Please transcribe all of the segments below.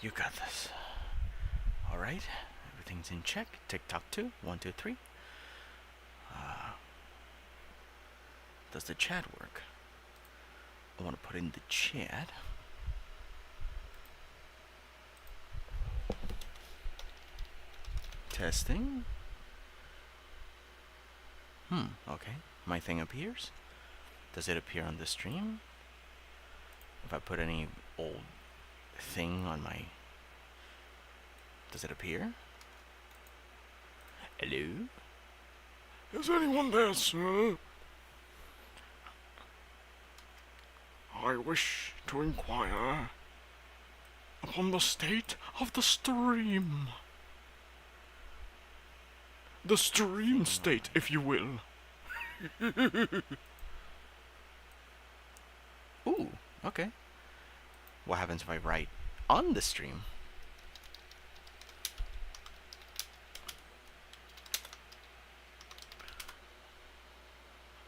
You got this. Alright, everything's in check. TikTok 2, 1, 2, 3. Does the chat work? I want to put in the chat. Testing. Okay. My thing appears. Does it appear on the stream? If I put any old thing on my... Does it appear? Hello? Is anyone there, sir? I wish to inquire upon the state of the stream. The stream state, if you will. Ooh, okay. What happens if I write on the stream?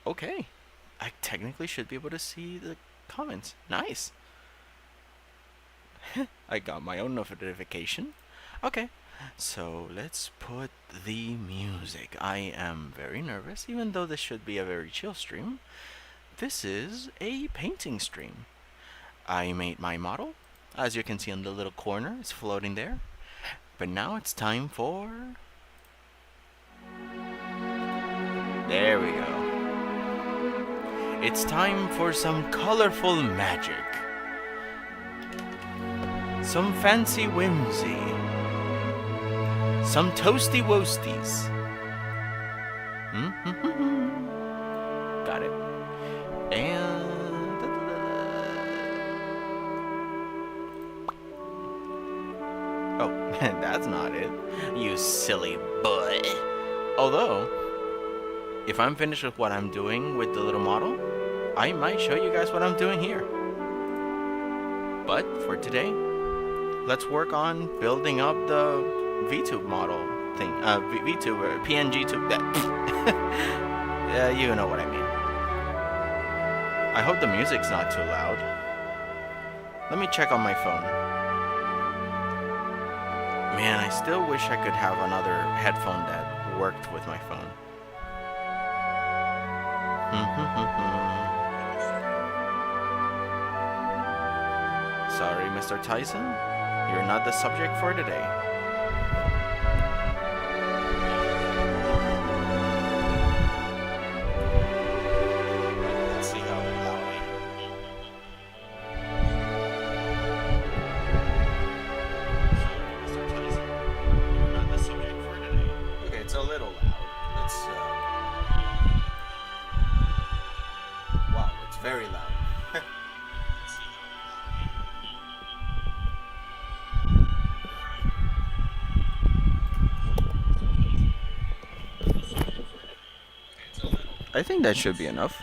Okay. I technically should be able to see the comments. Nice. I got my own notification. Okay. So let's put the music. I am very nervous, even though this should be a very chill stream. This is a painting stream. I made my model. As you can see in the little corner, it's floating there. But now it's time for... There we go. It's time for some colorful magic. Some fancy whimsy. Some toasty woasties. Got it. And... Oh, that's not it. You silly boy. Although, if I'm finished with what I'm doing with the little model, I might show you guys what I'm doing here. But for today, let's work on building up the Veadotube model thing. Veadotube, PNGtube. Yeah, you know what I mean. I hope the music's not too loud. Let me check on my phone. Man, I still wish I could have another headphone that worked with my phone. Sorry, Mr. Tyson. You're not the subject for today. Let's see how loud I am. Sorry, Mr. Tyson. You're not the subject for today. Okay, it's a little loud. Let's, wow, it's very loud. I think that should be enough.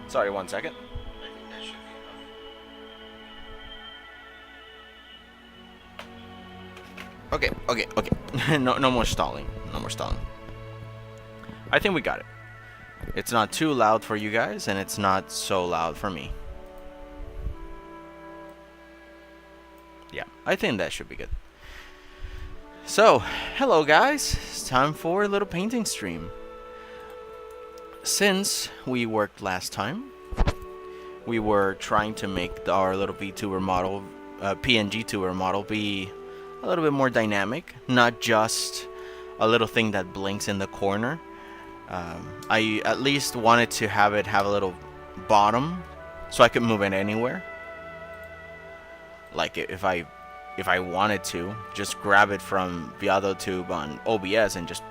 Sorry, 1 second. I think that should be enough. Okay. No more stalling. No more stalling. I think we got it. It's not too loud for you guys, and it's not so loud for me. Yeah, I think that should be good. So, hello guys. It's time for a little painting stream. Since we worked last time, we were trying to make our little VTuber model, PNGtuber model, be a little bit more dynamic, not just a little thing that blinks in the corner. I at least wanted to have it have a little bottom so I could move it anywhere. Like if I wanted to just grab it from Veadotube on OBS and just,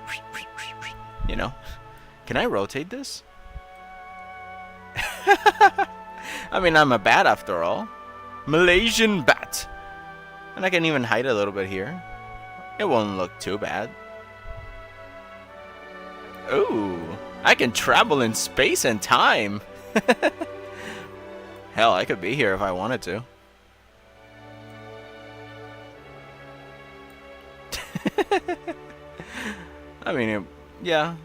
you know. Can I rotate this? I mean, I'm a bat after all. Malaysian bat. And I can even hide a little bit here. It won't look too bad. Ooh, I can travel in space and time. Hell, I could be here if I wanted to. I mean, yeah,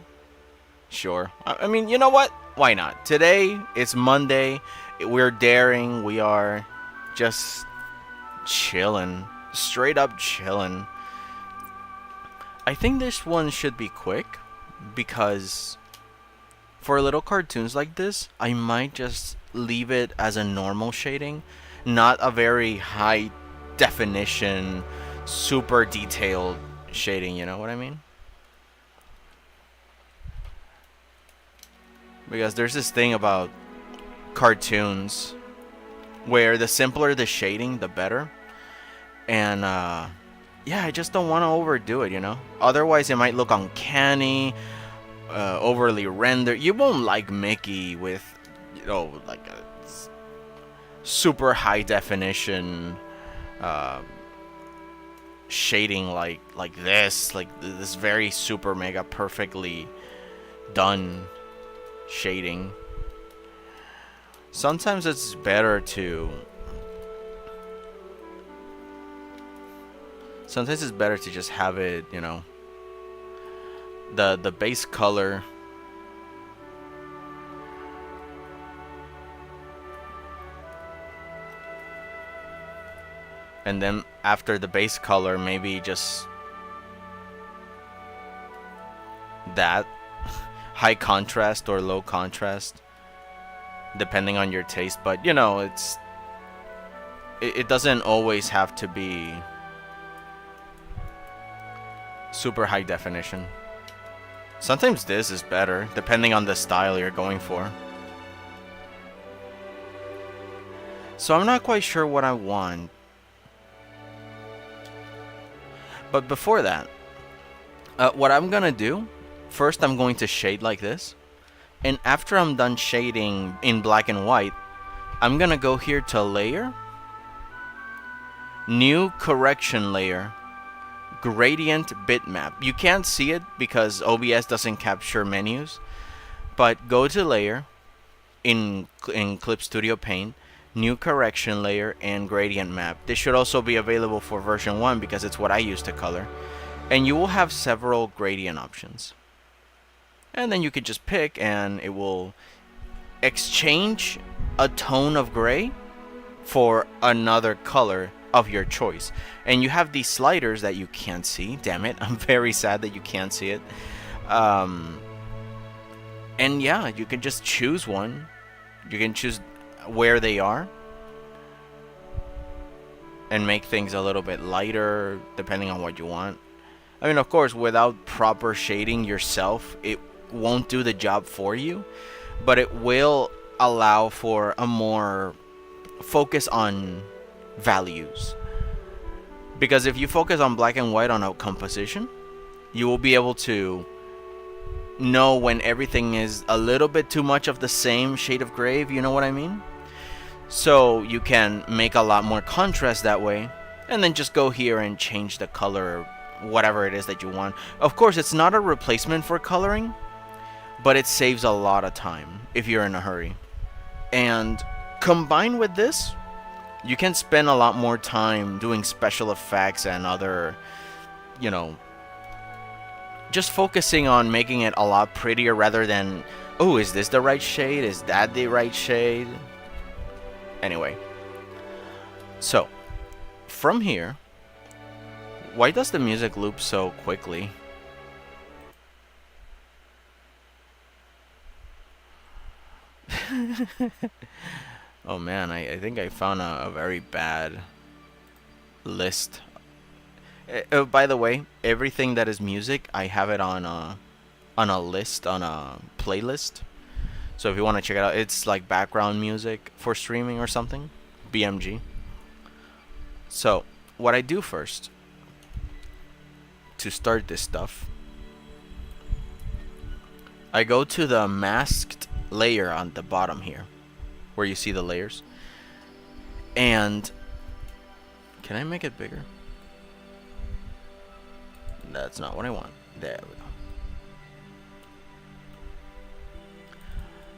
sure. I mean, you know what? Why not? Today, it's Monday. We're daring. We are just chilling. Straight up chilling. I think this one should be quick because for little cartoons like this, I might just leave it as a normal shading, not a very high definition, super detailed shading, you know what I mean? Because there's this thing about cartoons where the simpler the shading, the better. And yeah, I just don't want to overdo it, you know? Otherwise, it might look uncanny, overly rendered. You won't like Mickey with, you know, like a super high definition shading like this very super mega perfectly done shading. Sometimes it's better to just have it, you know, the base color and then after the base color maybe just that high contrast or low contrast depending on your taste. But you know, it doesn't always have to be super high definition. Sometimes this is better depending on the style you're going for. So I'm not quite sure what I want. But before that, what I'm gonna do, first I'm going to shade like this. And after I'm done shading in black and white, I'm gonna go here to layer, new correction layer, gradient bitmap. You can't see it because OBS doesn't capture menus, but go to layer in Clip Studio Paint, new correction layer and gradient map. This should also be available for version 1 because it's what I use to color. And you will have several gradient options. And then you could just pick and it will exchange a tone of gray for another color of your choice. And you have these sliders that you can't see. Damn it, I'm very sad that you can't see it. And yeah, you can just choose one. You can choose where they are and make things a little bit lighter depending on what you want. I mean, of course, without proper shading yourself, it won't do the job for you, but it will allow for a more focus on values. Because if you focus on black and white on a composition, you will be able to know when everything is a little bit too much of the same shade of gray, if you know what I mean. So you can make a lot more contrast that way, and then just go here and change the color, whatever it is that you want. Of course, it's not a replacement for coloring, but it saves a lot of time if you're in a hurry. And combined with this, you can spend a lot more time doing special effects and other, you know, just focusing on making it a lot prettier rather than, oh, is this the right shade? Is that the right shade? Anyway, so from here, why does the music loop so quickly? Oh man, I think I found a very bad list. By the way, everything that is music, I have it on a list, on a playlist. So if you want to check it out, it's like background music for streaming or something, BMG. So what I do first to start this stuff, I go to the masked layer on the bottom here, where you see the layers. And can I make it bigger? That's not what I want. There we go.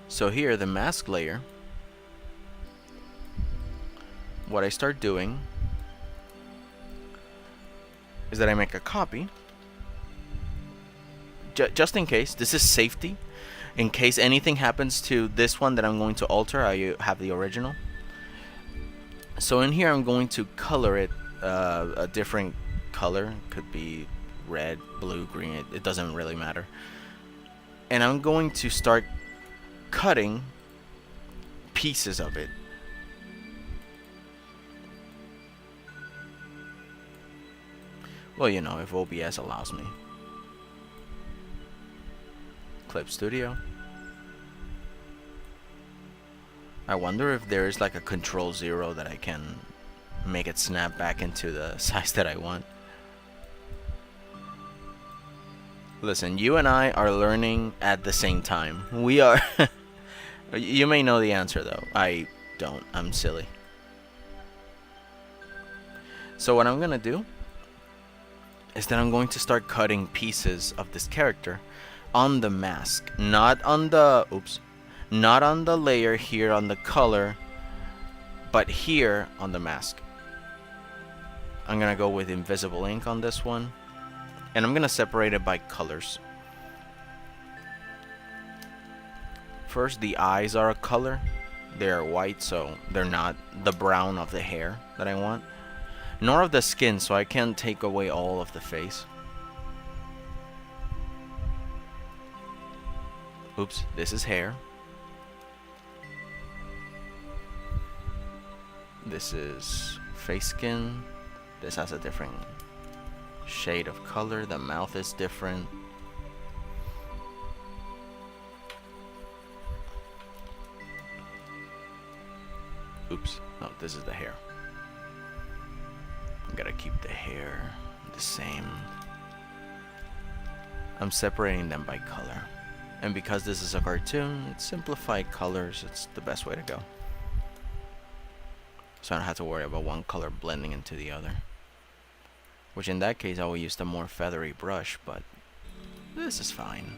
So here, the mask layer, what I start doing is that I make a copy. Just in case, this is safety. In case anything happens to this one that I'm going to alter, I have the original. So in here, I'm going to color it a different color. Could be red, blue, green. It doesn't really matter. And I'm going to start cutting pieces of it. Well, you know, if OBS allows me. Clip Studio. I wonder if there is like a Control 0 that I can make it snap back into the size that I want. Listen, you and I are learning at the same time. We are. You may know the answer though. I don't. I'm silly. So what I'm gonna do is that I'm going to start cutting pieces of this character on the mask, not on the not on the layer here on the color, but here on the mask. I'm gonna go with invisible ink on this one, and I'm gonna separate it by colors. First, the eyes are a color. They're white, so they're not the brown of the hair that I want, nor of the skin, so I can't take away all of the face. Oops, this is hair. This is face skin. This has a different shade of color. The mouth is different. Oops, no, this is the hair. I gotta keep the hair the same. I'm separating them by color. And because this is a cartoon, it's simplified colors. It's the best way to go. So I don't have to worry about one color blending into the other. Which in that case, I will use the more feathery brush, but this is fine.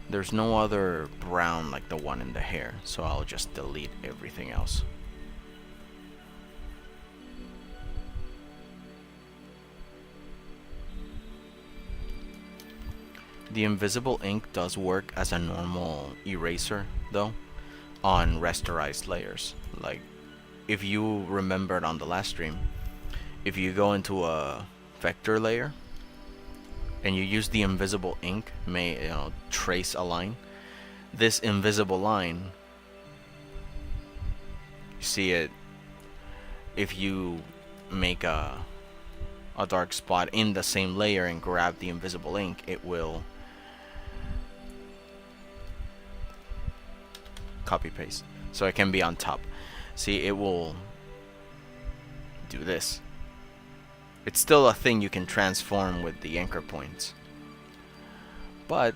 There's no other brown like the one in the hair, so I'll just delete everything else. The invisible ink does work as a normal eraser, though, on rasterized layers. Like, if you remembered on the last stream, if you go into a vector layer and you use the invisible ink, trace a line, this invisible line, you see it, if you make a dark spot in the same layer and grab the invisible ink, it will copy paste, so it can be on top. See, it will do this. It's still a thing you can transform with the anchor points, but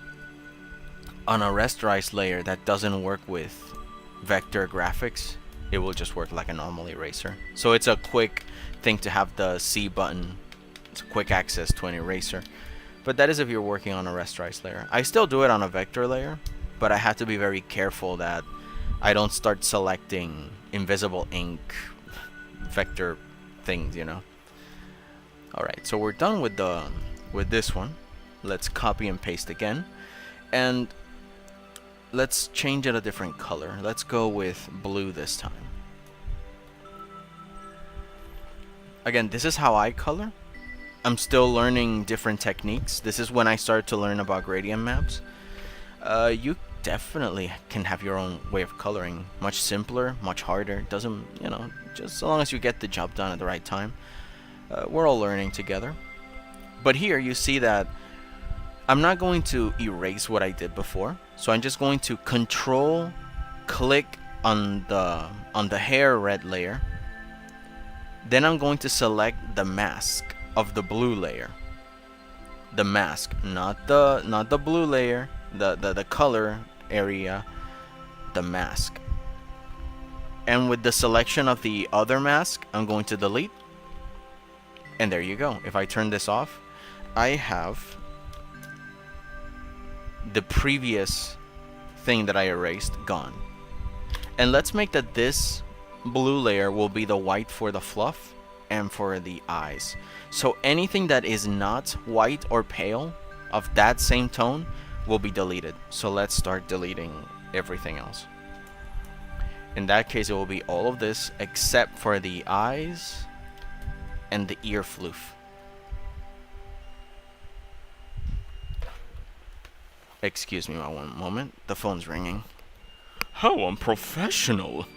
on a rasterized layer that doesn't work with vector graphics, it will just work like a normal eraser. So it's a quick thing to have the C button. It's quick access to an eraser, but that is if you're working on a rasterized layer. I still do it on a vector layer, but I have to be very careful that I don't start selecting invisible ink vector things, you know. Alright, so we're done with this one. Let's copy and paste again, and let's change it a different color. Let's go with blue this time. Again, this is how I color. I'm still learning different techniques. This is when I started to learn about gradient maps. You definitely can have your own way of coloring. Much simpler, much harder. Doesn't, just so long as you get the job done at the right time. We're all learning together. But here you see that I'm not going to erase what I did before. So I'm just going to control click on the hair red layer. Then I'm going to select the mask of the blue layer. The mask, not the blue layer, the color area, the mask. And with the selection of the other mask, I'm going to delete. And there you go. If I turn this off, I have the previous thing that I erased gone. And let's make that this blue layer will be the white for the fluff, and for the eyes. So anything that is not white or pale of that same tone will be deleted. So let's start deleting everything else. In that case, it will be all of this except for the eyes and the ear floof. Excuse me one moment. The phone's ringing. How unprofessional.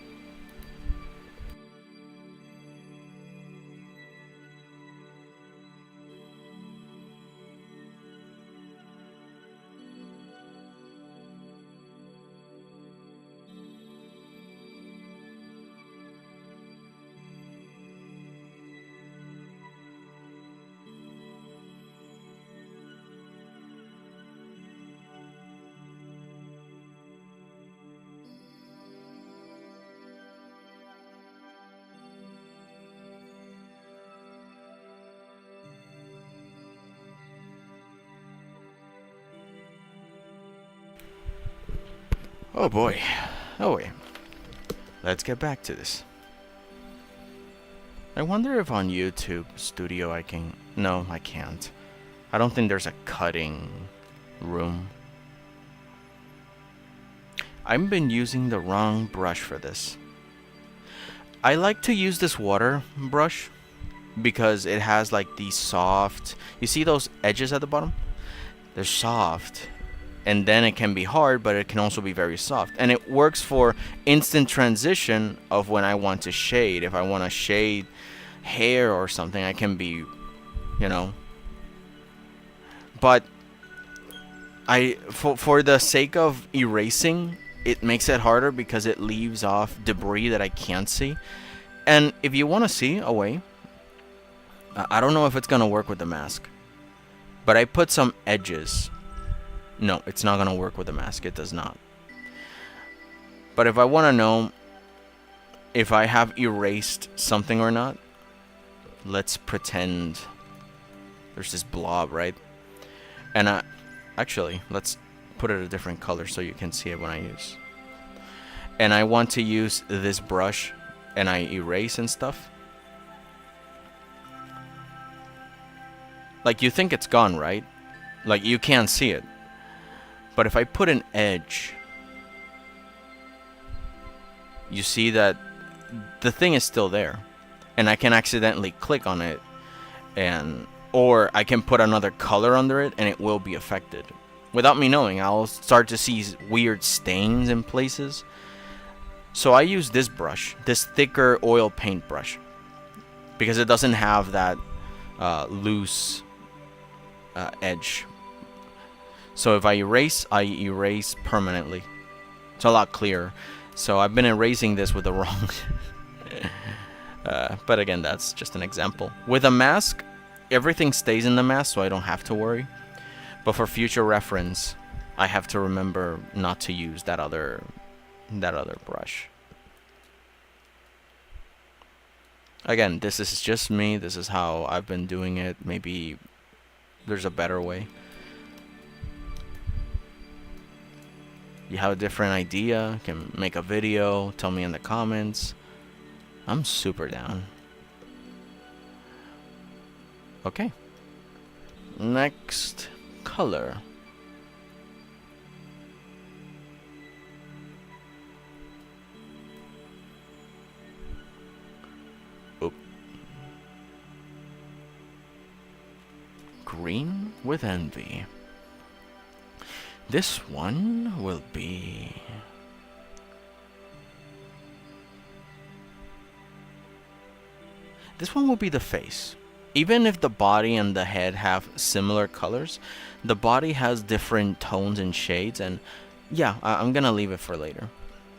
Oh boy. Oh wait. Let's get back to this. I wonder if on YouTube Studio I can... No, I can't. I don't think there's a cutting room. I've been using the wrong brush for this. I like to use this water brush because it has like these soft... You see those edges at the bottom? They're soft. And then it can be hard, but it can also be very soft. And it works for instant transition of when I want to shade. If I want to shade hair or something, I can be, you know. But for the sake of erasing, it makes it harder because it leaves off debris that I can't see. And if you want to see a way, I don't know if it's going to work with the mask, but I put some edges. No, it's not going to work with the mask. It does not. But if I want to know if I have erased something or not, let's pretend there's this blob, right? And actually, let's put it a different color so you can see it when I use. And I want to use this brush and I erase and stuff. Like, you think it's gone, right? Like, you can't see it. But if I put an edge, you see that the thing is still there. And I can accidentally click on it, or I can put another color under it and it will be affected. Without me knowing, I'll start to see weird stains in places. So I use this brush, this thicker oil paint brush, because it doesn't have that loose edge. So if I erase permanently. It's a lot clearer. So I've been erasing this with the wrong... but again, that's just an example. With a mask, everything stays in the mask, so I don't have to worry. But for future reference, I have to remember not to use that other brush. Again, this is just me. This is how I've been doing it. Maybe there's a better way. You have a different idea, can make a video, tell me in the comments. I'm super down. Okay. Next color. Oop. Green with envy. This one will be... This one will be the face. Even if the body and the head have similar colors, the body has different tones and shades, and yeah, I'm gonna leave it for later.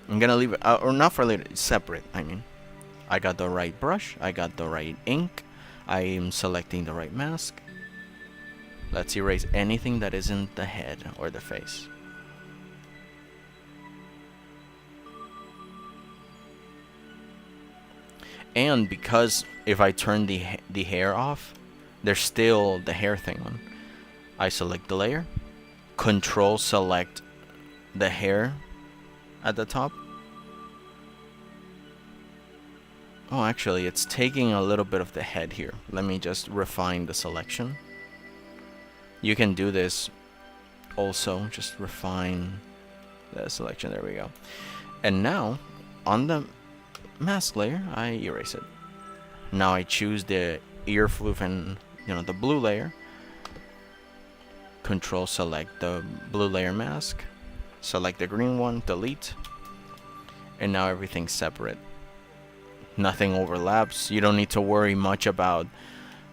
I'm gonna leave it, or not for later, it's separate, I mean. I got the right brush, I got the right ink, I am selecting the right mask. Let's erase anything that isn't the head or the face. And because if I turn the hair off, there's still the hair thing on. I select the layer, Control select the hair at the top. Oh, actually, it's taking a little bit of the head here. Let me just refine the selection. You can do this also, just refine the selection. There we go. And now, on the mask layer, I erase it. Now I choose the ear floof and, the blue layer. Control select the blue layer mask. Select the green one, delete. And now everything's separate. Nothing overlaps. You don't need to worry much about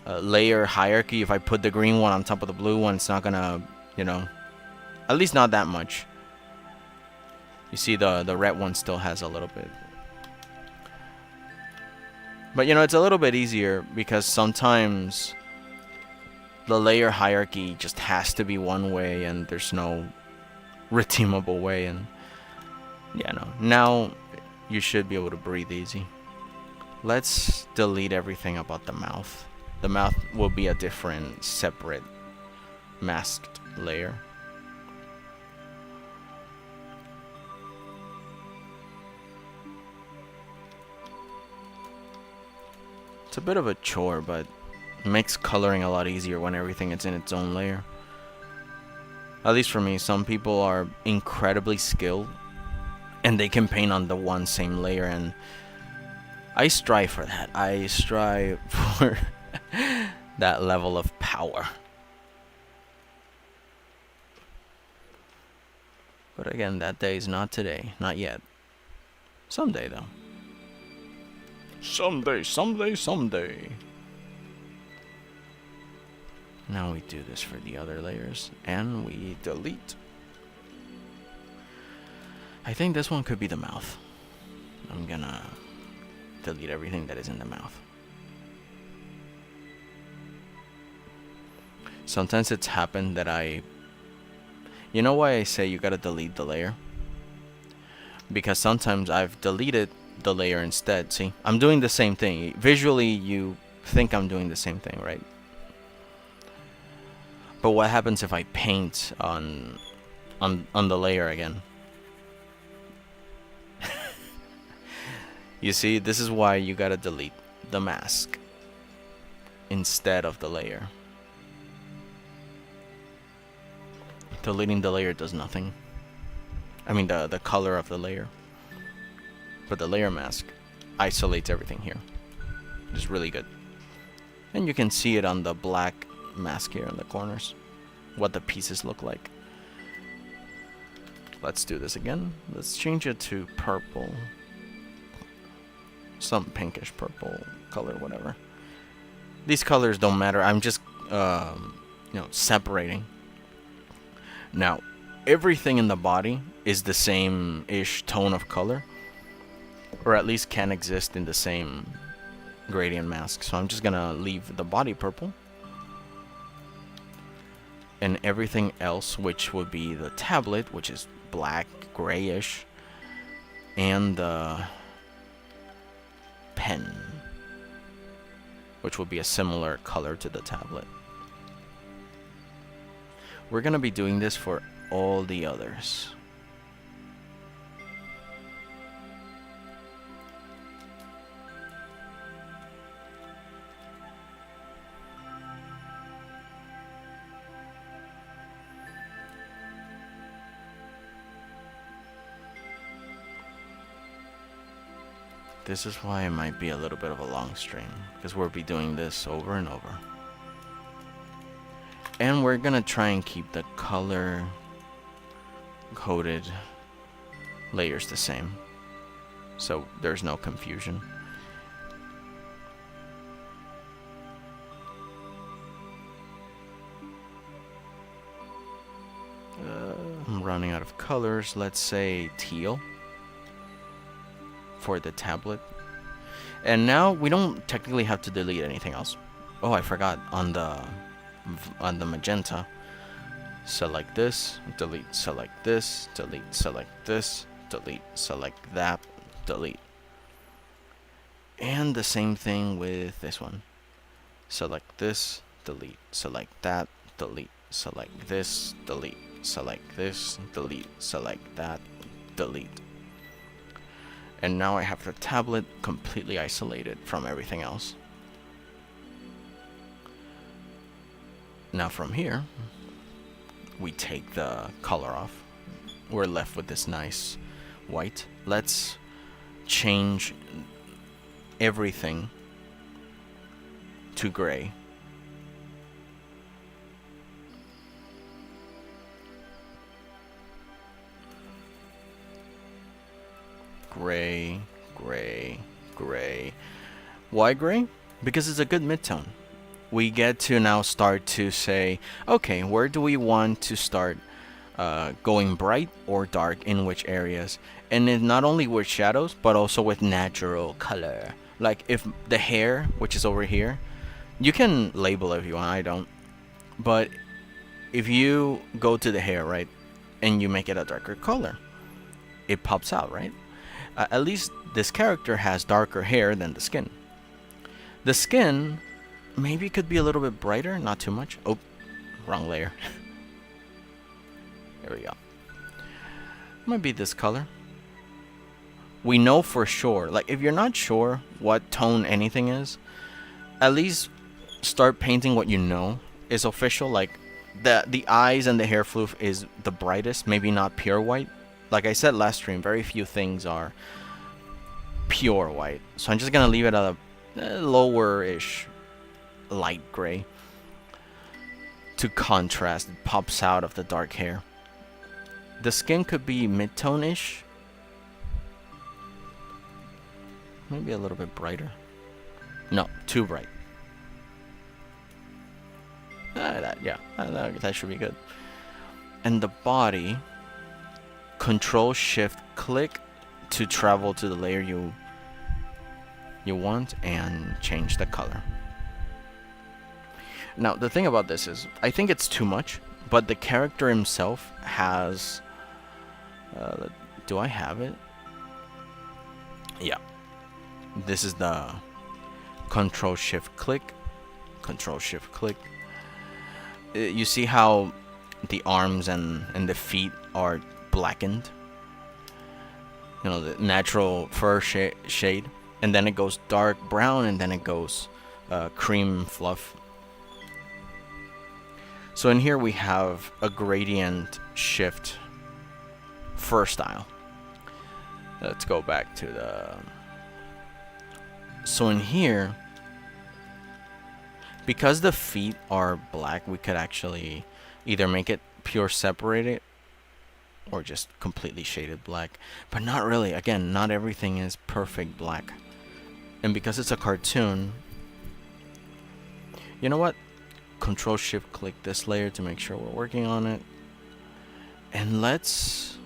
layer hierarchy. If I put the green one on top of the blue one, it's not gonna, at least not that much. You see the red one still has a little bit. But it's a little bit easier because sometimes the layer hierarchy just has to be one way and there's no redeemable way. And now you should be able to breathe easy. Let's delete everything about the mouth. The mouth will be a different, separate, masked layer. It's a bit of a chore, but it makes coloring a lot easier when everything is in its own layer. At least for me, some people are incredibly skilled and they can paint on the one same layer, and I strive for that. I strive for that level of power. But again, that day is not today. Not yet. Someday, though. Someday. Now we do this for the other layers, and we delete. I think this one could be the mouth. I'm gonna delete everything that is in the mouth. Sometimes it's happened that you know why I say you gotta delete the layer? Because sometimes I've deleted the layer instead. See, I'm doing the same thing. Visually, you think I'm doing the same thing, right? But what happens if I paint on the layer again? You see, this is why you gotta delete the mask instead of the layer. Deleting the layer does nothing. I mean the color of the layer. But the layer mask isolates everything here. It's really good. And you can see it on the black mask here in the corners, what the pieces look like. Let's do this again. Let's change it to purple. Some pinkish purple color, whatever. These colors don't matter. I'm just, separating. Now, everything in the body is the same-ish tone of color, or at least can exist in the same gradient mask. So I'm just gonna leave the body purple, and everything else, which would be the tablet, which is black, grayish, and the pen, which would be a similar color to the tablet. We're gonna be doing this for all the others. This is why it might be a little bit of a long stream, because we'll be doing this over and over. And we're gonna try and keep the color coded layers the same, so there's no confusion. I'm running out of colors. Let's say teal for the tablet. And now we don't technically have to delete anything else. Oh, I forgot, on the magenta, select this, delete, select this, delete, select this, delete, select that, delete. And the same thing with this one. Select this, delete, select that, delete, select this, delete, select this, delete, select that, delete. And now I have the tablet completely isolated from everything else. Now from here, we take the color off. We're left with this nice white. Let's change everything to gray. Gray, gray, gray. Why gray? Because it's a good midtone. We get to now start to say, okay, where do we want to start going bright or dark, in which areas? And it not only with shadows, but also with natural color. Like if the hair, which is over here, you can label it if you want, I don't. But if you go to the hair, right, and you make it a darker color, it pops out, right? At least this character has darker hair than the skin. The skin maybe could be a little bit brighter, not too much. Oh, wrong layer. There we go. Might be this color. We know for sure, like if you're not sure what tone anything is, at least start painting what you know is official. Like the eyes and the hair floof is the brightest, maybe not pure white. Like I said last stream, very few things are pure white. So I'm just gonna leave it at a lower-ish light gray to contrast. It pops out of the dark hair. The skin could be mid-tone-ish. Maybe a little bit brighter. No, too bright. That should be good. And the body, Control-Shift-Click to travel to the layer you want and change the color. Now, the thing about this is, I think it's too much, but the character himself has... do I have it? Yeah. This is the Control-Shift-Click. Control-Shift-Click. You see how the arms and the feet are blackened? You know, the natural fur shade. And then it goes dark brown, and then it goes cream fluff. So in here we have a gradient shift fur style. Let's go back to the... So in here, because the feet are black, we could actually either make it pure separated or just completely shaded black. But not really. Again, not everything is perfect black. And because it's a cartoon, you know what? Control-Shift-Click this layer to make sure we're working on it. And let's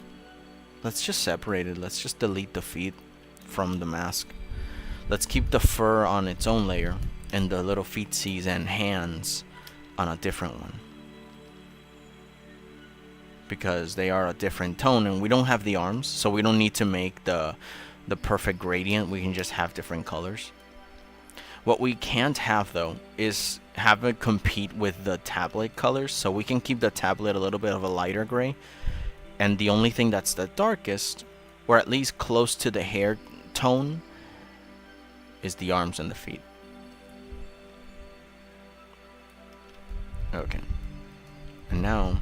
just separate it. Let's just delete the feet from the mask. Let's keep the fur on its own layer and the little feetsies and hands on a different one, because they are a different tone, and we don't have the arms, so we don't need to make the perfect gradient. We can just have different colors. What we can't have though is have it compete with the tablet colors, so we can keep the tablet a little bit of a lighter gray, and the only thing that's the darkest, or at least close to the hair tone, is the arms and the feet. Okay. And now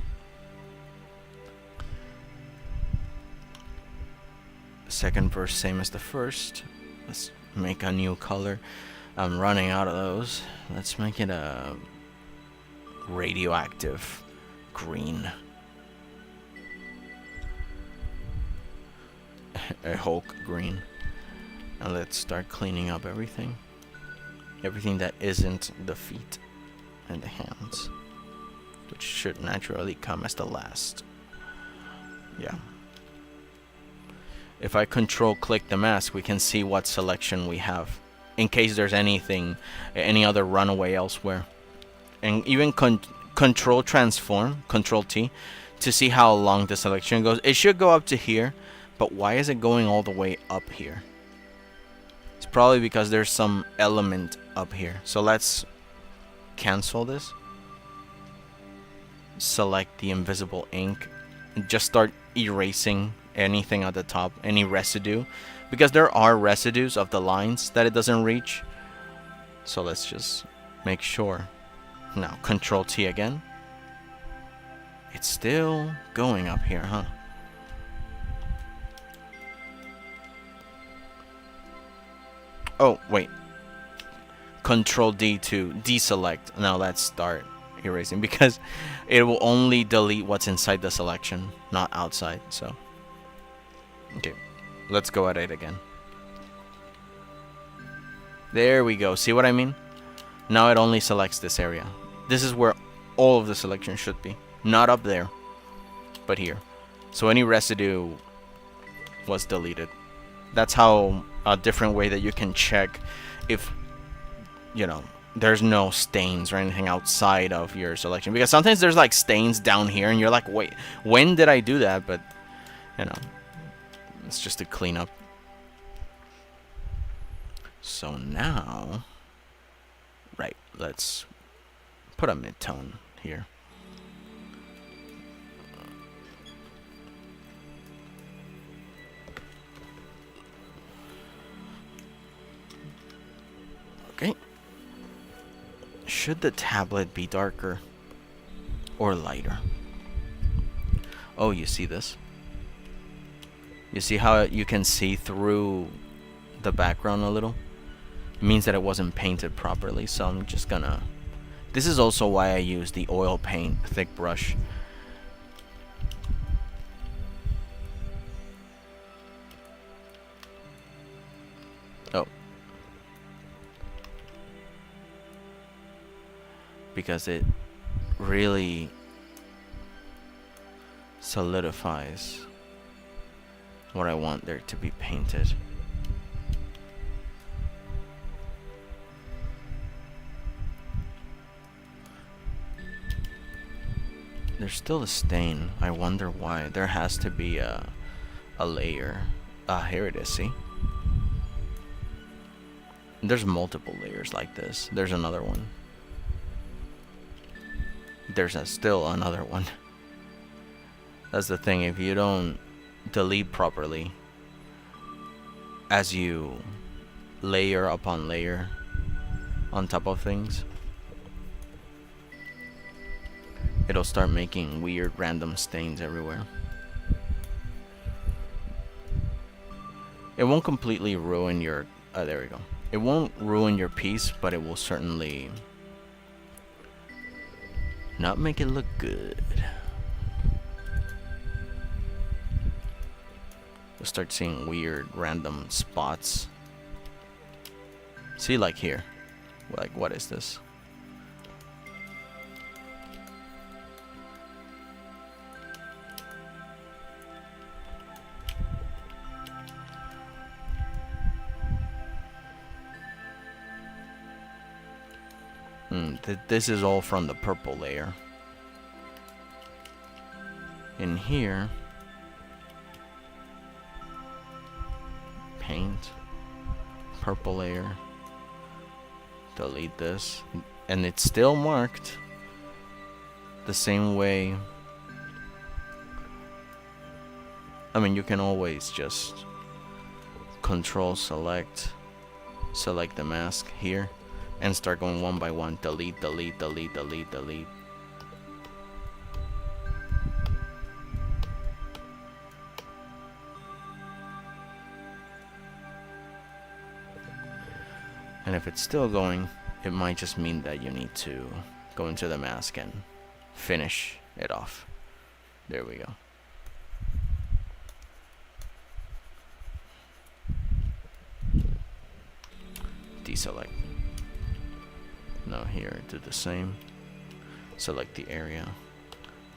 second verse same as the first. Let's make a new color. I'm running out of those. Let's make it a radioactive green. A Hulk green. And let's start cleaning up everything. Everything that isn't the feet and the hands, which should naturally come as the last. Yeah. If I control-click the mask, we can see what selection we have, in case there's anything, any other runaway elsewhere. And even control-transform, Control-T, to see how long the selection goes. It should go up to here, but why is it going all the way up here? It's probably because there's some element up here. So let's cancel this. Select the invisible ink and just start erasing anything at the top, any residue because there are residues of the lines that it doesn't reach. So let's just make sure. Now Control T again. It's still going up here, huh? Oh, wait. Control D to deselect. Now let's start erasing, because it will only delete what's inside the selection, not outside. So, okay, let's go at it again. There we go. See what I mean? Now it only selects this area. This is where all of the selection should be. Not up there, but here. So any residue was deleted. That's how a different way that you can check if, you know, there's no stains or anything outside of your selection. Because sometimes there's like stains down here and you're like, wait, when did I do that? But, you know, it's just to clean up. So now, right, let's put a mid-tone here. Okay. Should the tablet be darker or lighter? Oh, you see this? You see how you can see through the background a little? It means that it wasn't painted properly, so I'm just gonna... This is also why I use the oil paint thick brush. Oh. Because it really solidifies what I want there to be painted. There's still a stain. I wonder why. There has to be a layer. Ah, here it is, see? There's multiple layers like this. There's another one. There's still another one. That's the thing, if you don't delete properly as you layer upon layer on top of things, it'll start making weird random stains everywhere. It won't completely ruin your... there we go. It won't ruin your piece, but it will certainly not make it look good. You'll start seeing weird random spots. See, like here. Like, what is this? This is all from the purple layer. In here, paint, purple layer, delete this, and it's still marked the same way. I mean, you can always just control select the mask here, and start going one by one. Delete, delete, delete, delete, delete. And if it's still going, it might just mean that you need to go into the mask and finish it off. There we go. Deselect. Now here, do the same. Select the area.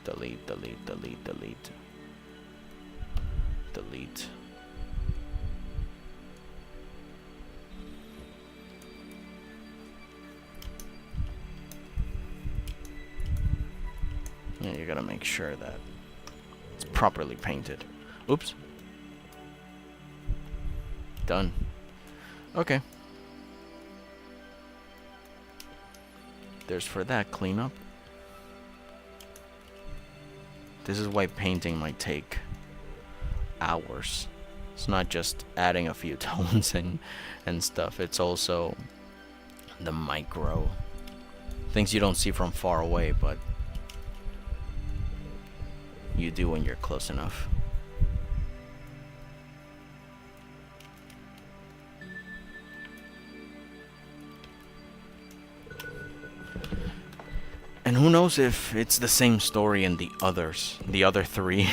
Delete, delete, delete, delete. Delete. Yeah, you gotta make sure that it's properly painted. Oops. Done. Okay. There's for that cleanup. This is why painting might take hours. It's not just adding a few tones and stuff. It's also the micro things you don't see from far away, but you do when you're close enough. And who knows if it's the same story in the other three.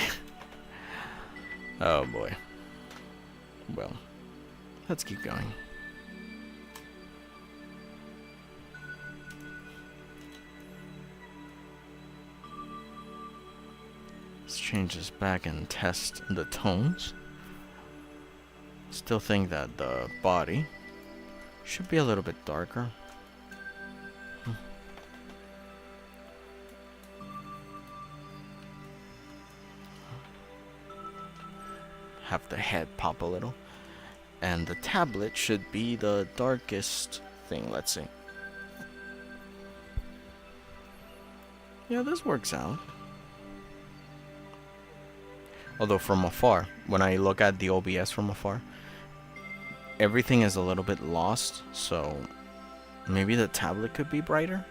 Oh boy. Well, let's keep going. Let's change this back and test the tones. Still think that the body should be a little bit darker. Have the head pop a little. And the tablet should be the darkest thing. Let's see. Yeah, this works out. Although from afar, when I look at the OBS from afar, everything is a little bit lost. So maybe the tablet could be brighter.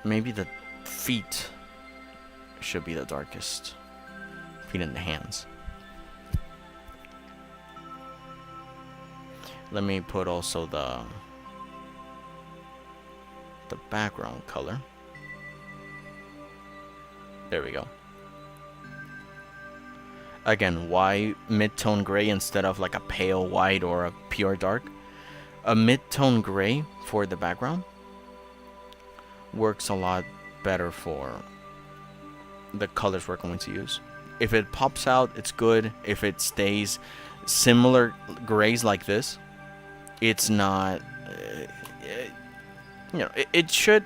Maybe the feet should be the darkest. Feet and the hands. Let me put also the background color. There we go. Again, why mid-tone gray instead of like a pale white or a pure dark? A mid-tone gray for the background works a lot better for the colors we're going to use. If it pops out, it's good. If it stays similar grays like this, it's not, you know, it should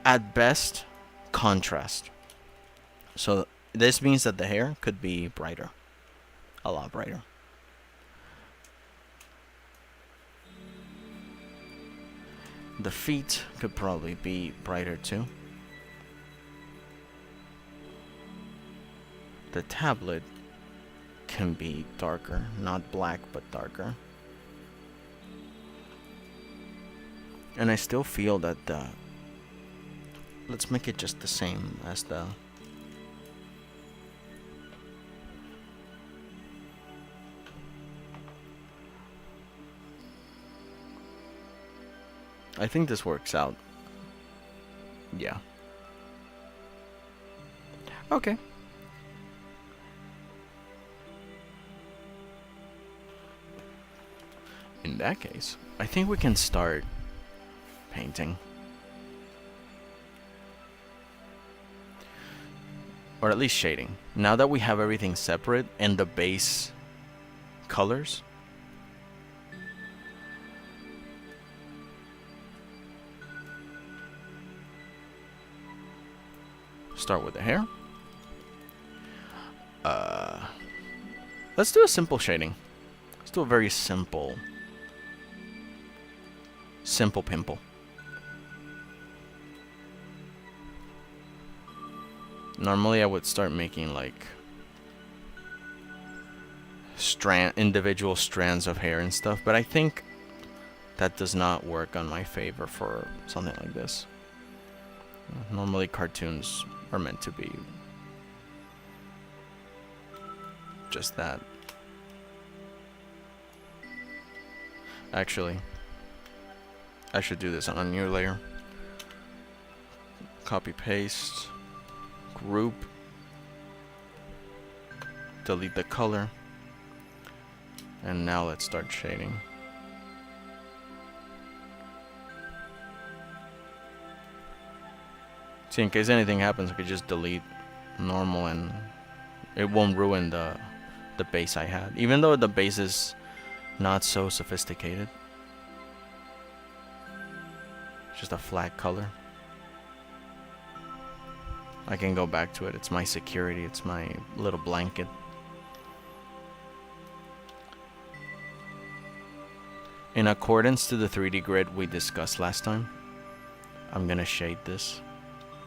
at best contrast. So this means that the hair could be brighter, a lot brighter. The feet could probably be brighter too. The tablet can be darker, not black, but darker. And I still feel that let's make it just the same as the I think this works out. Yeah. Okay. In that case, I think we can start painting. Or at least shading. Now that we have everything separate and the base colors, start with the hair. Let's do a simple shading. Let's do a very simple pimple. Normally I would start making like individual strands of hair and stuff, but I think that does not work on my favor for something like this. Normally cartoons are meant to be just that. Actually, I should do this on a new layer. Copy paste, group, delete the color, and now let's start shading. See, in case anything happens, I could just delete normal and it won't ruin the base I had. Even though the base is not so sophisticated. Just a flat color. I can go back to it. It's my security. It's my little blanket. In accordance to the 3D grid we discussed last time, I'm gonna shade this.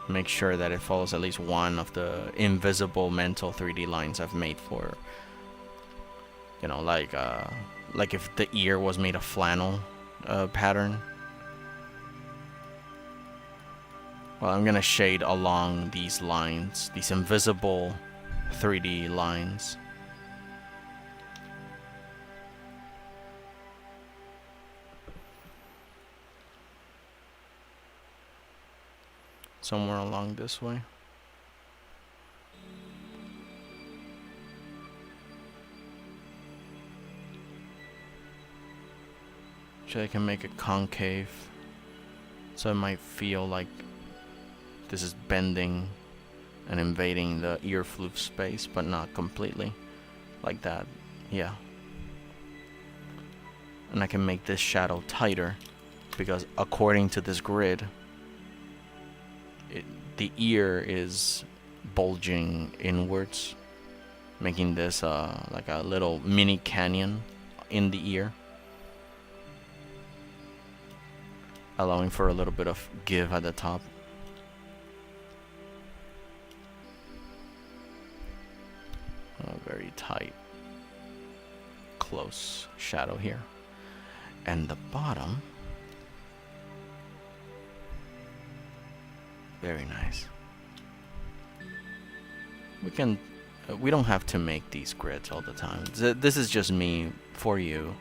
Make sure that it follows at least one of the invisible mental 3D lines I've made for, you know, like if the ear was made of flannel pattern. Well, I'm gonna shade along these lines, these invisible 3D lines. Somewhere along this way. Actually, I can make it concave, so it might feel like this is bending and invading the ear floof space, but not completely. Like that, yeah. And I can make this shadow tighter, because according to this grid, the ear is bulging inwards, making this like a little mini canyon in the ear, allowing for a little bit of give at the top. Very tight, close shadow here. And the bottom, very nice. We don't have to make these grids all the time. This is just me for you.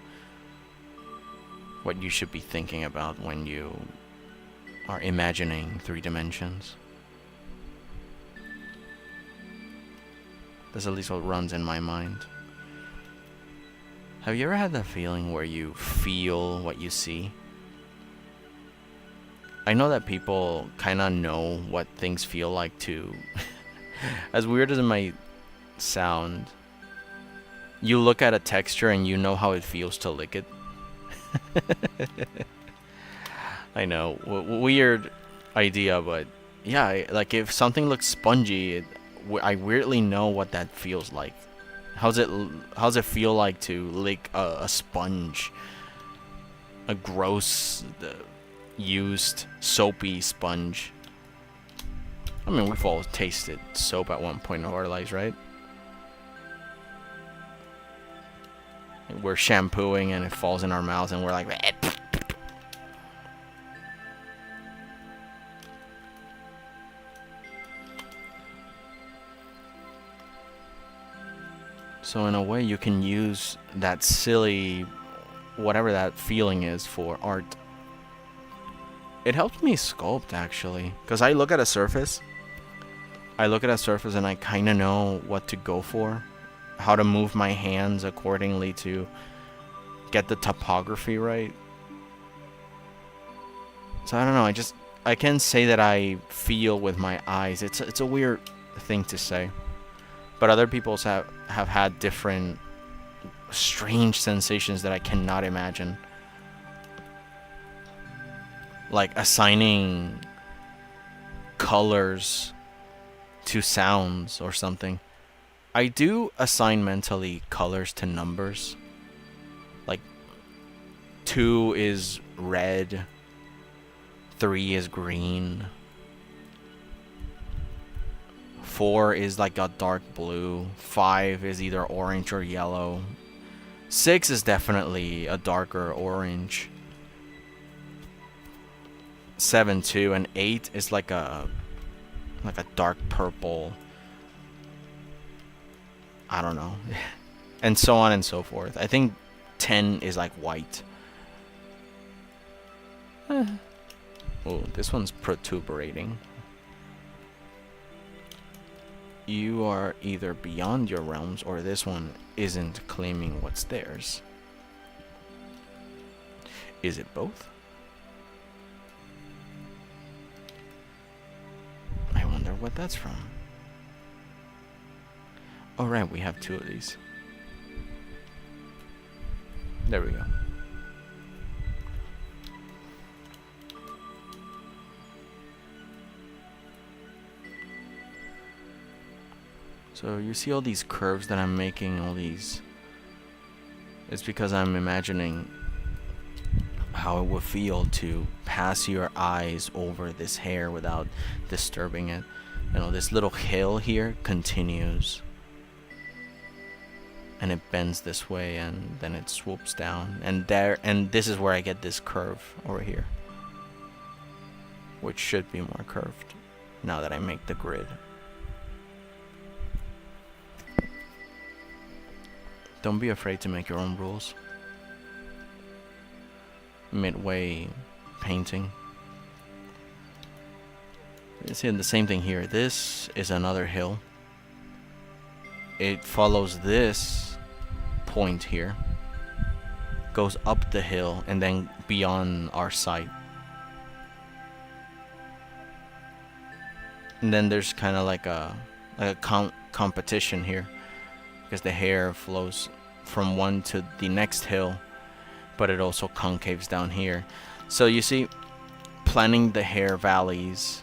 What you should be thinking about when you are imagining 3 dimensions. That's at least what runs in my mind. Have you ever had that feeling where you feel what you see? I know that people kind of know what things feel like too. As weird as it might sound, you look at a texture and you know how it feels to lick it. I know, weird idea, but yeah, like if something looks spongy, I weirdly know what that feels like. How's it feel like to lick a sponge? A gross, used, soapy sponge. I mean, we've all tasted soap at one point in our lives, right? We're shampooing and it falls in our mouth and we're like, eh. So in a way, you can use that silly, whatever that feeling is, for art. It helps me sculpt, actually, because I look at a surface. And I kind of know what to go for, how to move my hands accordingly to get the topography right. So I don't know. I can say that I feel with my eyes. It's a weird thing to say. But other people have had different strange sensations that I cannot imagine. Like assigning colors to sounds or something. I do assign mentally colors to numbers. Like 2 is red, 3 is green. 4 is like a dark blue. 5 is either orange or yellow. 6 is definitely a darker orange. 7 too, and 8 is like a dark purple. I don't know. And so on and so forth. I think 10 is like white. Oh, this one's protuberating. You are either beyond your realms, or this one isn't claiming what's theirs. Is it both? I wonder what that's from. Oh right, we have 2 of these. There we go. So you see all these curves that I'm making, all these. It's because I'm imagining how it would feel to pass your eyes over this hair without disturbing it. You know, this little hill here continues, and it bends this way, and then it swoops down, and this is where I get this curve over here, which should be more curved now that I make the grid. Don't be afraid to make your own rules. Midway painting. You see the same thing here. This is another hill. It follows this point here, goes up the hill, and then beyond our sight. And then there's kind of like a competition here, because the hair flows from one to the next hill, but it also concaves down here. So you see, planning the hair valleys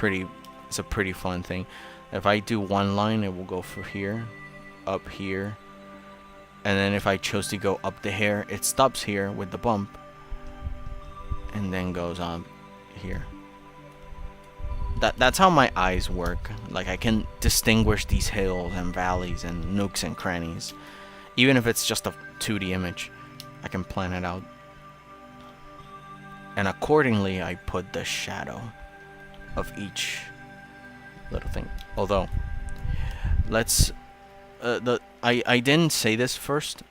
is it's a pretty fun thing. If I do one line, it will go from here, up here, and then if I chose to go up the hair, it stops here with the bump, and then goes on here. That's how my eyes work. Like, I can distinguish these hills and valleys and nooks and crannies. Even if it's just a 2D image, I can plan it out. And accordingly, I put the shadow of each little thing. Although, let's... I didn't say this first,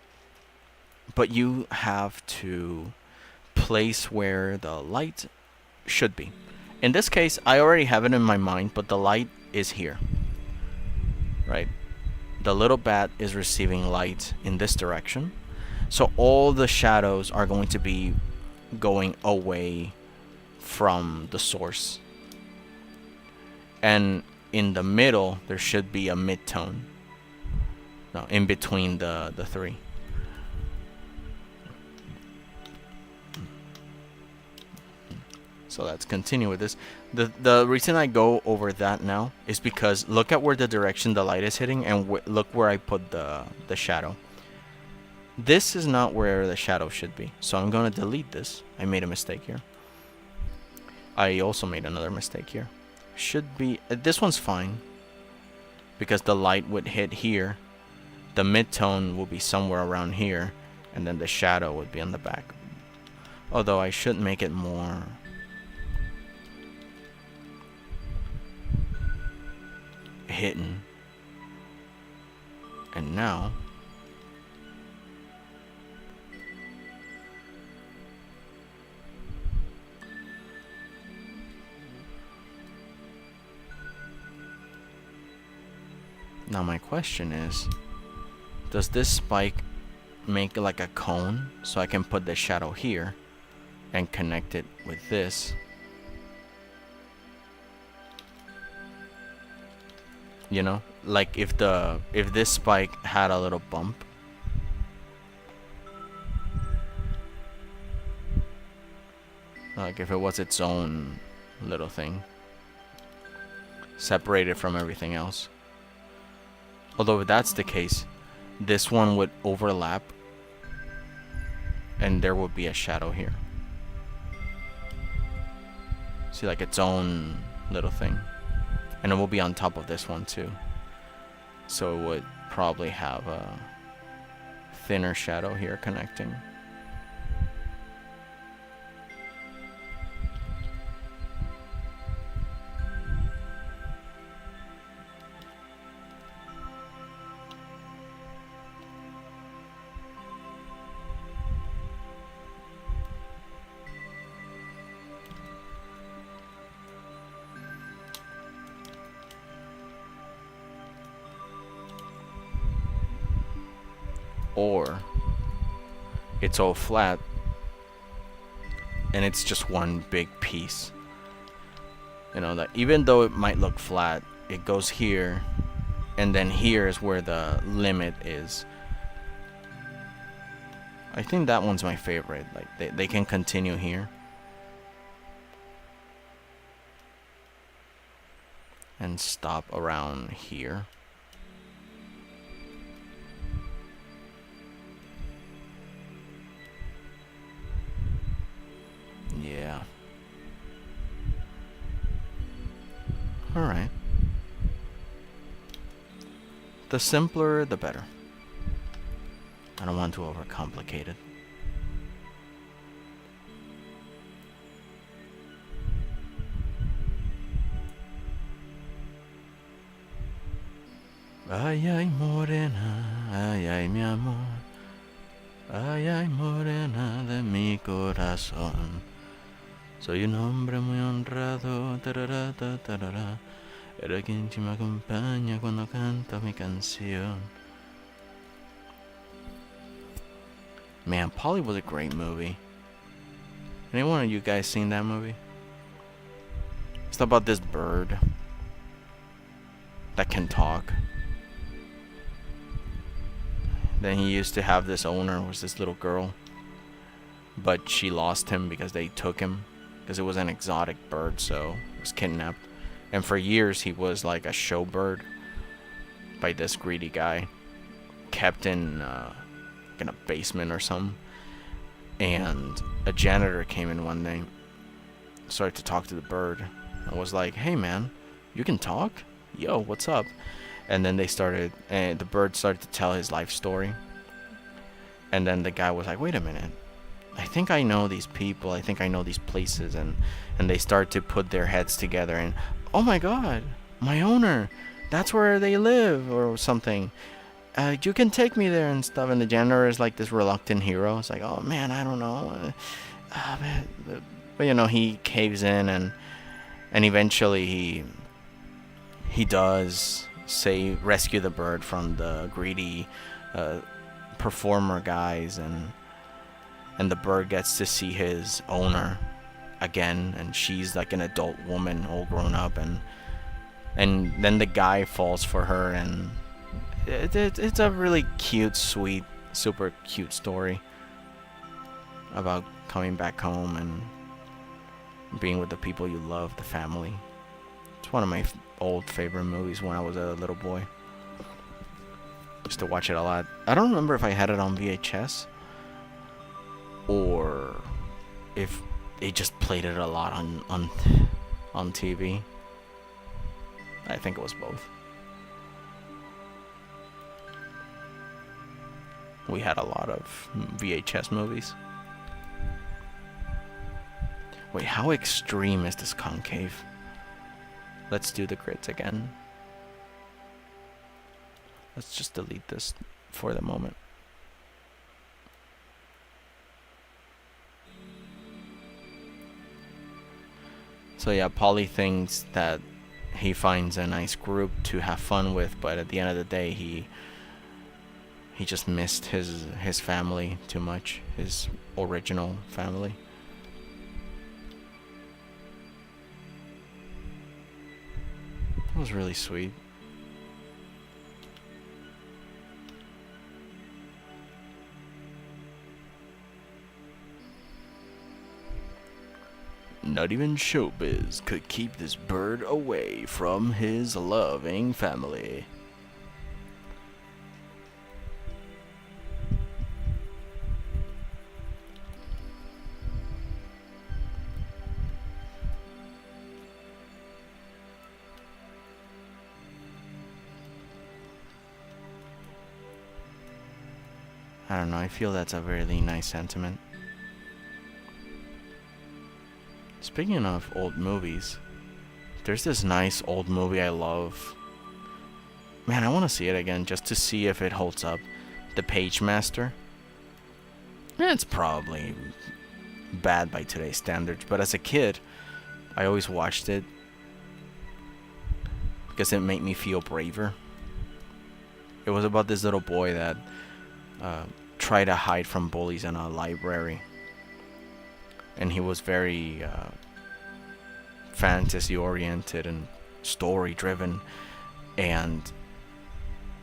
but you have to place where the light should be. In this case, I already have it in my mind, but the light is here, right? The little bat is receiving light in this direction, so all the shadows are going to be going away from the source. And in the middle, there should be a mid-tone. No, in between the three. So let's continue with this. The reason I go over that now is because look at where the direction the light is hitting, and look where I put the shadow. This is not where the shadow should be, so I'm going to delete this. I made a mistake here. I also made another mistake here. Should be... this one's fine, because the light would hit here. The mid-tone will be somewhere around here, and then the shadow would be on the back. Although I should make it more... hidden. And now my question is, does this spike make like a cone so I can put the shadow here and connect it with this? You know, like if this spike had a little bump, like if it was its own little thing, separated from everything else. Although if that's the case, this one would overlap and there would be a shadow here. See, like its own little thing. And it will be on top of this one too. So it would probably have a thinner shadow here connecting. Or it's all flat and it's just one big piece. You know, that even though it might look flat, it goes here, and then here is where the limit is. I think that one's my favorite. Like they can continue here and stop around here. The simpler, the better. I don't want to overcomplicate it. Ay, ay, morena, ay, ay, mi amor. Ay, ay, morena de mi corazón. Soy un hombre muy honrado, tarara, tarara. Era quien me acompaña cuando canto mi canción. Man, Polly was a great movie. Any one of you guys seen that movie? It's about this bird that can talk. Then he used to have this owner, was this little girl. But she lost him because they took him. Because it was an exotic bird, so it was kidnapped. And for years he was like a show bird by this greedy guy. Kept in a basement or something. And a janitor came in one day. Started to talk to the bird. I was like, hey man, you can talk? Yo, what's up? And then the bird started to tell his life story. And then the guy was like, wait a minute. I think I know these people. I think I know these places. And they start to put their heads together. And, oh my God, my owner. That's where they live or something. You can take me there and stuff. And the janitor is like this reluctant hero. It's like, oh man, I don't know. But you know, he caves in and eventually he does rescue the bird from the greedy performer guys, and the bird gets to see his owner again, and she's like an adult woman, all grown up, and then the guy falls for her, and it's a really cute, sweet, super cute story about coming back home and being with the people you love, the family. It's one of my old favorite movies when I was a little boy. Used to watch it a lot. I don't remember if I had it on VHS or if they just played it a lot on TV. I think it was both. We had a lot of VHS movies. Wait, how extreme is this concave? Let's do the grids again. Let's just delete this for the moment. So yeah, Polly thinks that he finds a nice group to have fun with, but at the end of the day, he just missed his family too much, his original family. It was really sweet. Not even showbiz could keep this bird away from his loving family. I don't know, I feel that's a really nice sentiment. Speaking of old movies, there's this nice old movie I love. Man, I want to see it again just to see if it holds up. The Page Master. It's probably bad by today's standards, but as a kid, I always watched it because it made me feel braver. It was about this little boy that tried to hide from bullies in a library. And he was very fantasy-oriented and story-driven. And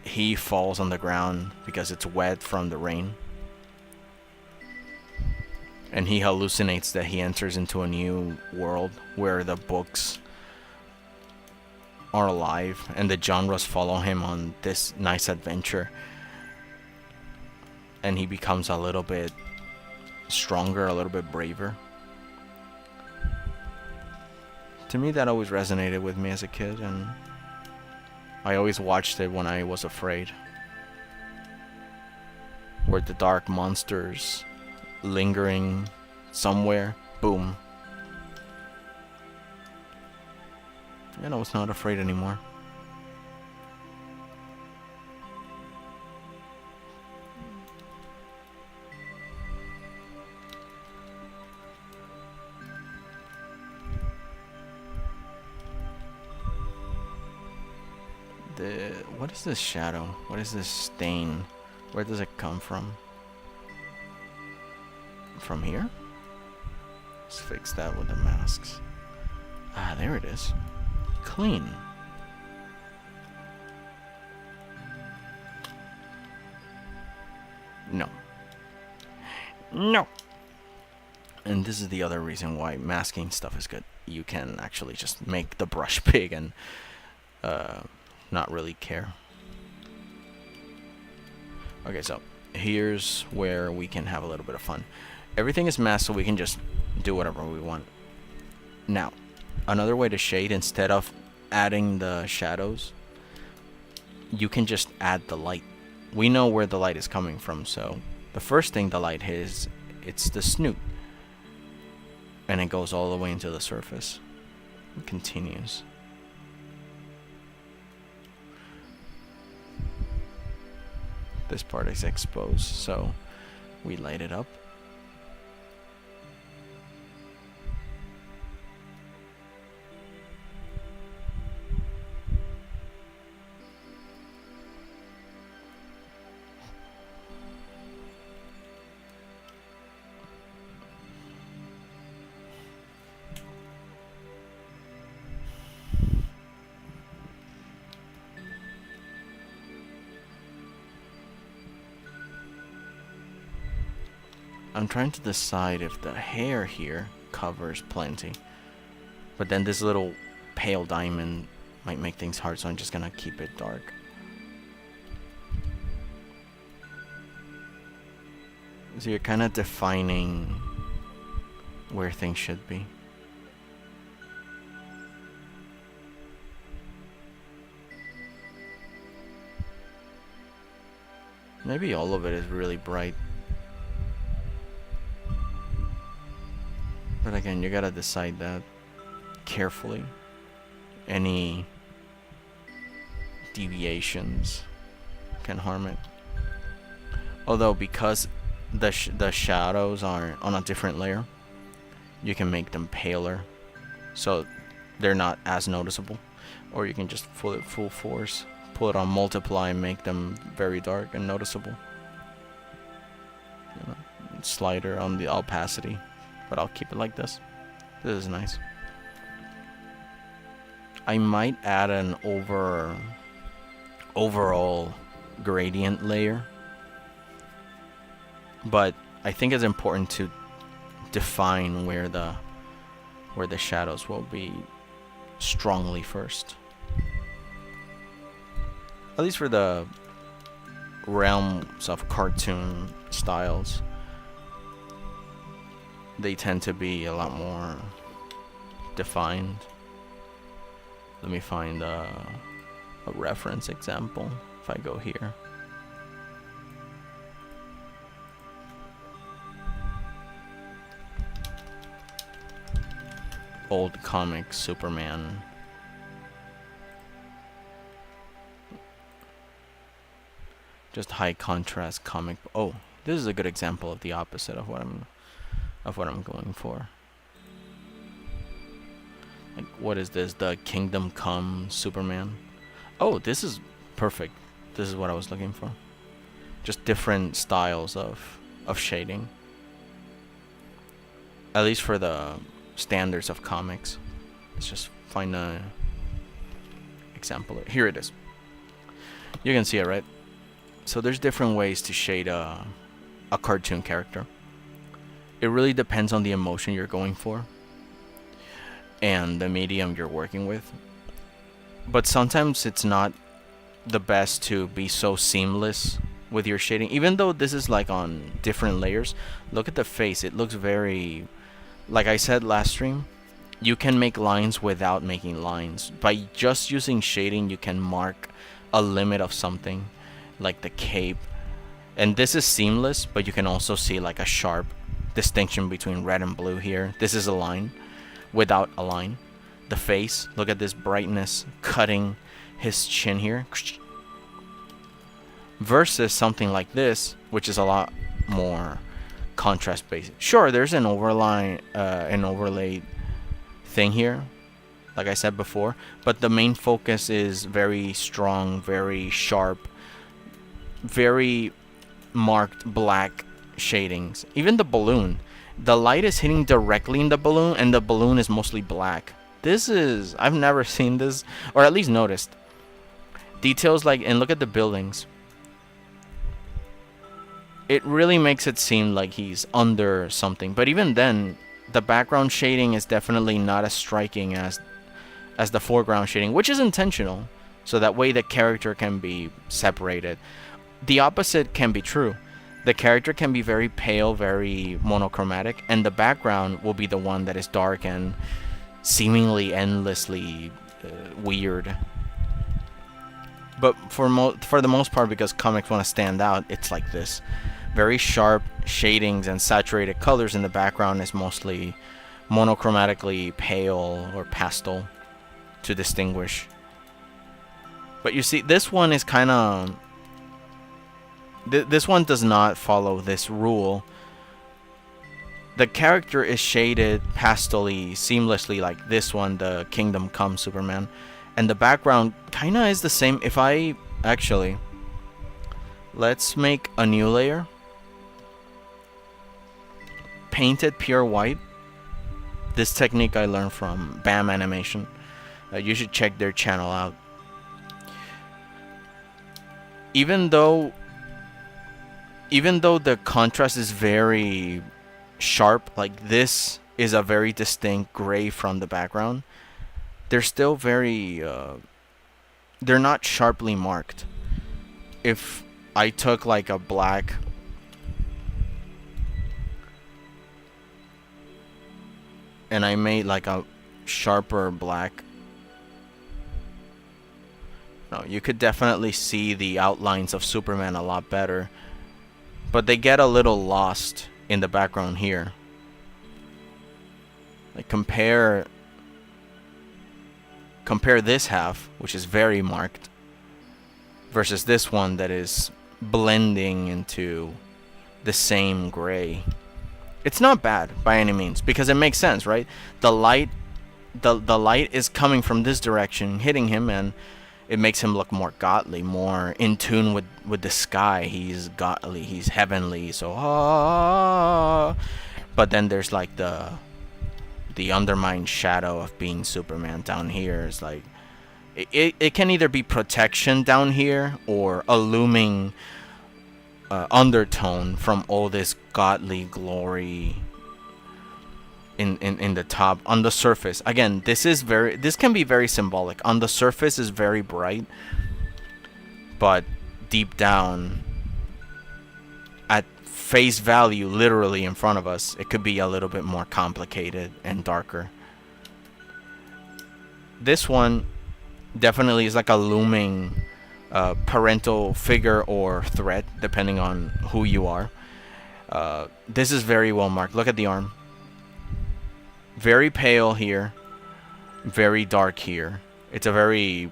he falls on the ground because it's wet from the rain. And he hallucinates that he enters into a new world where the books are alive and the genres follow him on this nice adventure. And he becomes a little bit stronger, a little bit braver. To me, that always resonated with me as a kid, and I always watched it when I was afraid. Where the dark monsters lingering somewhere. Boom. And I was not afraid anymore. What is this shadow? What is this stain? Where does it come from? From here? Let's fix that with the masks. Ah, there it is. Clean. No. No. And this is the other reason why masking stuff is good. You can actually just make the brush big and not really care. Okay, so here's where we can have a little bit of fun. Everything is masked, so we can just do whatever we want. Now, another way to shade, instead of adding the shadows, you can just add the light. We know where the light is coming from, so the first thing the light hits, it's the snoot. And it goes all the way into the surface. It continues. This part is exposed, so we light it up. I'm trying to decide if the hair here covers plenty. But then this little pale diamond might make things hard, so I'm just gonna keep it dark. So you're kind of defining where things should be. Maybe all of it is really bright. But again, you gotta decide that carefully. Any deviations can harm it. Although, because the shadows are on a different layer, you can make them paler, so they're not as noticeable. Or you can just pull it full force, pull it on multiply, and make them very dark and noticeable. You know, slider on the opacity. But I'll keep it like this. This is nice. I might add an overall gradient layer, but I think it's important to define where the shadows will be strongly first. At least for the realms of cartoon styles. They tend to be a lot more defined. Let me find a reference example. If I go here. Old comic Superman. Just high contrast comic. Oh, this is a good example of the opposite of what I'm going for. Like, what is this? The Kingdom Come Superman. Oh, this is perfect. This is what I was looking for. Just different styles of shading. At least for the standards of comics. Let's just find a example. Here it is. You can see it, right? So there's different ways to shade a cartoon character. It really depends on the emotion you're going for and the medium you're working with. But sometimes it's not the best to be so seamless with your shading. Even though this is like on different layers, look at the face. It looks very, like I said last stream, you can make lines without making lines. By just using shading, you can mark a limit of something, like the cape. And this is seamless, but you can also see like a sharp distinction between red and blue here. This is a line without a line. The face, look at this brightness cutting his chin here. Versus something like this, which is a lot more contrast based. Sure, there's an overlay thing here, like I said before, but the main focus is very strong, very sharp, very marked black shadings. Even the balloon, the light is hitting directly in the balloon, and the balloon is mostly black. This is, I've never seen this, or at least noticed. Details like, and look at the buildings. It really makes it seem like he's under something, but even then, the background shading is definitely not as striking as the foreground shading, which is intentional, so that way the character can be separated. The opposite can be true. The character can be very pale, very monochromatic, and the background will be the one that is dark and seemingly endlessly weird. But for the most part, because comics want to stand out, it's like this. Very sharp shadings and saturated colors in the background is mostly monochromatically pale or pastel to distinguish. But you see, this one is kind of... This one does not follow this rule. The character is shaded pastely, seamlessly like this one, the Kingdom Come Superman. And the background kind of is the same. If I... Actually, let's make a new layer. Paint it pure white. This technique I learned from BAM Animation. You should check their channel out. Even though the contrast is very sharp, like this is a very distinct gray from the background, they're still very they're not sharply marked. If I took like a black and I made like a sharper black, no, you could definitely see the outlines of Superman a lot better, but they get a little lost in the background here. Like compare this half, which is very marked, versus this one that is blending into the same gray. It's not bad by any means, because it makes sense, right? The light is coming from this direction, hitting him, and it makes him look more godly, more in tune with the sky. He's godly, he's heavenly, so but then there's like the undermined shadow of being Superman down here. It's like it can either be protection down here or a looming undertone from all this godly glory in the top. On the surface, again, this can be very symbolic. On the surface is very bright, but deep down, at face value, literally in front of us, it could be a little bit more complicated and darker. This one definitely is like a looming parental figure or threat, depending on who you are. This is very well marked. Look at the arm. Very pale here, very dark here. It's a very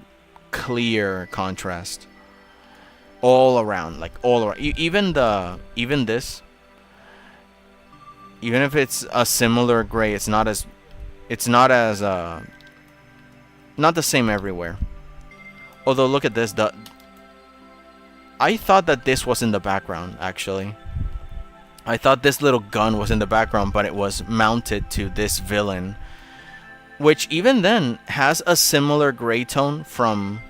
clear contrast all around, like all around. Even this, even if it's a similar gray, it's not the same everywhere. Although look at this, I thought that this was in the background, actually. I thought this little gun was in the background, but it was mounted to this villain, which even then has a similar gray tone from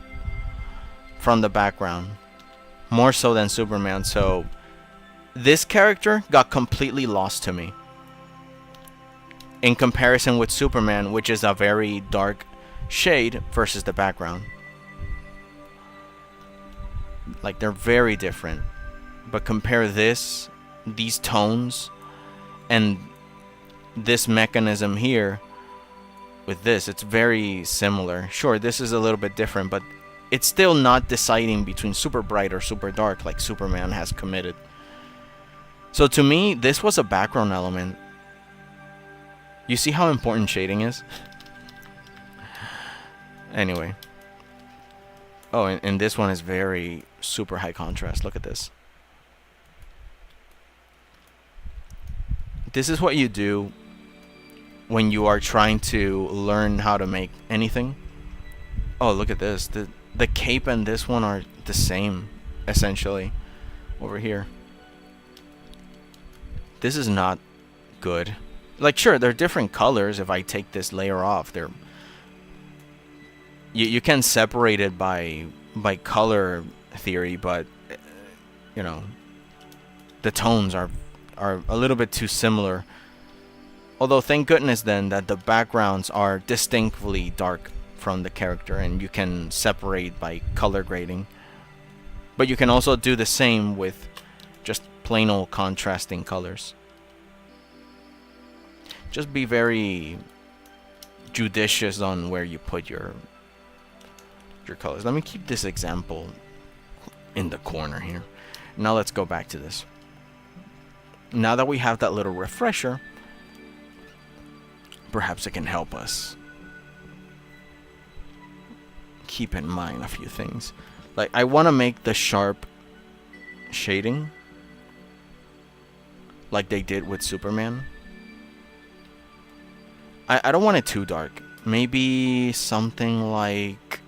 the background, more so than Superman. So this character got completely lost to me in comparison with Superman, which is a very dark shade versus the background. Like, they're very different, but compare these tones and this mechanism here, with this, it's very similar. Sure, this is a little bit different, but it's still not deciding between super bright or super dark like Superman has committed. So to me, this was a background element. You see how important shading is? Anyway. Oh, and this one is very super high contrast. Look at this. This is what you do when you are trying to learn how to make anything. Oh, look at this. The cape and this one are the same, essentially, over here. This is not good. Like, sure, they're different colors. If I take this layer off, they're... You can separate it by color theory, but, you know, the tones are a little bit too similar. Although, thank goodness then that the backgrounds are distinctly dark from the character, and you can separate by color grading. But you can also do the same with just plain old contrasting colors. Just be very judicious on where you put your colors. Let me keep this example in the corner here. Now let's go back to this. Now that we have that little refresher, perhaps it can help us keep in mind a few things. Like, I want to make the sharp shading like they did with Superman. I don't want it too dark. Maybe something like...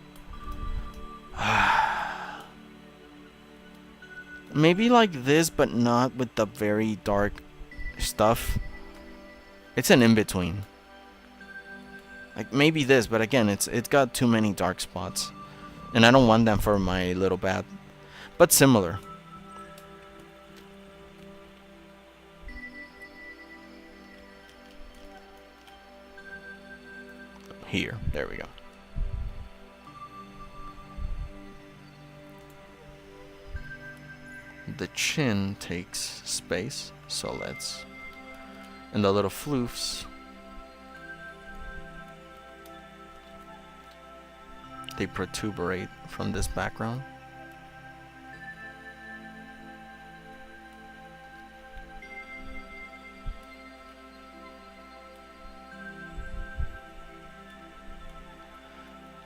maybe like this, but not with the very dark stuff. It's an in-between. Like, maybe this, but again, it's got too many dark spots. And I don't want them for my little bat. But similar. Here. There we go. The chin takes space, so let's... And the little floofs, they protuberate from this background.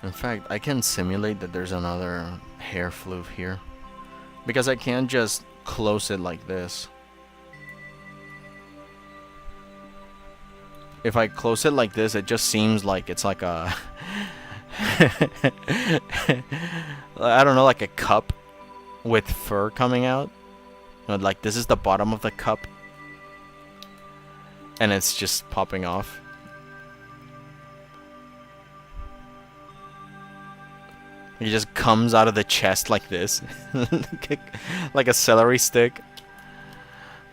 In fact, I can simulate that there's another hair floof here, because I can't just close it like this. If I close it like this, it just seems like it's like a... I don't know, like a cup with fur coming out. Like, this is the bottom of the cup, and it's just popping off. It just comes out of the chest like this. Like a celery stick.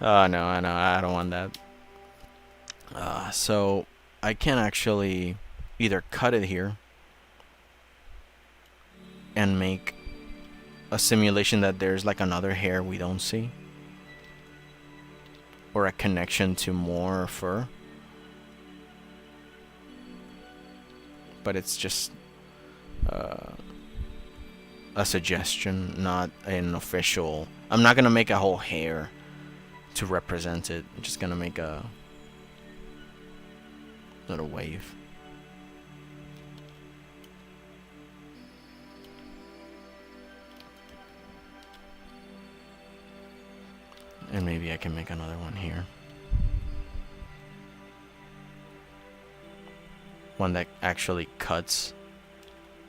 Oh, no, I don't want that. So, I can actually either cut it here and make a simulation that there's like another hair we don't see, or a connection to more fur. But it's just... a suggestion, not an official. I'm not gonna make a whole hair to represent it. I'm just gonna make a little wave. And maybe I can make another one here. One that actually cuts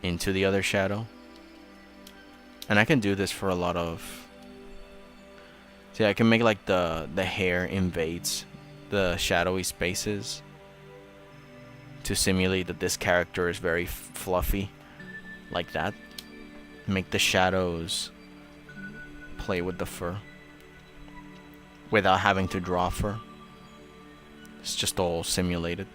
into the other shadow. And I can do this for a lot of... See, I can make like the hair invades the shadowy spaces to simulate that this character is very fluffy, like that. Make the shadows play with the fur without having to draw fur. It's just all simulated.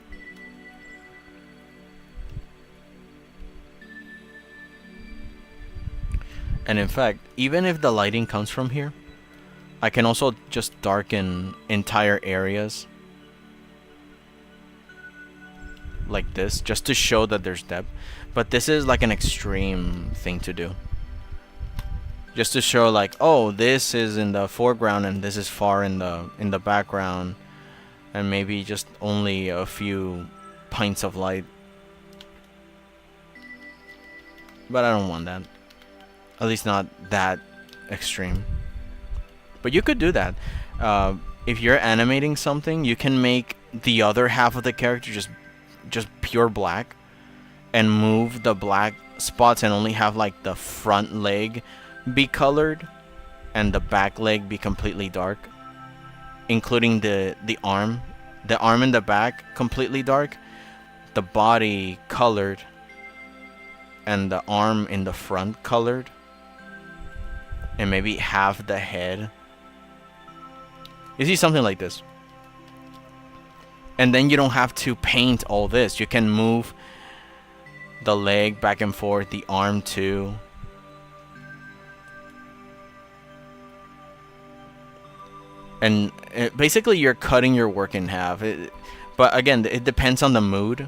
And in fact, even if the lighting comes from here, I can also just darken entire areas like this, just to show that there's depth. But this is like an extreme thing to do. Just to show like, oh, this is in the foreground and this is far in the background, and maybe just only a few pints of light. But I don't want that. At least not that extreme. But you could do that. If you're animating something, you can make the other half of the character just pure black, and move the black spots and only have like the front leg be colored and the back leg be completely dark, including the arm in the back completely dark, the body colored, and the arm in the front colored, and maybe half the head. You see, something like this. And then you don't have to paint all this. You can move the leg back and forth, the arm too. And basically you're cutting your work in half. But again, it depends on the mood,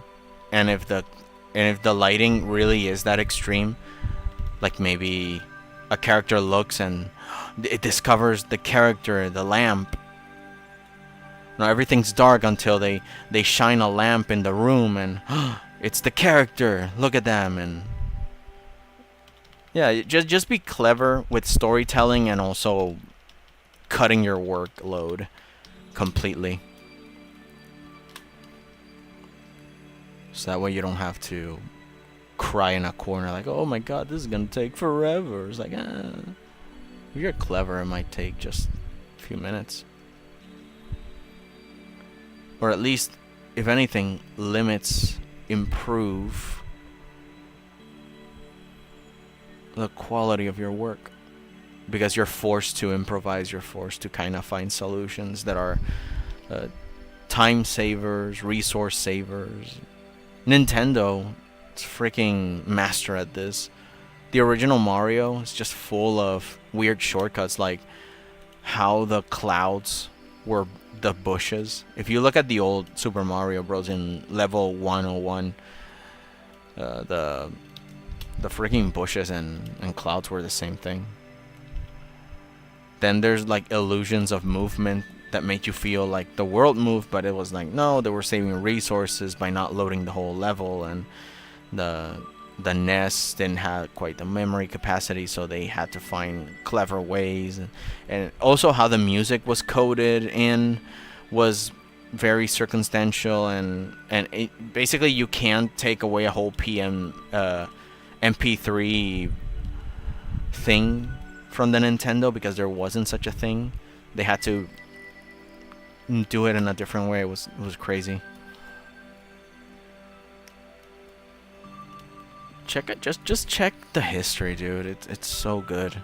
and if the lighting really is that extreme. Like maybe a character looks and it discovers the character, the lamp. Now everything's dark until they shine a lamp in the room, and it's the character. Look at them. And yeah, just be clever with storytelling and also cutting your workload completely. So that way you don't have to cry in a corner like, oh my god, this is gonna take forever. It's like, if you're clever, it might take just a few minutes. Or at least, if anything, limits improve the quality of your work. Because you're forced to improvise, you're forced to kind of find solutions that are time savers, resource savers. Nintendo is freaking master at this. The original Mario is just full of weird shortcuts, like how the clouds were the bushes. If you look at the old Super Mario Bros. In level 101, the freaking bushes and clouds were the same thing. Then there's like illusions of movement that make you feel like the world moved, but it was like, no, they were saving resources by not loading the whole level, and the NES didn't have quite the memory capacity, so they had to find clever ways. And also how the music was coded in was very circumstantial, and basically you can't take away a whole MP3 thing from the Nintendo, because there wasn't such a thing. They had to do it in a different way. It was crazy. Check it. Just check the history, dude. It's so good.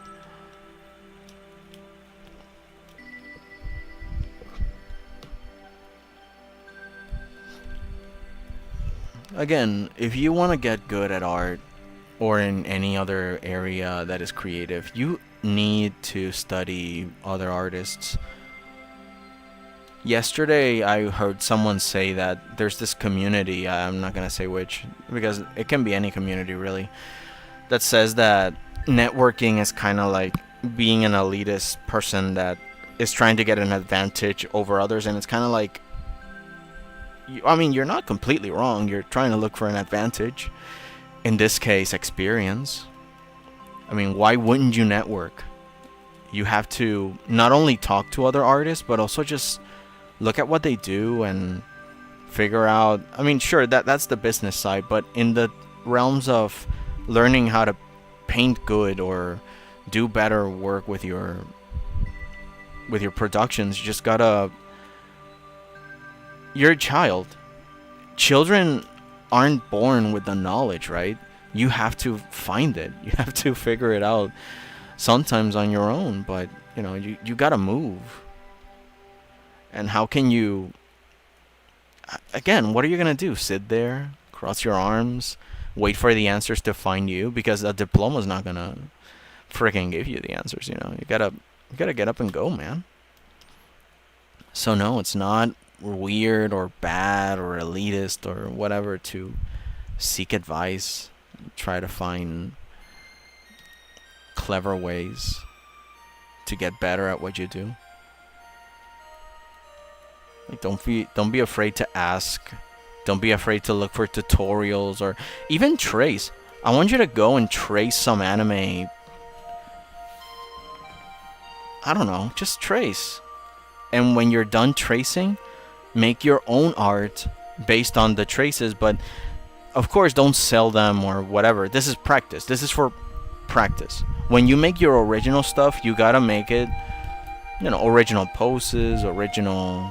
Again, if you want to get good at art or in any other area that is creative, you need to study other artists. Yesterday, I heard someone say that there's this community, I'm not gonna say which, because it can be any community really, that says that networking is kind of like being an elitist person that is trying to get an advantage over others, and it's kind of like, I mean, you're not completely wrong, you're trying to look for an advantage. In this case, experience. I mean, why wouldn't you network? You have to not only talk to other artists, but also just look at what they do and figure out. I mean, sure, that's the business side, but in the realms of learning how to paint good or do better work with your productions, you just gotta. You're a child. Children aren't born with the knowledge, right? You have to find it. You have to figure it out sometimes on your own, but you know, you gotta move. And how can you, again, what are you gonna do? Sit there, cross your arms, wait for the answers to find you? Because a diploma's not gonna freaking give you the answers, you know. You gotta get up and go, man. So no, it's not weird or bad or elitist or whatever to seek advice, try to find clever ways to get better at what you do. Like, don't be afraid to ask. Don't be afraid to look for tutorials or even trace. I want you to go and trace some anime. I don't know, just trace. And when you're done tracing, make your own art based on the traces, but of course don't sell them or whatever. This is practice. This is for practice. When you make your original stuff, you gotta make it, original poses, original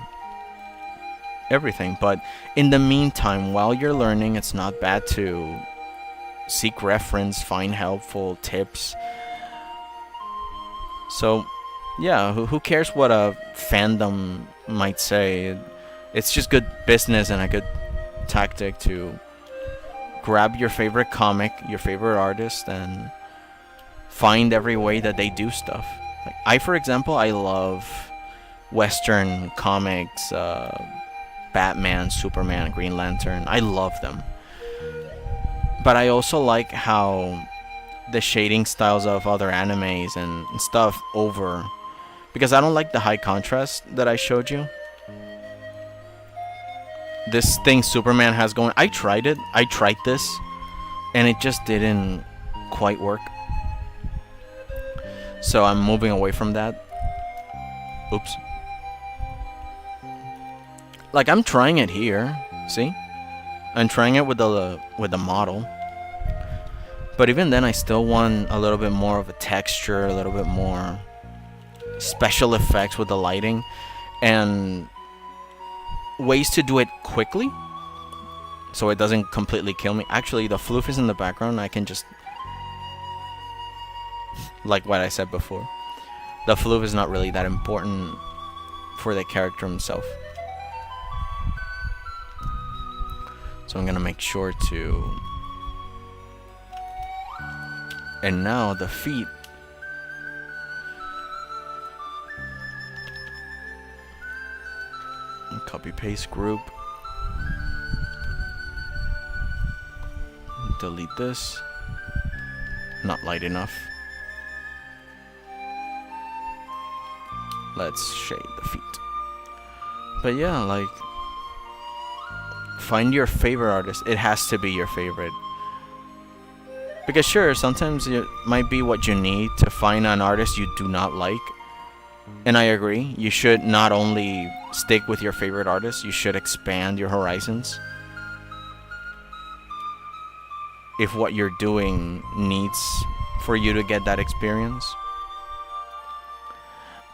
everything. But in the meantime, while you're learning, it's not bad to seek reference, find helpful tips. So yeah, who cares what a fandom might say? It's just good business and a good tactic to grab your favorite comic, your favorite artist, and find every way that they do stuff. Like for example, I love Western comics, Batman, Superman, Green Lantern. I love them. But I also like how the shading styles of other animes and stuff over, because I don't like the high contrast that I showed you. This thing Superman has going, I tried this, and it just didn't quite work. So I'm moving away from that. Oops. Like, I'm trying it here, see? I'm trying it with the model. But even then, I still want a little bit more of a texture, a little bit more special effects with the lighting, and ways to do it quickly so it doesn't completely kill me. Actually, the floof is in the background. I can just, like what I said before, the floof is not really that important for the character himself. So I'm gonna make sure to. And now the feet. Copy paste group. Delete this. Not light enough. Let's shade the feet. But yeah, like, find your favorite artist. It has to be your favorite. Because sure, sometimes it might be what you need to find an artist you do not like. And I agree, you should not only stick with your favorite artist, you should expand your horizons. If what you're doing needs for you to get that experience.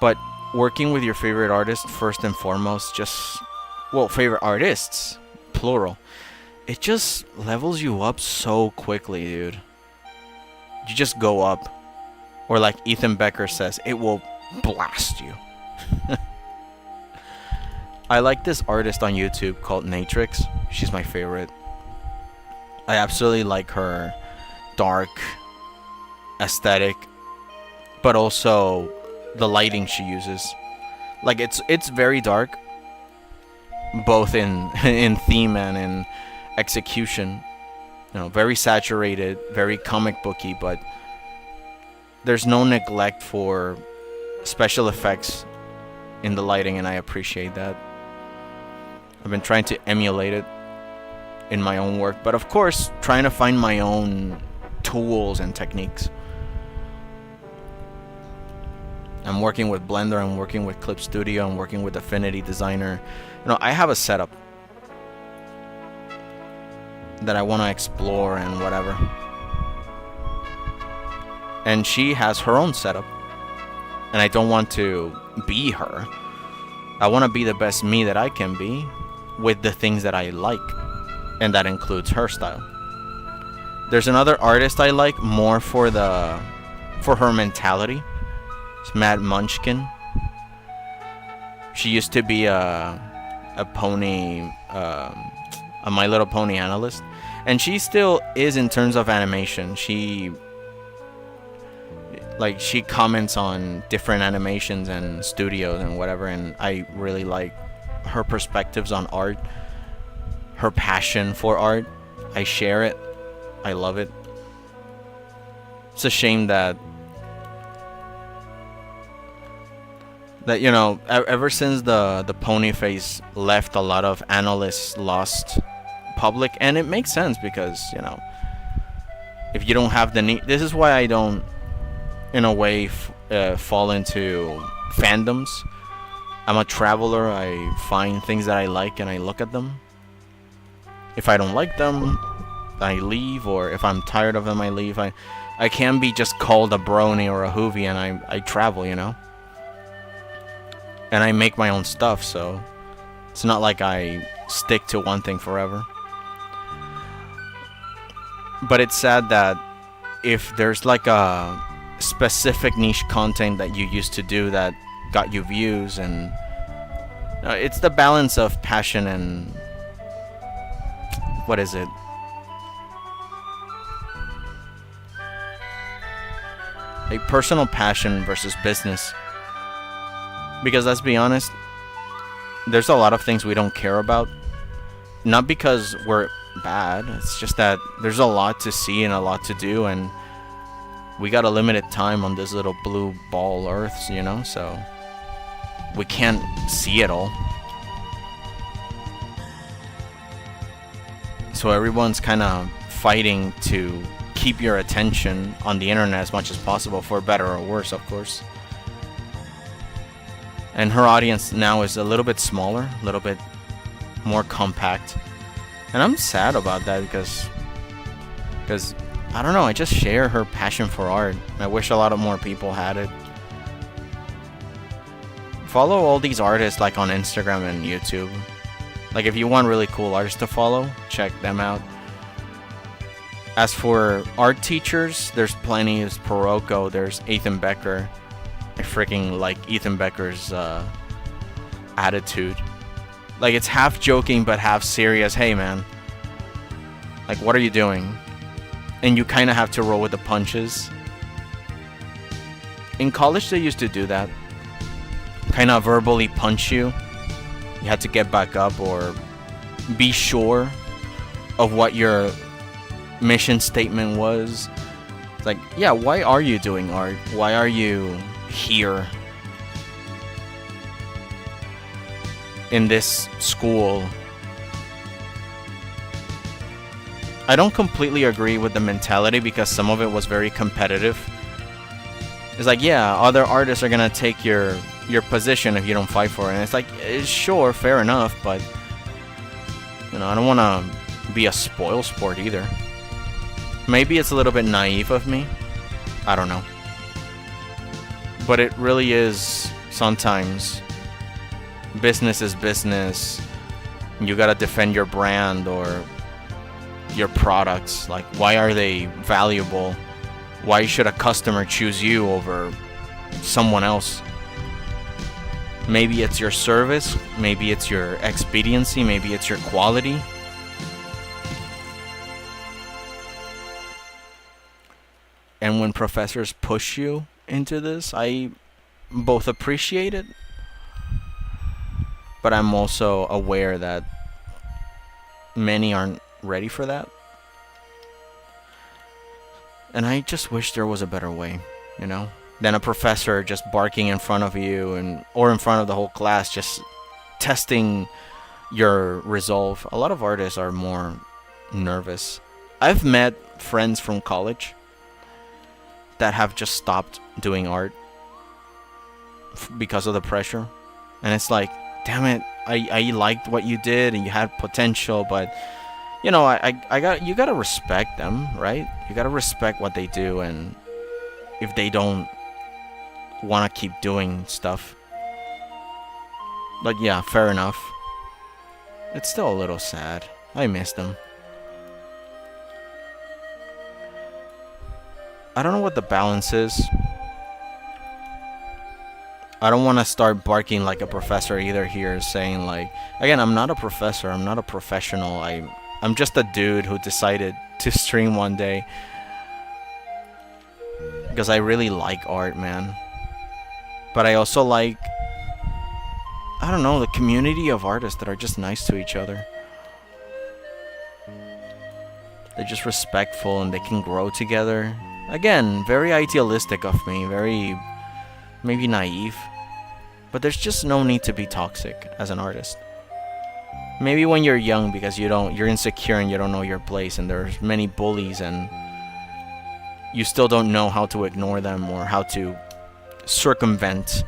But working with your favorite artist, first and foremost, favorite artists, plural, it just levels you up so quickly, dude. You just go up. Or like Ethan Becker says, it will blast you. I like this artist on YouTube called Natrix. She's my favorite. I absolutely like her dark aesthetic, but also the lighting she uses. Like, it's very dark, both in theme and in execution. Very saturated, very comic booky, but there's no neglect for special effects in the lighting, and I appreciate that. I've been trying to emulate it in my own work, but of course trying to find my own tools and techniques. I'm working with Blender, I'm working with Clip Studio, I'm working with Affinity Designer. I have a setup that I want to explore and whatever. And she has her own setup, and I don't want to be her. I want to be the best me that I can be with the things that I like, and that includes her style. There's another artist I like more for her mentality. It's Mad Munchkin. She used to be a pony, a My Little Pony analyst, and she still is in terms of animation. She comments on different animations and studios and whatever, and I really like her perspectives on art, her passion for art. I share it. I love it. It's a shame that you know, ever since the pony face left, a lot of analysts lost public, and it makes sense because, you know, if you don't have the need, this is why I don't, in a way, fall into fandoms. I'm a traveler. I find things that I like and I look at them. If I don't like them, I leave, or if I'm tired of them, I leave. I can't be just called a brony or a hoovy, and I travel, you know? And I make my own stuff, so it's not like I stick to one thing forever. But it's sad that if there's like a specific niche content that you used to do that got you views, and it's the balance of passion and what is it? A personal passion versus business. Because let's be honest, there's a lot of things we don't care about. Not because we're bad, it's just that there's a lot to see and a lot to do, and we got a limited time on this little blue ball earth, you know, so we can't see it all. So everyone's kind of fighting to keep your attention on the internet as much as possible, for better or worse, of course. And her audience now is a little bit smaller, a little bit more compact. And I'm sad about that because I don't know, I just share her passion for art. I wish a lot of more people had it. Follow all these artists like on Instagram and YouTube. Like if you want really cool artists to follow, check them out. As for art teachers, there's plenty. There's Perocco, there's Ethan Becker. I freaking like Ethan Becker's attitude. Like it's half joking but half serious. Hey man, like what are you doing? And you kind of have to roll with the punches. In college they used to do that. Kind of verbally punch you. You had to get back up or be sure of what your mission statement was. It's like, yeah, why are you doing art? Why are you here in this school? I don't completely agree with the mentality because some of it was very competitive. It's like, yeah, other artists are gonna take your position if you don't fight for it. And it's like, sure, fair enough, but you know, I don't want to be a spoil sport either. Maybe it's a little bit naive of me. I don't know. But it really is sometimes. Business is business. You gotta defend your brand or your products. Like, why are they valuable? Why should a customer choose you over someone else? Maybe it's your service. Maybe it's your expediency. Maybe it's your quality. And when professors push you into this, I both appreciate it, but I'm also aware that many aren't ready for that. And I just wish there was a better way, you know, than a professor just barking in front of you or in front of the whole class, just testing your resolve. A lot of artists are more nervous. I've met friends from college that have just stopped doing art because of the pressure. And it's like, damn it, I liked what you did and you had potential, but you know, you gotta respect them, right? You gotta respect what they do, and if they don't want to keep doing stuff. But yeah, fair enough. It's still a little sad. I miss them. I don't know what the balance is. I don't want to start barking like a professor either here, saying like, again, I'm not a professor, I'm not a professional, I'm just a dude who decided to stream one day because I really like art, man. But I also like I don't know, the community of artists that are just nice to each other. They're just respectful and they can grow together. Again, very idealistic of me, very maybe naive. But there's just no need to be toxic as an artist. Maybe when you're young because you're insecure and you don't know your place and there's many bullies and you still don't know how to ignore them or how to circumvent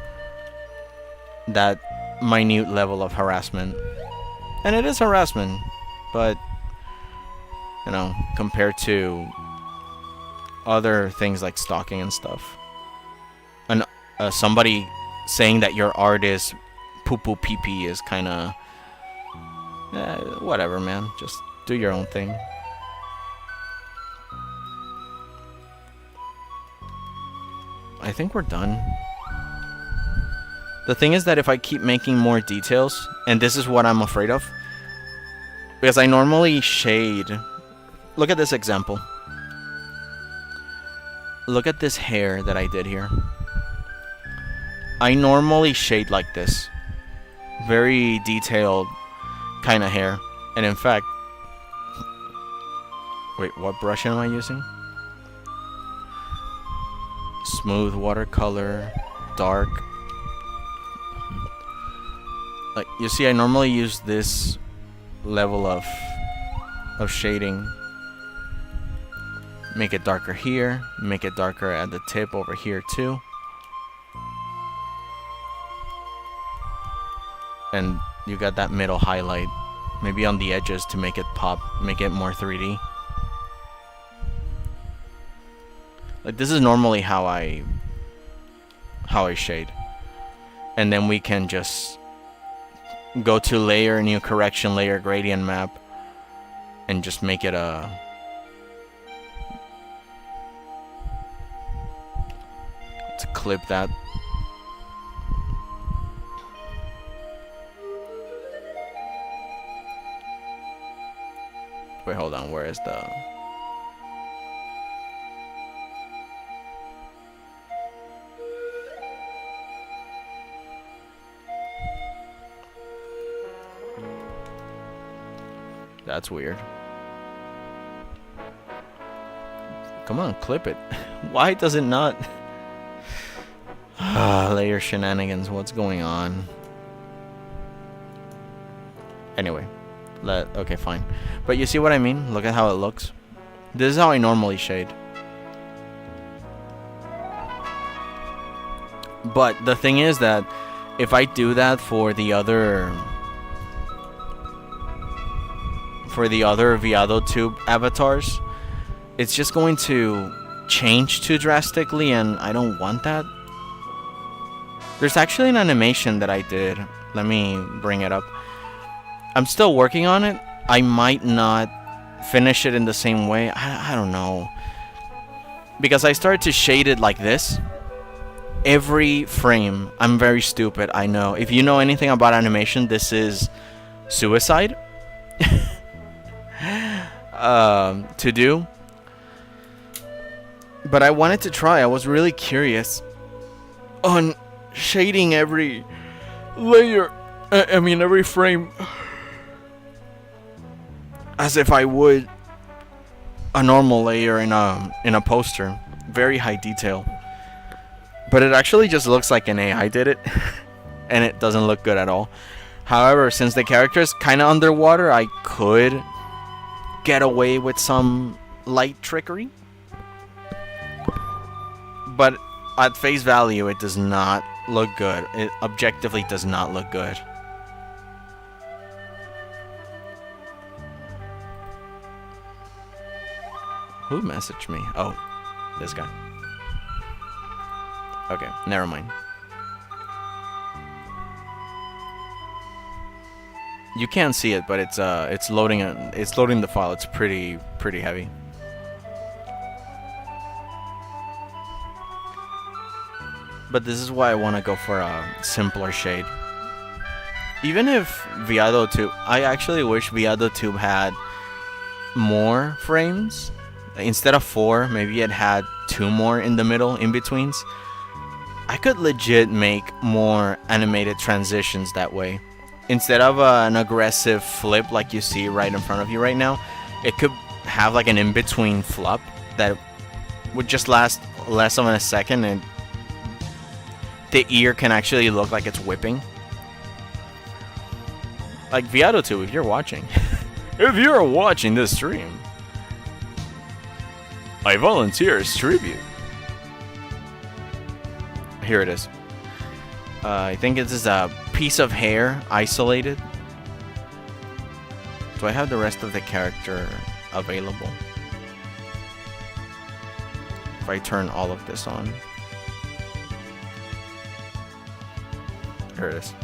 that minute level of harassment. And it is harassment, but you know, compared to other things like stalking and stuff. And somebody saying that your art is poo-poo pee-pee is kind of whatever, man. Just do your own thing. I think we're done. The thing is that if I keep making more details, and this is what I'm afraid of, because I normally shade. Look at this example. Look at this hair that I did here. I normally shade like this. Very detailed kind of hair. And in fact... Wait, what brush am I using? Smooth watercolor. Dark. Like, you see, I normally use this level of shading. Make it darker here. Make it darker at the tip over here too. And you got that middle highlight. Maybe on the edges to make it pop. Make it more 3D. Like, this is normally how I shade. And then we can just go to layer, new correction layer, gradient map. And just make it a... to clip that. Wait, hold on, where is the... That's weird. Come on, clip it. Why does it not? Layer shenanigans, what's going on? Anyway, okay, fine. But you see what I mean? Look at how it looks. This is how I normally shade. But the thing is that if I do that for the other Veadotube avatars, it's just going to change too drastically, and I don't want that. There's actually an animation that I did. Let me bring it up. I'm still working on it. I might not finish it in the same way. I don't know. Because I started to shade it like this. Every frame. I'm very stupid, I know. If you know anything about animation, this is suicide. To do. But I wanted to try. I was really curious on shading every layer. I mean every frame as if I would a normal layer in a poster. Very high detail. But it actually just looks like an AI did it. And it doesn't look good at all. However, since the character is kind of underwater, I could get away with some light trickery. But at face value, it does not look good. It objectively does not look good. Who messaged me? Oh, this guy. Okay, never mind. You can't see it, but it's loading the file. It's pretty heavy. But this is why I want to go for a simpler shade. Even if Veadotube, I actually wish Veadotube had more frames. Instead of 4, maybe it had 2 more in the middle, in betweens. I could legit make more animated transitions that way. Instead of an aggressive flip like you see right in front of you right now, it could have like an in-between flop that would just last less than a second, and the ear can actually look like it's whipping. Like Veadotube, if you're watching. If you're watching this stream, I volunteer as tribute. Here it is. I think this is a piece of hair isolated. Do I have the rest of the character available? If I turn all of this on. Here it is.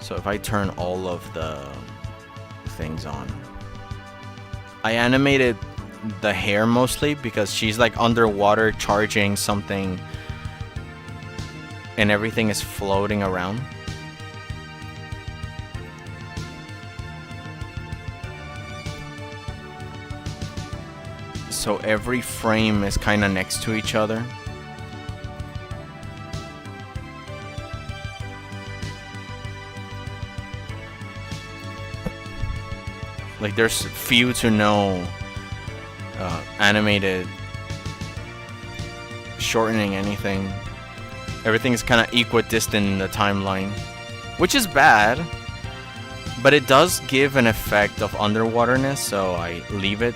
So if I turn all of the things on. I animated the hair mostly because she's like underwater charging something and everything is floating around. So every frame is kind of next to each other. Like there's few to no animated shortening anything. Everything is kind of equidistant in the timeline, which is bad, but it does give an effect of underwaterness, so I leave it.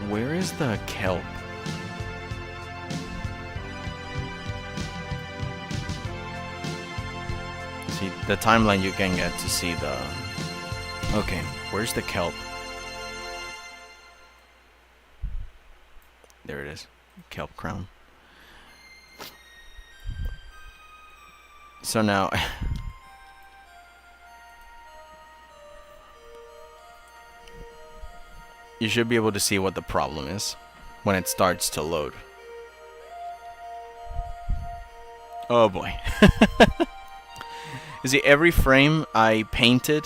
Where is the kelp? See, the timeline you can get to see the... Okay, where's the kelp? There it is. Kelp crown. So now... you should be able to see what the problem is when it starts to load. Oh boy. You see, every frame I painted,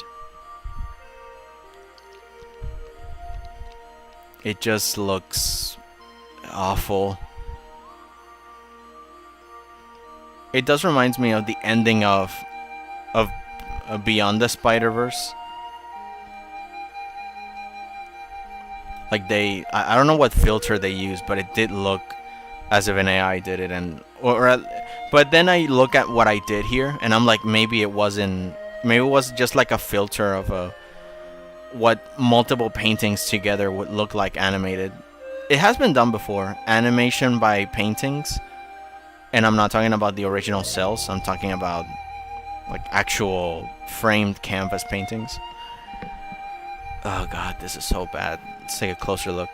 it just looks awful. It does remind me of the ending of Beyond the Spider-Verse. Like I don't know what filter they used, but it did look as if an AI did it, but then I look at what I did here, and I'm like, maybe it was just like a filter of what multiple paintings together would look like animated. It has been done before, animation by paintings, and I'm not talking about the original cells. I'm talking about like actual framed canvas paintings. Oh god, this is so bad. Let's take a closer look.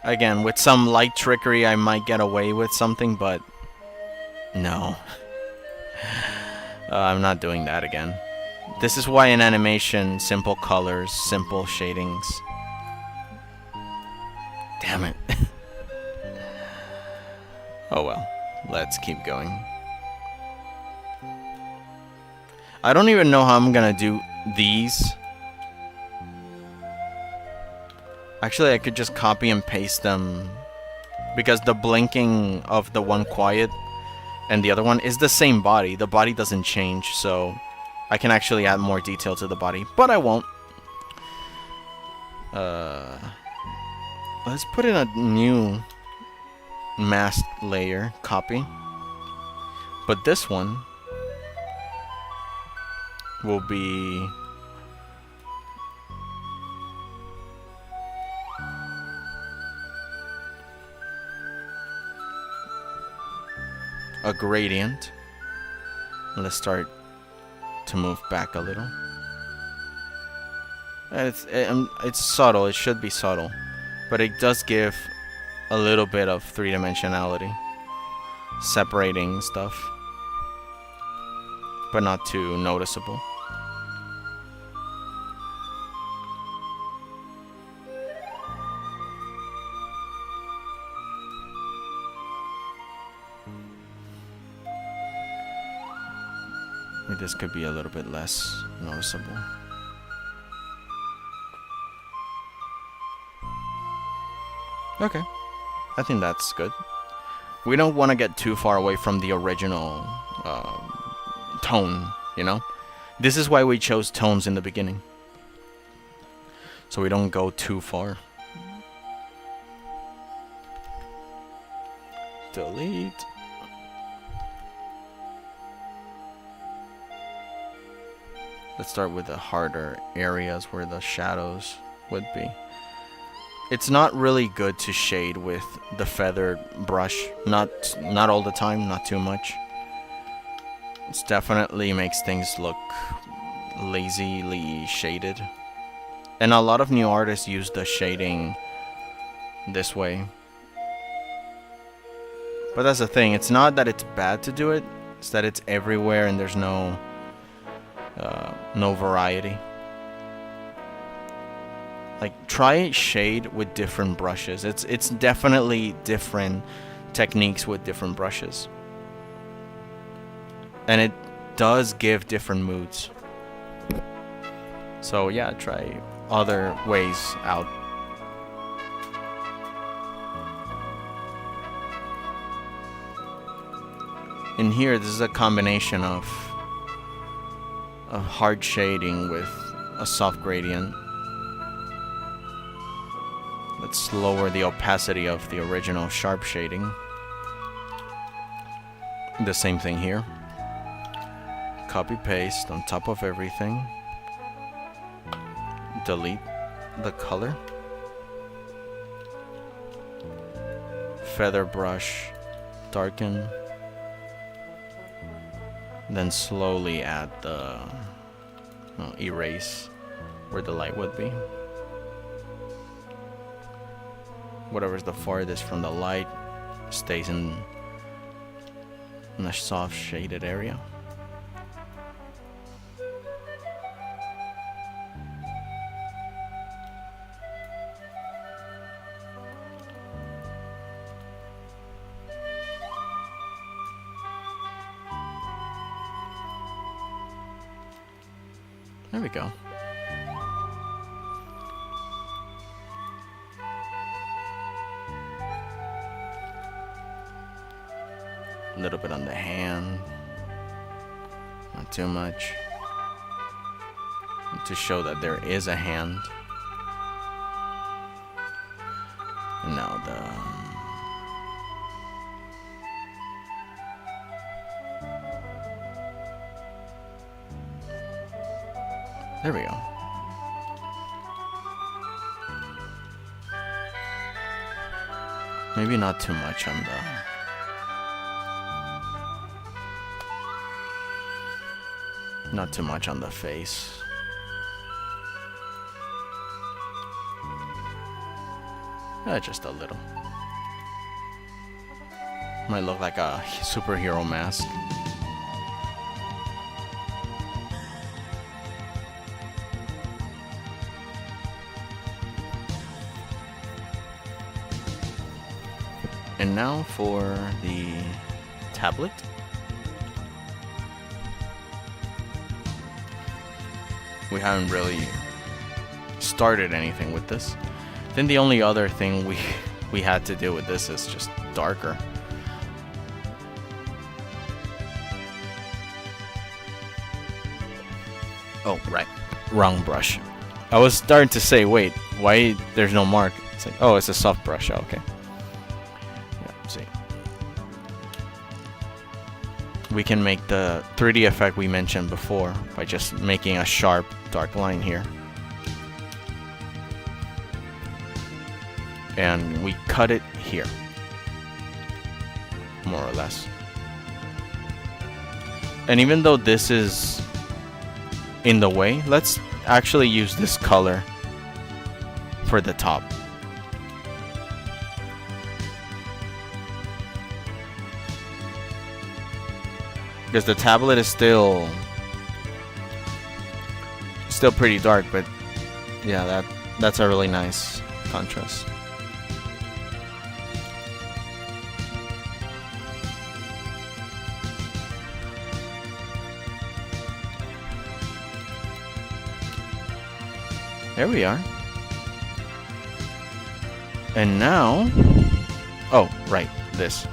Again, with some light trickery, I might get away with something, but no. I'm not doing that again. This is why in animation, simple colors, simple shadings. Damn it. Oh well, let's keep going. I don't even know how I'm gonna do these. Actually, I could just copy and paste them, because the blinking of the one quiet and the other one is the same body. The body doesn't change, so I can actually add more detail to the body, but I won't. Let's put in a new mask layer, copy. But this one will be a gradient. Let's start to move back a little. It's subtle, it should be subtle, but it does give a little bit of three-dimensionality, separating stuff, but not too noticeable. this could be a little bit less noticeable. Okay, I think that's good. We don't want to get too far away from the original tone, you know? This is why we chose tones in the beginning, so we don't go too far. Delete. Let's start with the harder areas where the shadows would be. It's not really good to shade with the feathered brush. Not all the time, not too much. It definitely makes things look lazily shaded. And a lot of new artists use the shading this way. But that's the thing, it's not that it's bad to do it, it's that it's everywhere and there's no variety. Like, try shade with different brushes. It's definitely different techniques with different brushes. And it does give different moods. So yeah, try other ways out. In here, this is a combination of hard shading with a soft gradient. Let's lower the opacity of the original sharp shading. The same thing here. Copy paste on top of everything. Delete the color. Feather brush, darken. Then slowly add the erase where the light would be. Whatever's the farthest from the light stays in a soft shaded area. There we go. A little bit on the hand, not too much, to show that there is a hand. And now there we go. Maybe not too much on the face. Just a little. Might look like a superhero mask. And now for the tablet. We haven't really started anything with this. Then the only other thing we had to do with this is just darker. Oh, right. Wrong brush. I was starting to say, wait, why there's no mark? It's like, oh, it's a soft brush. Oh, okay. Yeah, see. We can make the 3D effect we mentioned before by just making a sharp dark line here. And we cut it here, more or less. And even though this is in the way, let's actually use this color for the top. Because the tablet is still pretty dark, but yeah, that's a really nice contrast. There we are. And now... Oh, right, this.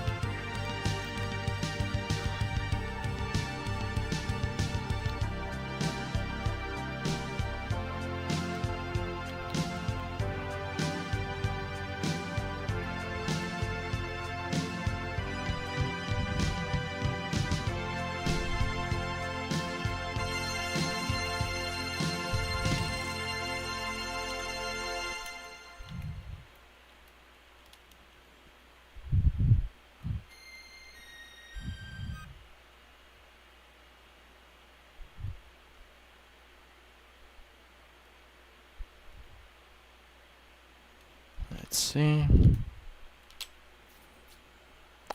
Let's see.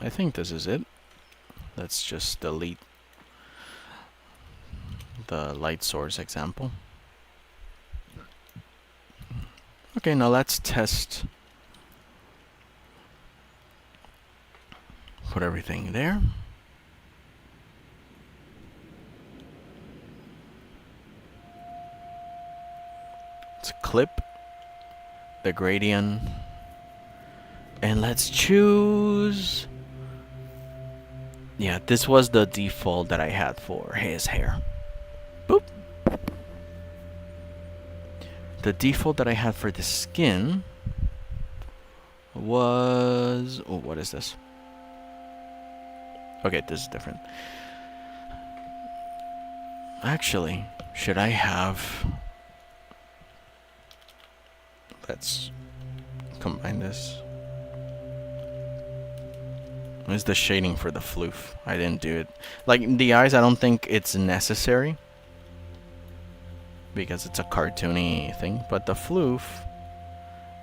I think this is it. Let's just delete the light source example. Okay, now let's test. Put everything there. Let's clip the gradient. And let's choose... Yeah, this was the default that I had for his hair. Boop. The default that I had for the skin was... Oh, what is this? Okay, this is different. Actually, should I have... Let's combine this. Where's the shading for the floof? I didn't do it. Like, the eyes, I don't think it's necessary, because it's a cartoony thing. But the floof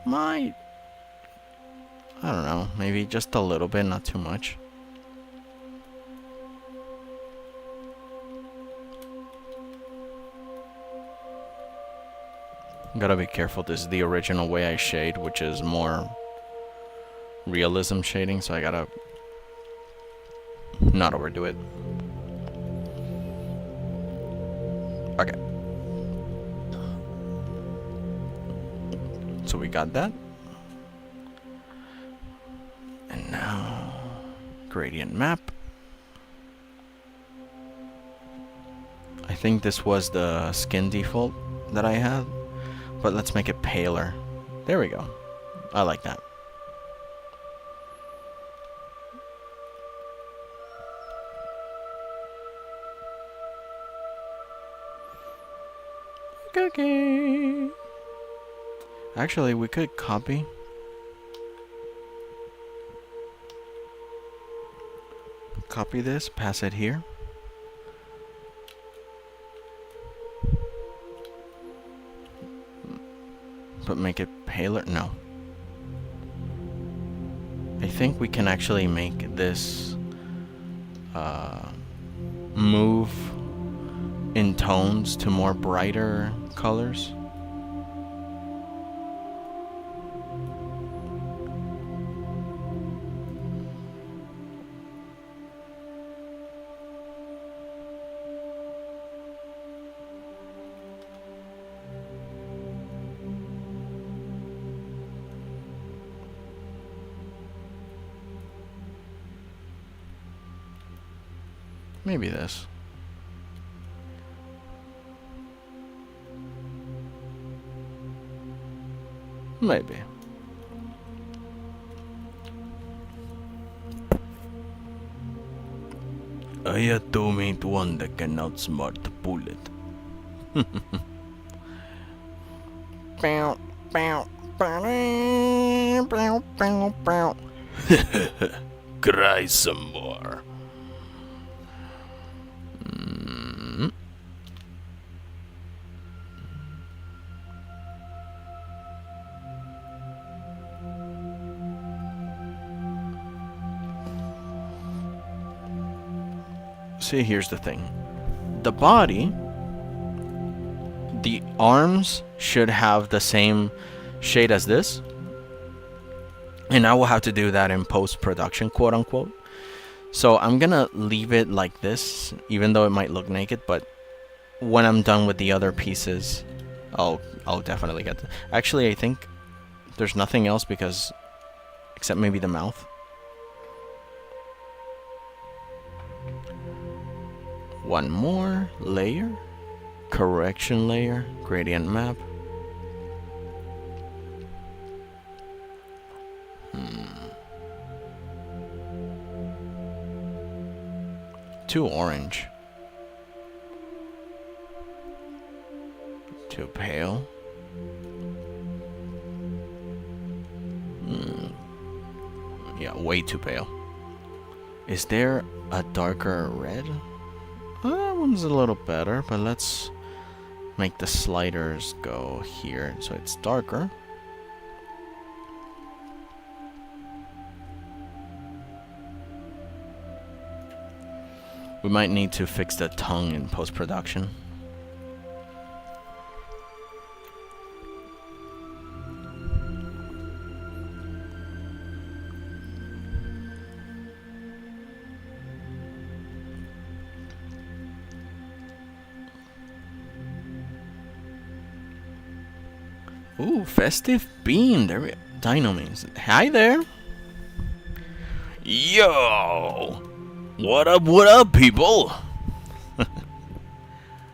might... I don't know. Maybe just a little bit, not too much. Gotta be careful. This is the original way I shade, which is more realism shading, so I gotta not overdo it. Okay. So we got that. And now gradient map. I think this was the skin default that I had. But let's make it paler. There we go. I like that. Okay. Actually, we could copy. Copy this, pass it here. But make it paler? No. I think we can actually make this move in tones to more brighter colors. Maybe this. Maybe. I do meet one that can outsmart the bullet. Cry some more. See, here's the thing. The body, the arms should have the same shade as this. And I will have to do that in post-production, quote unquote. So I'm gonna leave it like this, even though it might look naked, but when I'm done with the other pieces, I'll definitely get that. Actually, I think there's nothing else because, except maybe the mouth. One more layer, correction layer, gradient map. Too orange. Too pale. Yeah, way too pale. Is there a darker red? That one's a little better, but let's make the sliders go here so it's darker. We might need to fix the tongue in post-production. Ooh, festive bean. There we go. Dino means. Hi there. Yo! What up, people?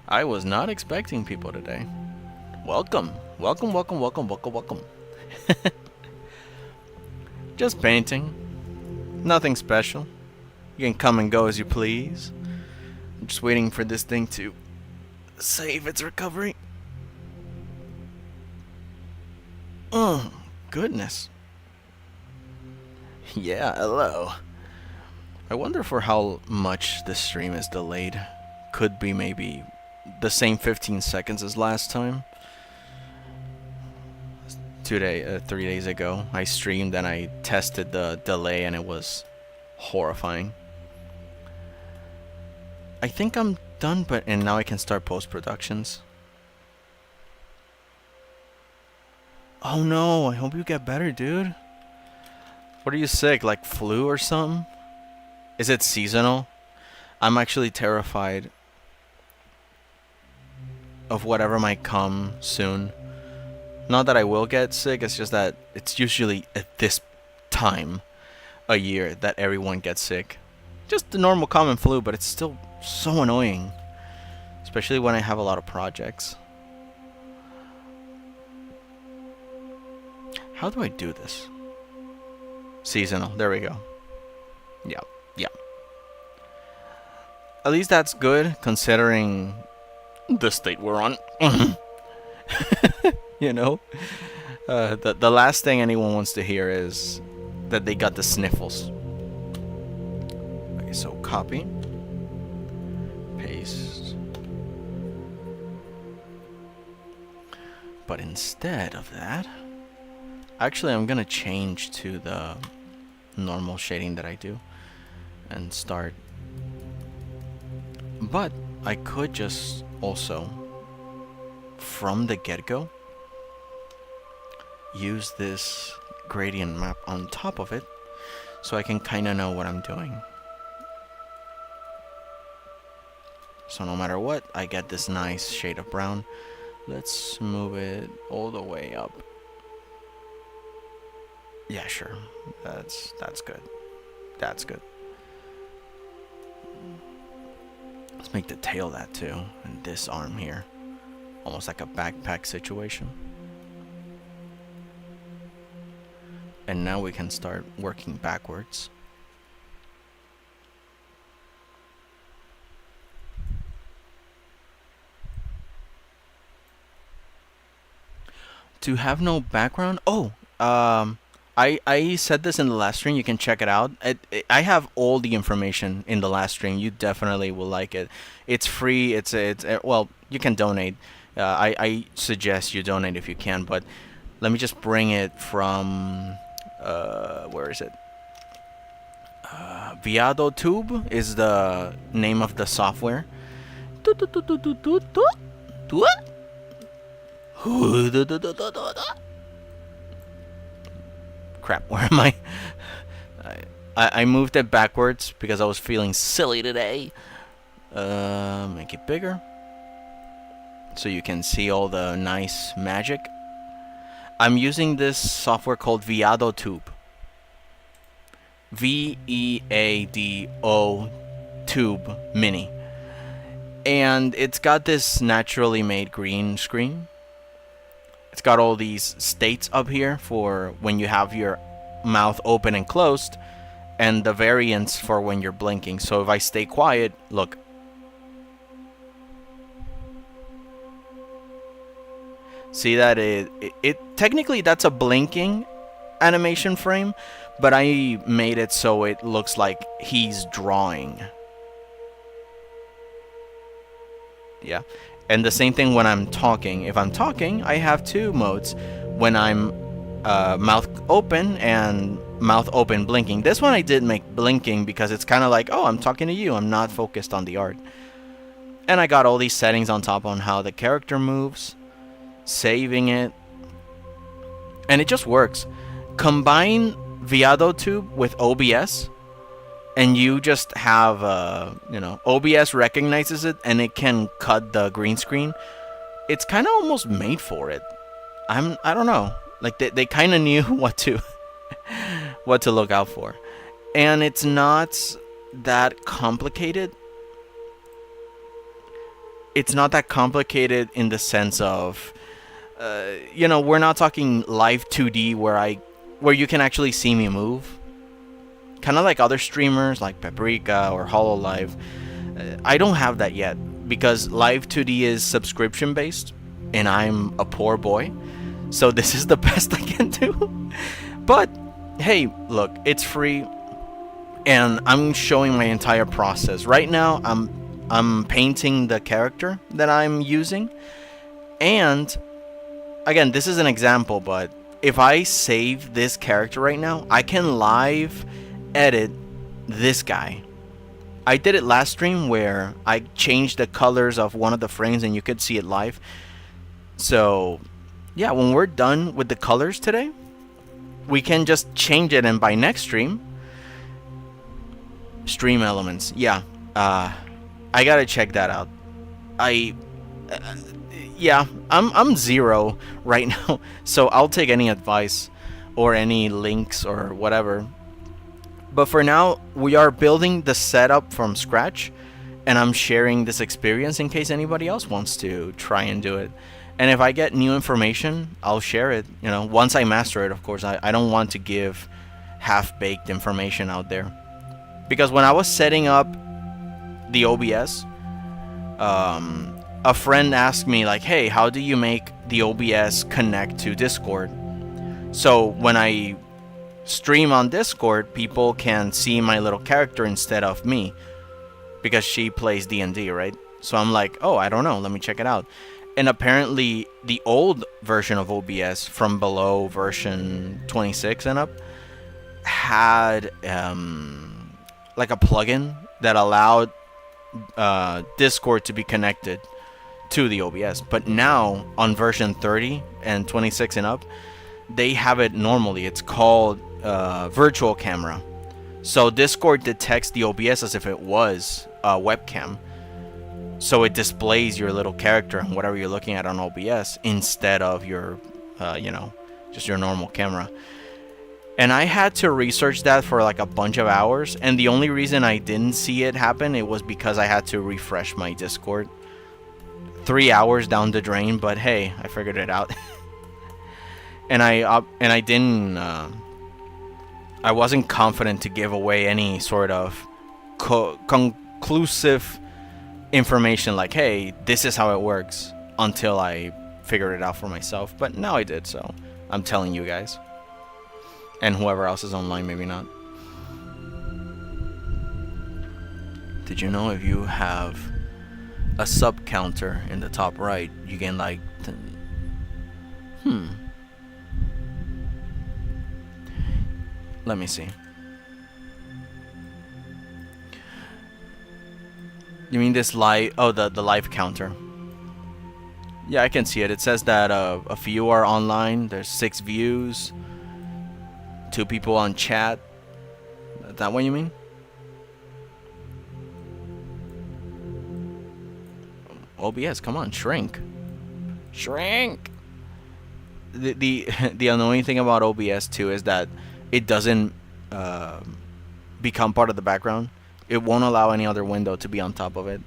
I was not expecting people today. Welcome. Just painting. Nothing special. You can come and go as you please. I'm just waiting for this thing to save its recovery. Oh, goodness. Yeah, hello. I wonder for how much this stream is delayed. Could be maybe the same 15 seconds as last time. 3 days ago, I streamed and I tested the delay and it was horrifying. I think I'm done, and now I can start post-productions. Oh no, I hope you get better, dude. What are you sick, like flu or something? Is it seasonal? I'm actually terrified of whatever might come soon. Not that I will get sick, it's just that it's usually at this time a year that everyone gets sick. Just the normal common flu, but it's still so annoying. Especially when I have a lot of projects. How do I do this? Seasonal, there we go. Yeah. At least that's good, considering the state we're on. You know? The last thing anyone wants to hear is that they got the sniffles. Okay, so copy. Paste. But instead of that... Actually, I'm gonna change to the normal shading that I do. And start... But I could just also, from the get-go, use this gradient map on top of it so I can kind of know what I'm doing. So no matter what, I get this nice shade of brown. Let's move it all the way up. Yeah, sure. That's good. That's good. Let's make the tail that too, and this arm here. Almost like a backpack situation. And now we can start working backwards. To have no background? Oh, I said this in the last stream. You can check it out. I have all the information in the last stream. You definitely will like it. It's free. It's well, you can donate. I suggest you donate if you can. But let me just bring it from where is it? Veadotube is the name of the software. Crap, where am I? I moved it backwards because I was feeling silly today. Make it bigger. so you can see all the nice magic. I'm using this software called Veadotube. Veado Tube Mini. And it's got this naturally made green screen. It's got all these states up here for when you have your mouth open and closed, and the variants for when you're blinking. So if I stay quiet, look. See that it technically that's a blinking animation frame, but I made it so it looks like he's drawing. Yeah. And the same thing when I'm talking. If I'm talking, I have two modes. When I'm mouth open and mouth open blinking. This one I did make blinking because it's kind of like, oh, I'm talking to you. I'm not focused on the art. And I got all these settings on top on how the character moves, saving it, and it just works. Combine Veadotube with OBS, and you just have OBS recognizes it and it can cut the green screen. It's kind of almost made for it. I don't know, like they kind of knew what to look out for, and it's not that complicated. It's not that complicated in the sense of we're not talking live 2D where you can actually see me move. Kind of like other streamers like Paprika or Hololive. I don't have that yet because live 2D is subscription based and I'm a poor boy. So this is the best I can do. But hey, look, it's free and I'm showing my entire process. Right now I'm painting the character that I'm using. And again, this is an example, but if I save this character right now, I can live edit this guy. I did it last stream where I changed the colors of one of the frames and you could see it live. So yeah, when we're done with the colors today, we can just change it, and by next stream elements. Yeah, I gotta check that out. I'm 0 right now, so I'll take any advice or any links or whatever. But for now, we are building the setup from scratch, and I'm sharing this experience in case anybody else wants to try and do it. And if I get new information, I'll share it, once I master it, of course. I don't want to give half-baked information out there. Because when I was setting up the OBS, a friend asked me, like, hey, how do you make the OBS connect to Discord? So when I stream on Discord, people can see my little character instead of me, because she plays D&D, right? So I'm like, oh, I don't know, let me check it out. And apparently the old version of OBS from below version 26 and up had like a plugin that allowed Discord to be connected to the OBS. But now on version 30 and 26 and up, they have it normally. It's called virtual camera. So Discord detects the OBS as if it was a webcam. So it displays your little character and whatever you're looking at on OBS instead of your, just your normal camera. And I had to research that for like a bunch of hours. And the only reason I didn't see it happen, it was because I had to refresh my Discord. 3 hours down the drain, but hey, I figured it out. And I didn't. I wasn't confident to give away any sort of conclusive information like, hey, this is how it works, until I figured it out for myself. But now I did, so I'm telling you guys. And whoever else is online, maybe not. Did you know if you have a sub counter in the top right, you can like let me see. You mean this live? Oh, the live counter. Yeah, I can see it. It says that a few are online. There's 6 views. 2 people on chat. Is that what you mean? OBS, come on, shrink. Shrink. The annoying thing about OBS too is that it doesn't become part of the background. It won't allow any other window to be on top of it.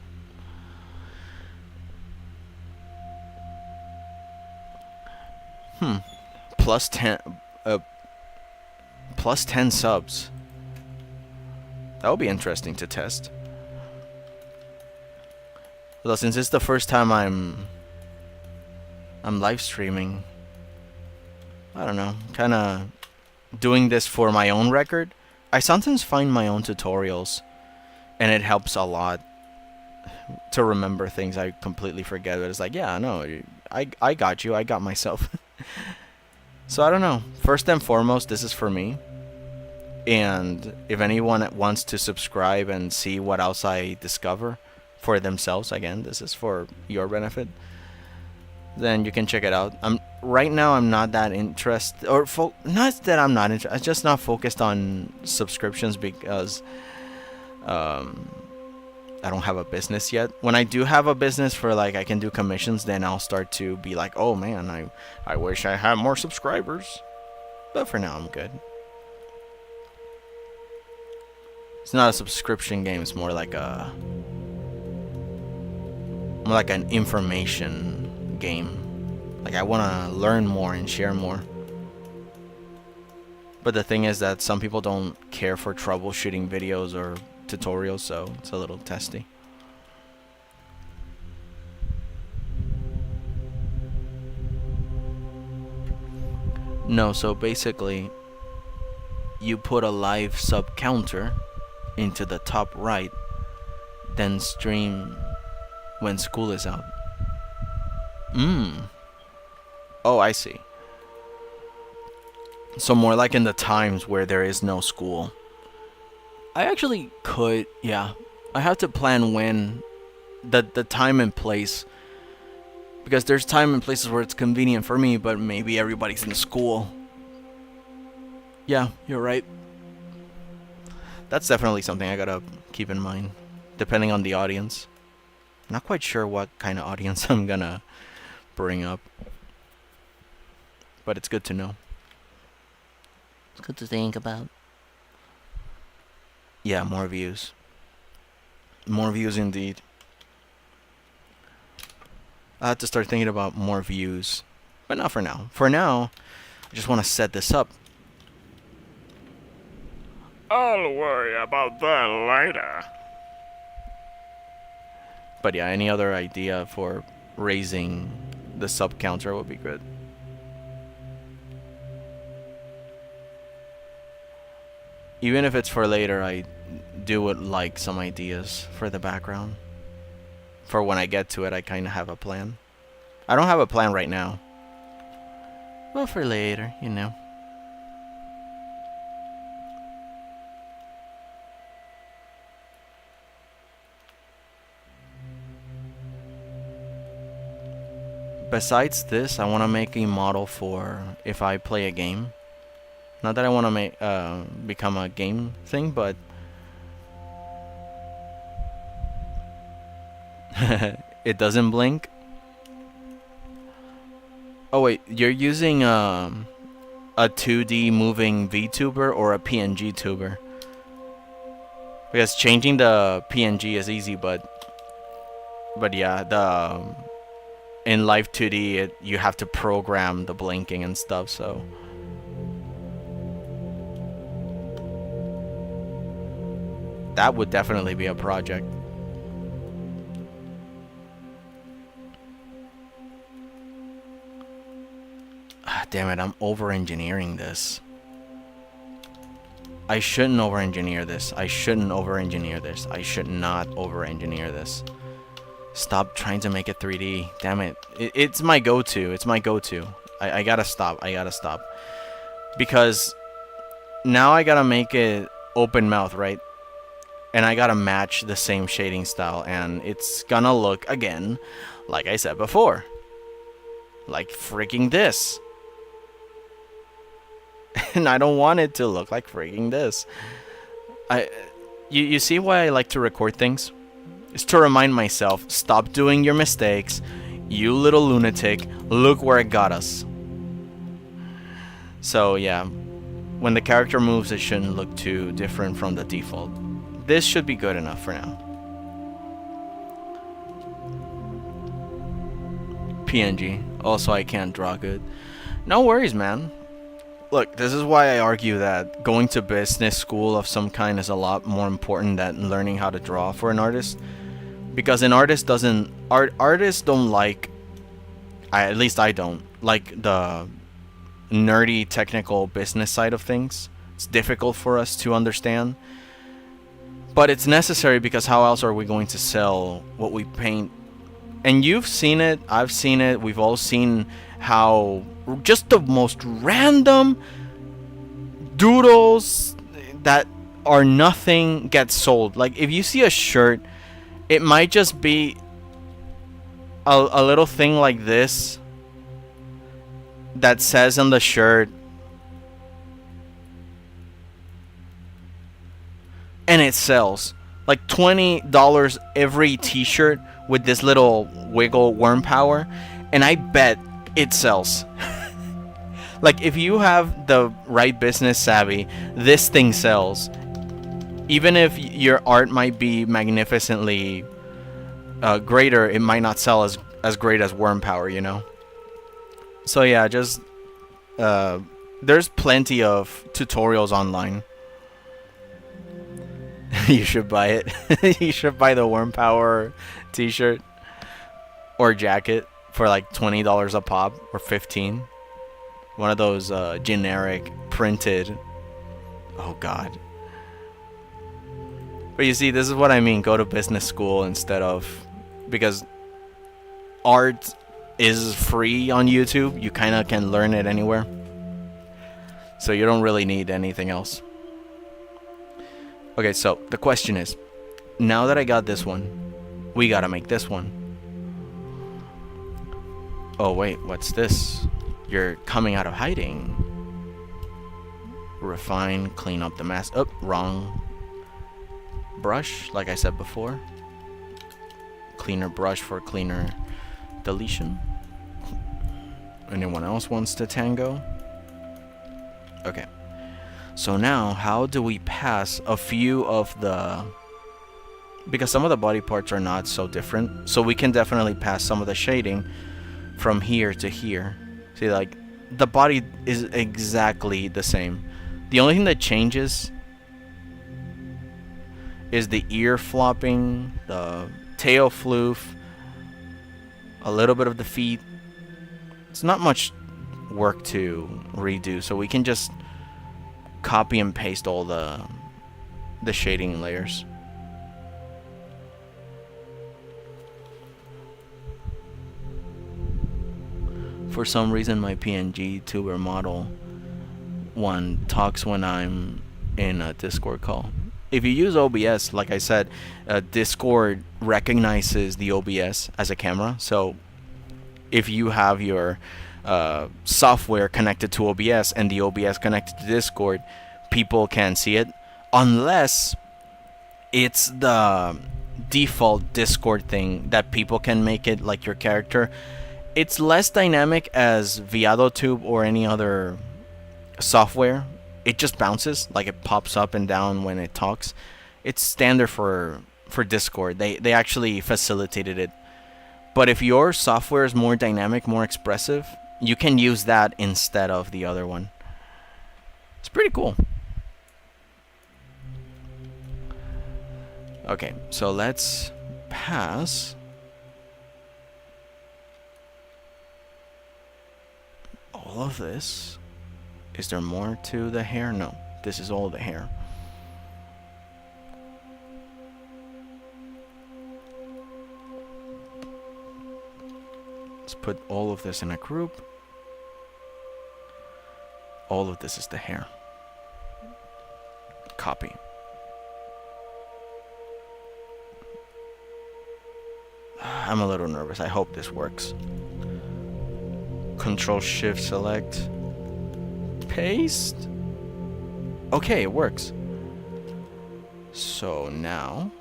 Plus 10 subs. That would be interesting to test. Although since it's the first time I'm live streaming, I don't know, kind of doing this for my own record. I sometimes find my own tutorials, and it helps a lot to remember things I completely forget. But it's like, yeah, no, I got you. I got myself. So I don't know. First and foremost, this is for me. And if anyone wants to subscribe and see what else I discover for themselves, again, this is for your benefit, then you can check it out. Right now I'm not that interested, or not that I'm not interested. I'm just not focused on subscriptions because I don't have a business yet. When I do have a business for like I can do commissions, then I'll start to be like, oh man, I wish I had more subscribers. But for now I'm good. It's not a subscription game, it's more like an information game. Like I want to learn more and share more. But the thing is that some people don't care for troubleshooting videos or tutorials, so it's a little testy. No, so basically you put a live sub counter into the top right, then stream when school is out. Oh, I see. So more like in the times where there is no school. I actually could, yeah. I have to plan when, the time and place. Because there's time and places where it's convenient for me, but maybe everybody's in school. Yeah, you're right. That's definitely something I gotta keep in mind, depending on the audience. Not quite sure what kind of audience I'm gonna bring up. But it's good to know. It's good to think about. Yeah, more views. More views indeed. I have to start thinking about more views. But not for now. For now, I just want to set this up. I'll worry about that later. But yeah, any other idea for raising the sub counter would be good. Even if it's for later, I would like some ideas for the background. For when I get to it, I kind of have a plan. I don't have a plan right now. Well, for later, you know. Besides this, I want to make a model for if I play a game. Not that I want to make become a game thing, but it doesn't blink. Oh wait, you're using a 2D moving VTuber or a PNGtuber? Because changing the PNG is easy, but yeah, in live 2D you have to program the blinking and stuff, so. That would definitely be a project. Damn it, I'm over-engineering this. I shouldn't over-engineer this. I shouldn't over-engineer this. I should not over-engineer this. Stop trying to make it 3D. Damn it. It's my go-to. It's my go-to. I gotta stop. I gotta stop. Because now I gotta make it open mouth, right? And I gotta match the same shading style. And it's gonna look, again, like I said before. Like freaking this. And I don't want it to look like freaking this. You see why I like to record things? It's to remind myself, stop doing your mistakes. You little lunatic, look where it got us. So yeah, when the character moves, it shouldn't look too different from the default. This should be good enough for now. PNG. Also, I can't draw good. No worries, man. Look, this is why I argue that going to business school of some kind is a lot more important than learning how to draw for an artist. Because an artist doesn't... Artists don't like... at least I don't like the nerdy technical business side of things. It's difficult for us to understand. But it's necessary because how else are we going to sell what we paint? And you've seen it, I've seen it, we've all seen how just the most random doodles that are nothing get sold. Like if you see a shirt, it might just be a little thing like this that says on the shirt, and it sells like $20 every t-shirt with this little wiggle worm power, and I bet it sells. Like if you have the right business savvy, this thing sells. Even if your art might be magnificently greater, it might not sell as great as worm power, you know. So yeah, just there's plenty of tutorials online. You should buy it. You should buy the worm power t-shirt or jacket for like $20 a pop or 15. One of those generic printed. Oh god. But you see, this is what I mean. Go to business school instead of, because art is free on YouTube. You kind of can learn it anywhere. So you don't really need anything else. Okay, so the question is, now that I got this one, we gotta make this one. Oh wait, what's this? You're coming out of hiding. Refine, clean up the mess. Oh, wrong. Brush, like I said before. Cleaner brush for cleaner deletion. Anyone else wants to tango? Okay. So now, how do we pass a few of the... because some of the body parts are not so different. So we can definitely pass some of the shading from here to here. See, like, the body is exactly the same. The only thing that changes is the ear flopping, the tail floof, a little bit of the feet. It's not much work to redo, so we can just copy and paste all the shading layers. For some reason, my PNGtube Model one talks when I'm in a Discord call. If you use OBS, like I said, Discord recognizes the OBS as a camera. So if you have your software connected to OBS and the OBS connected to Discord, people can see it, unless it's the default Discord thing that people can make it like your character. It's less dynamic as Veadotube or any other software. It just bounces, like it pops up and down when it talks. It's standard for Discord. They actually facilitated it. But if your software is more dynamic, more expressive, you can use that instead of the other one. It's pretty cool. Okay, so let's pass all of this. Is there more to the hair? No, this is all the hair. Let's put all of this in a group. All of this is the hair. Copy. I'm a little nervous. I hope this works. Control Shift Select. Paste. Okay, it works. So now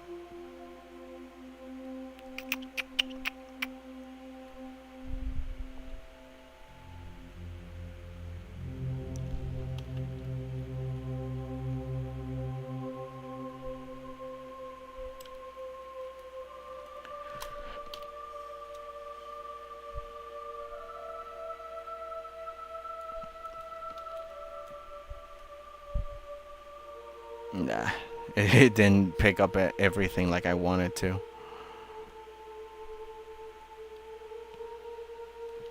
Nah, it didn't pick up everything like I wanted to.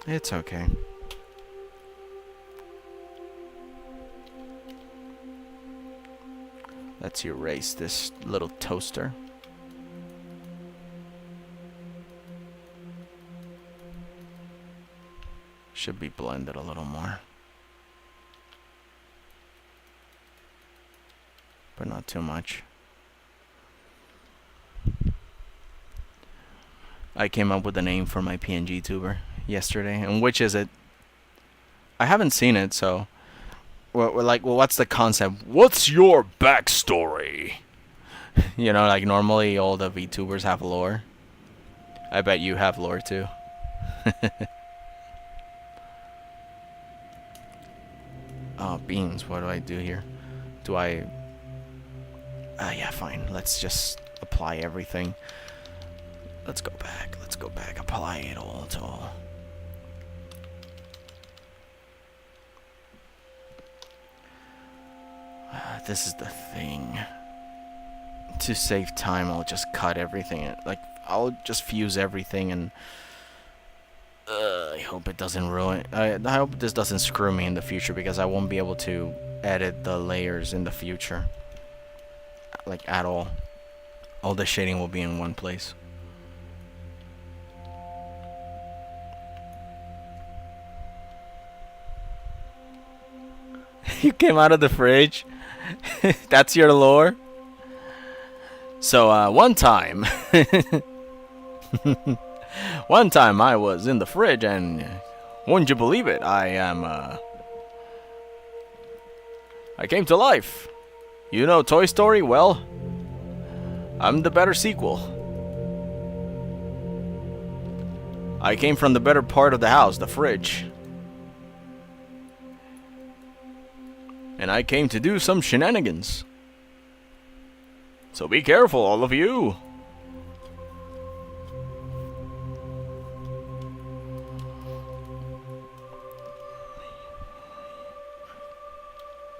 It's okay. Let's erase this little toaster. Should be blended a little more. But not too much. I came up with a name for my PNGtuber yesterday. And which is it? I haven't seen it, so... We're like, well, what's the concept? What's your backstory? You know, like normally all the VTubers have lore. I bet you have lore too. Oh, beans. What do I do here? Do I... yeah, fine. Let's just apply everything. Let's go back. Let's go back. Apply it all to all. This is the thing. To save time, I'll just cut everything. Like, I'll just fuse everything and... I hope it doesn't ruin... I hope this doesn't screw me in the future, because I won't be able to edit the layers in the future. Like, at all. All the shading will be in one place. You came out of the fridge? That's your lore? So, one time... One time I was in the fridge and... Wouldn't you believe it? I came to life. You know Toy Story? Well... I'm the better sequel. I came from the better part of the house, the fridge. And I came to do some shenanigans. So be careful, all of you.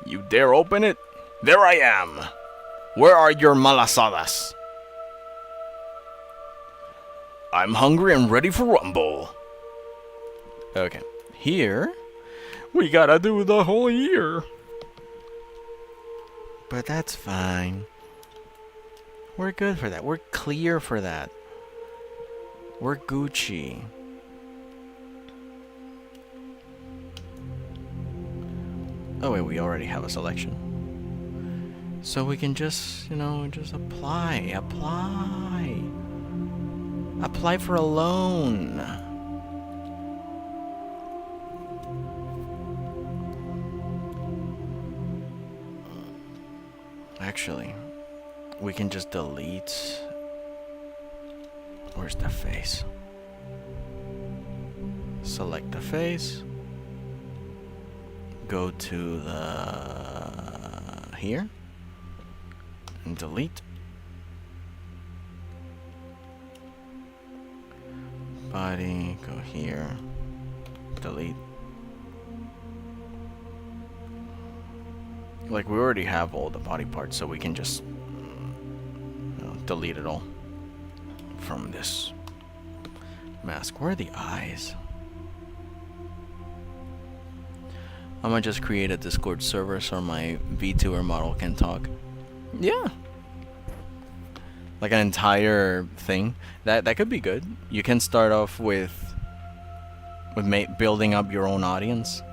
You dare open it? There I am. Where are your malasadas? I'm hungry and ready for rumble. Okay. Here, we gotta do the whole year. But that's fine. We're good for that. We're clear for that. We're Gucci. Oh wait, we already have a selection. So we can just, you know, just apply. Apply for a loan. Actually, we can just delete. Where's the face? Select the face. Go to the... here. And delete. Body, go here. Delete. Like, we already have all the body parts, so we can just delete it all from this mask. Where are the eyes? I'm gonna just create a Discord server so my VTuber model can talk. Yeah. Like an entire thing. That could be good. You can start off with building up your own audience.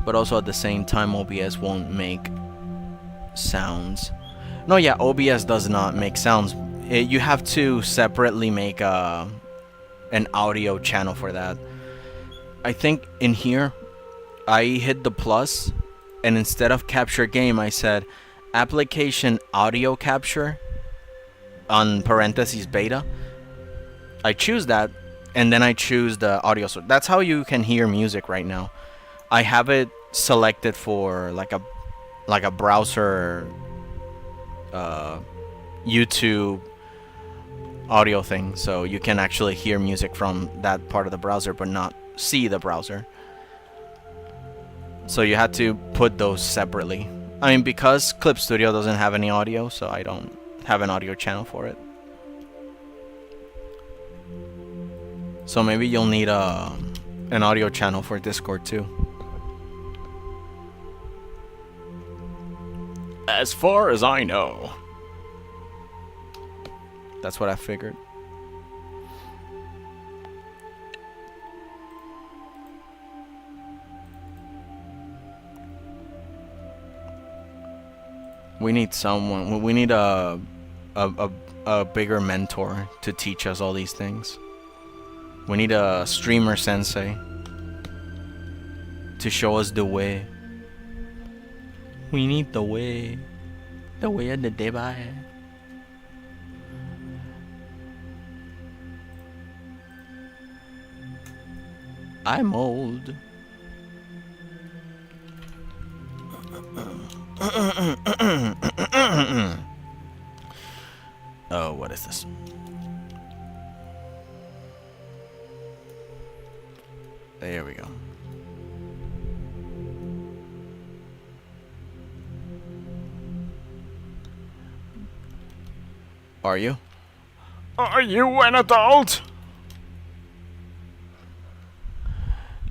But also at the same time, OBS won't make sounds. No, yeah, OBS does not make sounds. You have to separately make an audio channel for that. I think in here, I hit the plus, and instead of capture game, I said application audio capture on parentheses beta. I choose that, and then I choose the audio source. That's how you can hear music right now. I have it selected for like a browser YouTube audio thing, so you can actually hear music from that part of the browser but not see the browser. So you had to put those separately. I mean, because Clip Studio doesn't have any audio, so I don't have an audio channel for it. So maybe you'll need an audio channel for Discord too. As far as I know. That's what I figured. We need someone. We need a bigger mentor to teach us all these things. We need a streamer sensei to show us the way. We need the way of the Deba. I'm old. Oh, what is this? There we go. Are you? Are you an adult?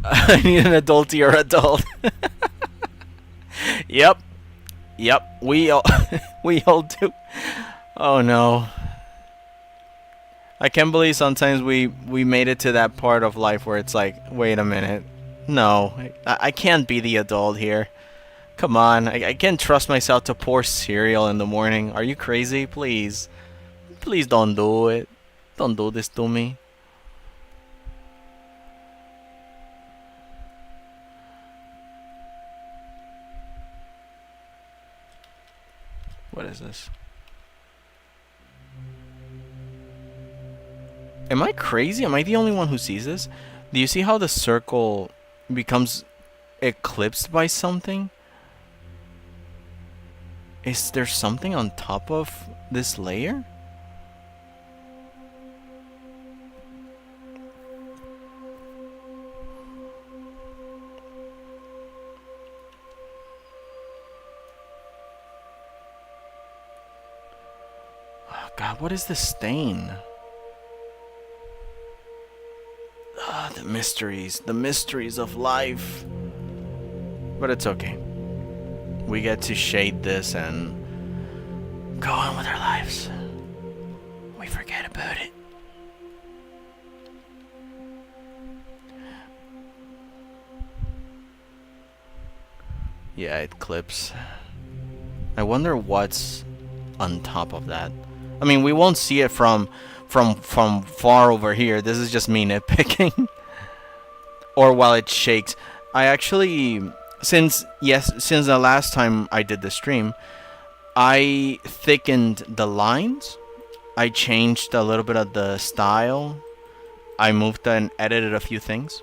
I need an adultier adult. Yep. We all we all do. Oh no. I can't believe sometimes we made it to that part of life where it's like, wait a minute. No, I can't be the adult here. Come on, I can't trust myself to pour cereal in the morning. Are you crazy? Please. Please don't do it. Don't do this to me. What is this? Am I crazy? Am I the only one who sees this? Do you see how the circle becomes eclipsed by something? Is there something on top of this layer? Oh God, what is this stain? The mysteries of life. But it's okay. We get to shade this and go on with our lives. We forget about it. Yeah, it clips. I wonder what's on top of that. I mean, we won't see it from far over here. This is just me nitpicking. Or while it shakes. I actually, since the last time I did the stream, I thickened the lines. I changed a little bit of the style. I moved and edited a few things.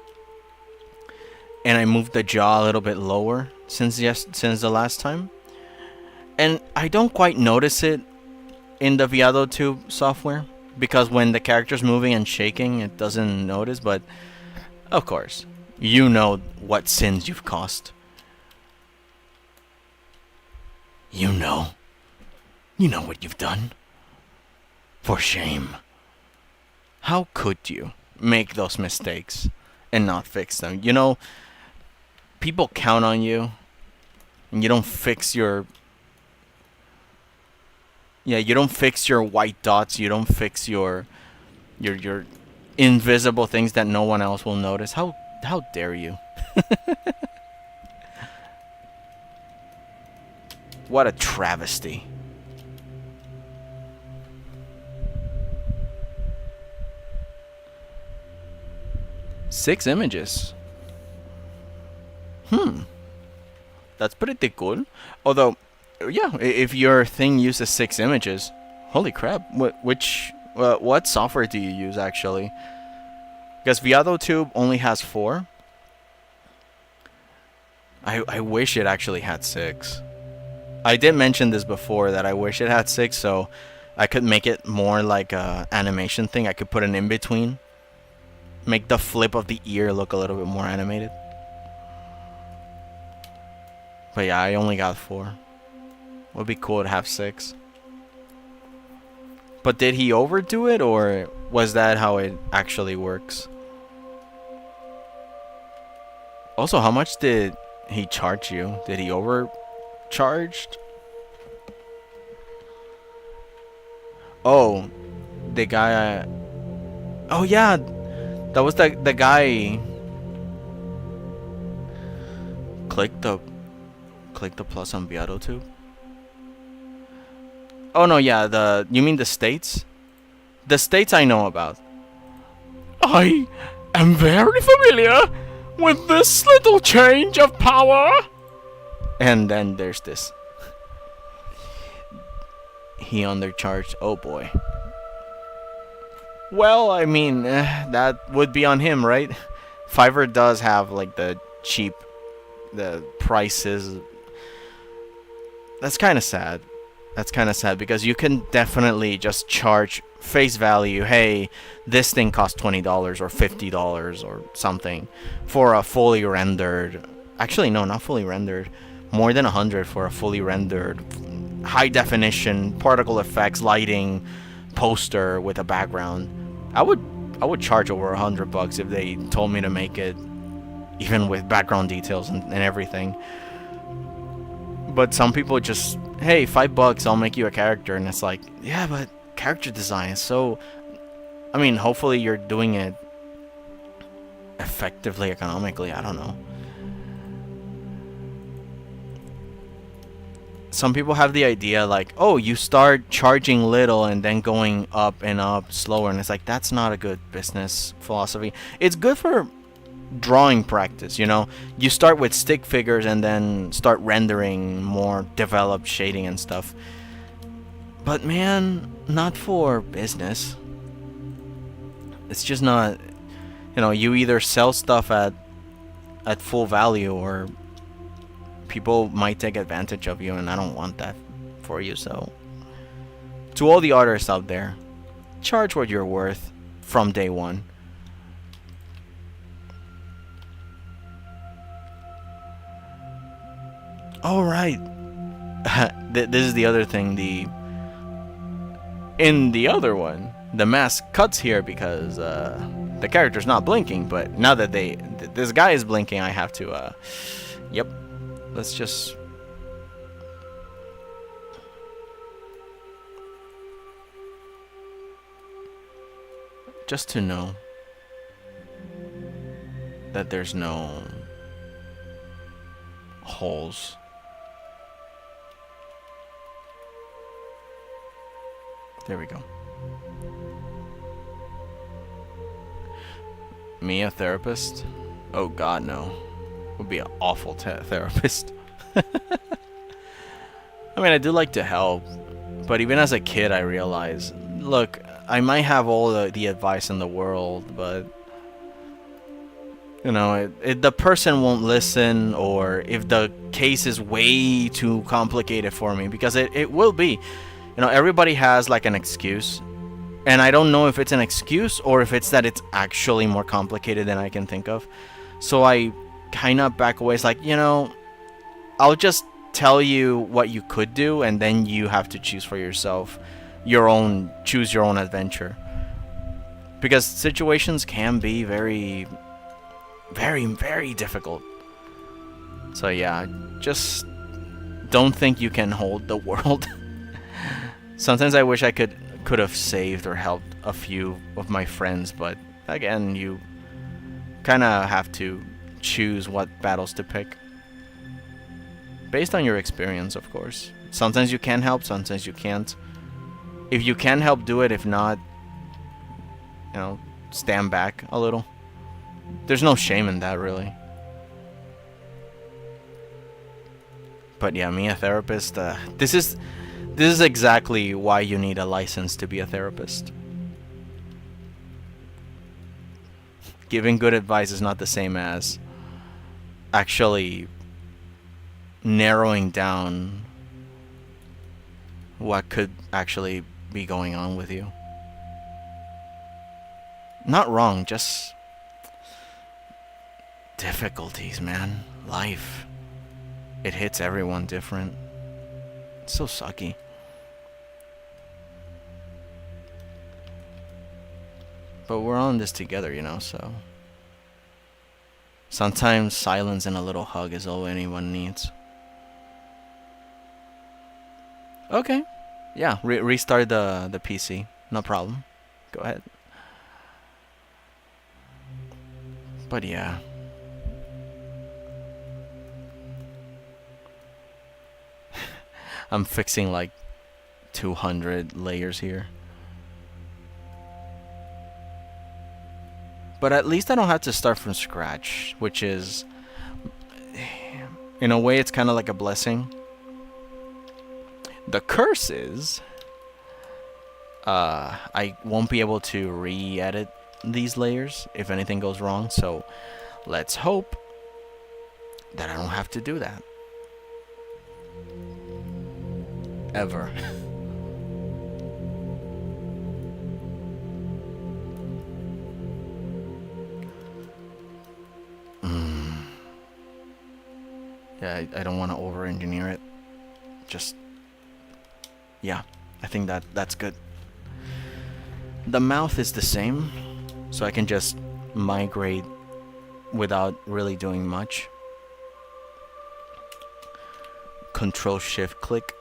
And I moved the jaw a little bit lower since the last time. And I don't quite notice it in the Veadotube software, because when the character's moving and shaking, it doesn't notice. But of course, you know what sins you've caused. You know what you've done. For shame. How could you make those mistakes and not fix them? You know, people count on you, and you don't fix your... Yeah, you don't fix your white dots. You don't fix your invisible things that no one else will notice. How dare you? What a travesty. Six images. That's pretty cool. Although, yeah, if your thing uses 6 images, holy crap! What software do you use actually? Because Veadotube only has 4. I wish it actually had 6. I did mention this before that I wish it had 6, so I could make it more like a animation thing. I could put an in between, make the flip of the ear look a little bit more animated. But yeah, I only got 4. Would be cool to have 6. But did he overdo it, or was that how it actually works? Also, how much did he charge you? Did he overcharged? Oh, the guy. Oh yeah, that was the guy. Click the plus on Veadotube. Oh no, yeah, you mean the states? The states I know about. I am very familiar with this little change of power. And then there's this. He undercharged. Oh boy. Well, I mean, that would be on him, right? Fiverr does have like the prices. That's kind of sad. That's kind of sad because you can definitely just charge face value. Hey, this thing costs $20 or $50 or something for a fully rendered. Actually, no, not fully rendered. More than 100 for a fully rendered, high definition, particle effects, lighting, poster with a background. I would charge over $100 if they told me to make it, even with background details and everything. But some people just, hey, $5, I'll make you a character, and it's like, yeah, but character design is so. I mean, hopefully you're doing it effectively, economically. I don't know. Some people have the idea like, oh, you start charging little and then going up and up slower, and it's like, that's not a good business philosophy. It's good for drawing practice, you know. You start with stick figures and then start rendering more developed shading and stuff. But man, not for business. It's just not, you know, you either sell stuff at full value or people might take advantage of you, and I don't want that for you. So to all the artists out there, charge what you're worth from day one. All right. This is the other thing. In the other one, the mask cuts here because the character's not blinking. But now that this guy is blinking, I have to. Yep. Let's just. Just to know that there's no holes. There we go. Me, a therapist? Oh God, no. Would be an awful therapist. I mean, I do like to help, but even as a kid, I realized, look, I might have all the advice in the world, but you know, the person won't listen, or if the case is way too complicated for me, because it will be. You know, everybody has like an excuse, and I don't know if it's an excuse or if it's that it's actually more complicated than I can think of. So I kind of back away. It's like, you know, I'll just tell you what you could do, and then you have to choose for yourself, choose your own adventure. Because situations can be very, very, very difficult. So yeah, just don't think you can hold the world. Sometimes I wish I could have saved or helped a few of my friends, but again, you kind of have to choose what battles to pick. Based on your experience, of course. Sometimes you can help, sometimes you can't. If you can help, do it. If not, you know, stand back a little. There's no shame in that, really. But yeah, me, a therapist, this is exactly why you need a license to be a therapist. Giving good advice is not the same as actually narrowing down what could actually be going on with you. Not wrong, just difficulties, man. Life. It hits everyone different. It's so sucky. But we're on this together, you know, so... Sometimes silence and a little hug is all anyone needs. Okay. Yeah, restart the PC. No problem. Go ahead. But yeah. I'm fixing like 200 layers here. But at least I don't have to start from scratch, which is, in a way, it's kind of like a blessing. The curse is, I won't be able to re-edit these layers if anything goes wrong, so let's hope that I don't have to do that. Ever. Yeah, I don't want to over-engineer it. Just... yeah, I think that's good. The mouth is the same, so I can just migrate without really doing much. Control-Shift-Click,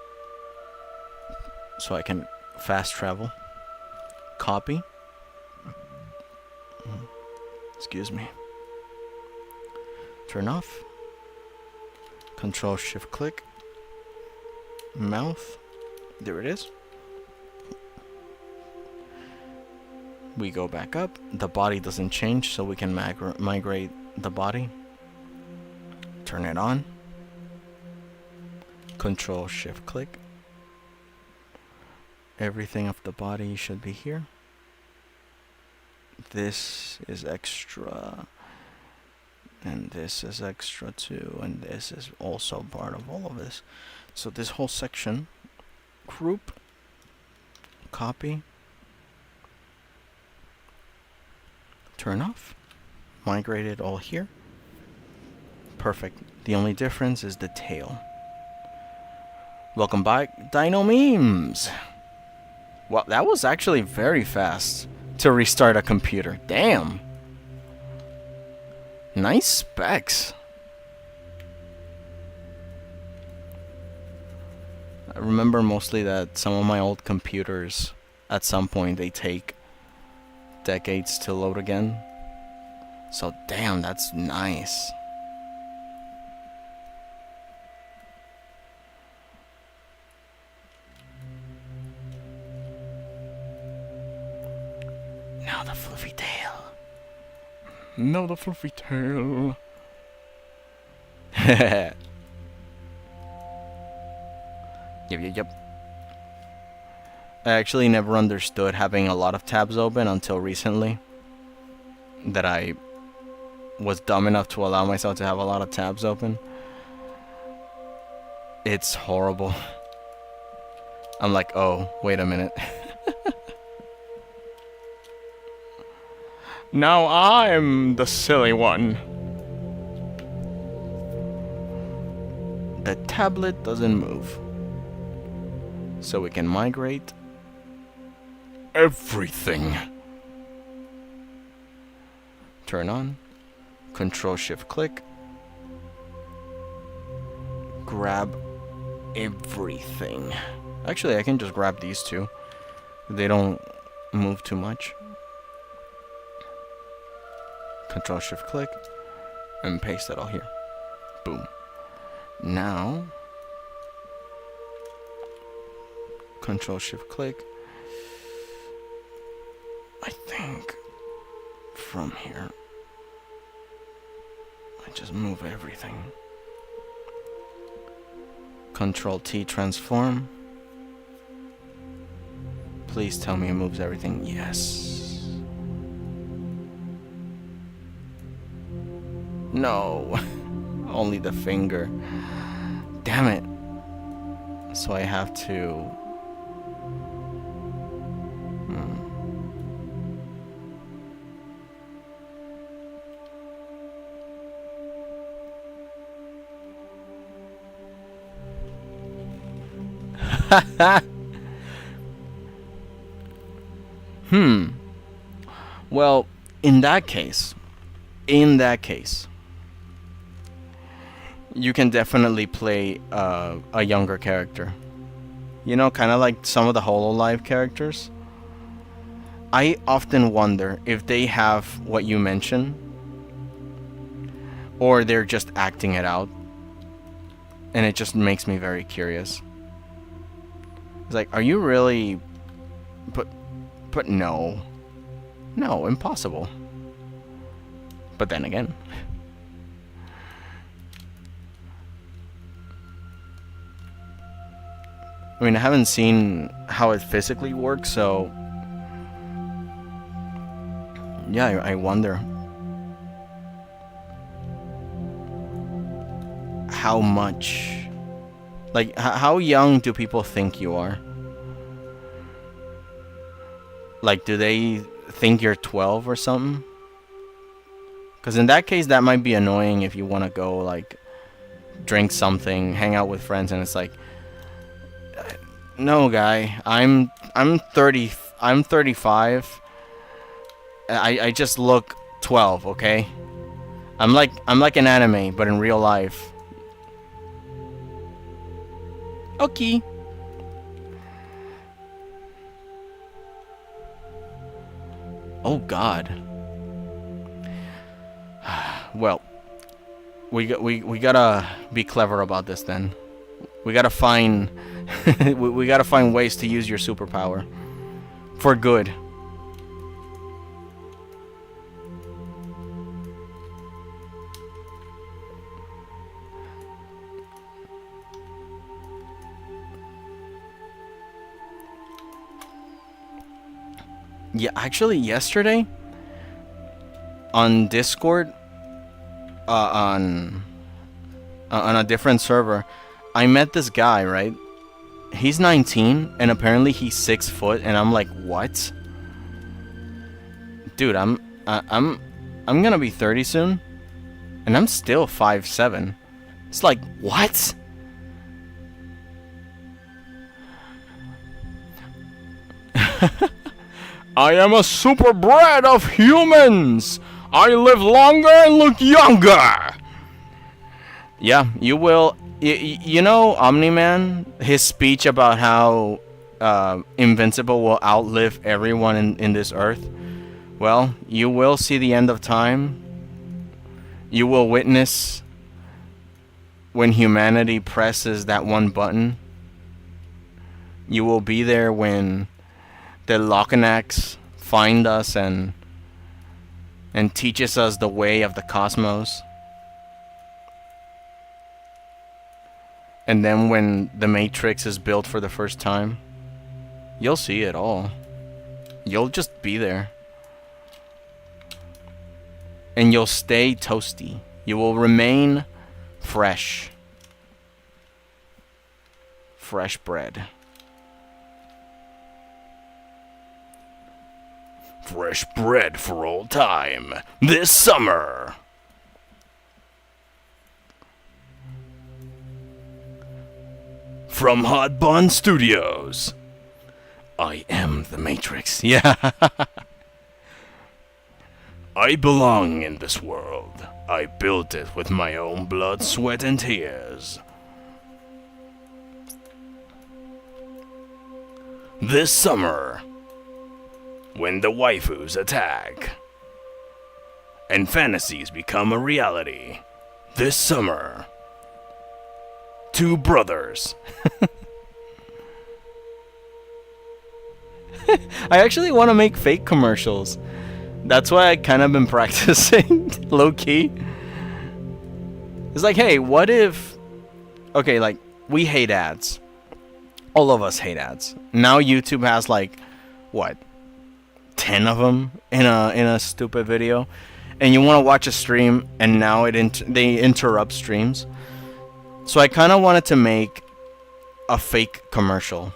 so I can fast travel. Copy. Excuse me. Turn off. Control-Shift-Click. Mouth. There it is. We go back up. The body doesn't change, so we can migrate the body. Turn it on. Control-Shift-Click. Everything of the body should be here. This is extra. And this is extra too. And this is also part of all of this. So this whole section, group, copy, turn off, migrate it all here. Perfect. The only difference is the tail. Welcome back, Dino Memes. Well, that was actually very fast to restart a computer. Damn. Nice specs. I remember mostly that some of my old computers, at some point, they take decades to load again. So damn, that's nice. Now the fluffy tail. No, the fluffy tail. Yep. I actually never understood having a lot of tabs open until recently. That I was dumb enough to allow myself to have a lot of tabs open. It's horrible. I'm like, oh, wait a minute. Now I'm the silly one. The tablet doesn't move. So we can migrate Everything. turn on, Control-Shift-Click, grab everything. Actually, I can just grab these two. They don't move too much. Control-Shift-Click, and paste it all here. Boom. Now, Control-Shift-Click. I think from here, I just move everything. Control-T, transform. Please tell me it moves everything. Yes. No. Only the finger. Damn it. So I have to... Well, in that case, you can definitely play a younger character. You know, kind of like some of the HoloLive characters. I often wonder if they have what you mentioned, or they're just acting it out. And it just makes me very curious. It's like, are you really... But no. No, impossible. But then again... I mean, I haven't seen how it physically works, so... Yeah, I wonder... how much... Like, how young do people think you are? Like, do they think you're 12 or something? Because in that case, that might be annoying if you want to go, like, drink something, hang out with friends, and it's like... No, guy, I'm 30, I'm 35. I just look 12, okay? I'm like an anime, but in real life. Okay. Oh God. Well, we gotta be clever about this then. We gotta find we gotta find ways to use your superpower for good. Yeah, actually yesterday on Discord, on a different server, I met this guy, right? He's 19 and apparently he's 6 foot, and I'm like, what? Dude, I'm gonna be 30 soon, and I'm still 5'7". It's like, what? I am a super bred of humans. I live longer and look younger. Yeah, you will. You know, Omni-Man, his speech about how Invincible will outlive everyone in this earth. Well, you will see the end of time. You will witness when humanity presses that one button. You will be there when the Ʇᴛʀᴇᴍ find us and teaches us the way of the cosmos. And then when the Matrix is built for the first time, you'll see it all. You'll just be there. And you'll stay toasty. You will remain fresh. Fresh bread. Fresh bread for all time. This summer. From Hot Bun Studios. I am the Matrix. Yeah. I belong in this world. I built it with my own blood, sweat, and tears. This summer, when the waifus attack and fantasies become a reality, this summer, two brothers. I actually want to make fake commercials. That's why I kind of been practicing, low-key. It's like, hey, what if... Okay, like, we hate ads. All of us hate ads. Now YouTube has, like, what? 10 of them in a stupid video. And you want to watch a stream, and now they interrupt streams. So I kind of wanted to make a fake commercial.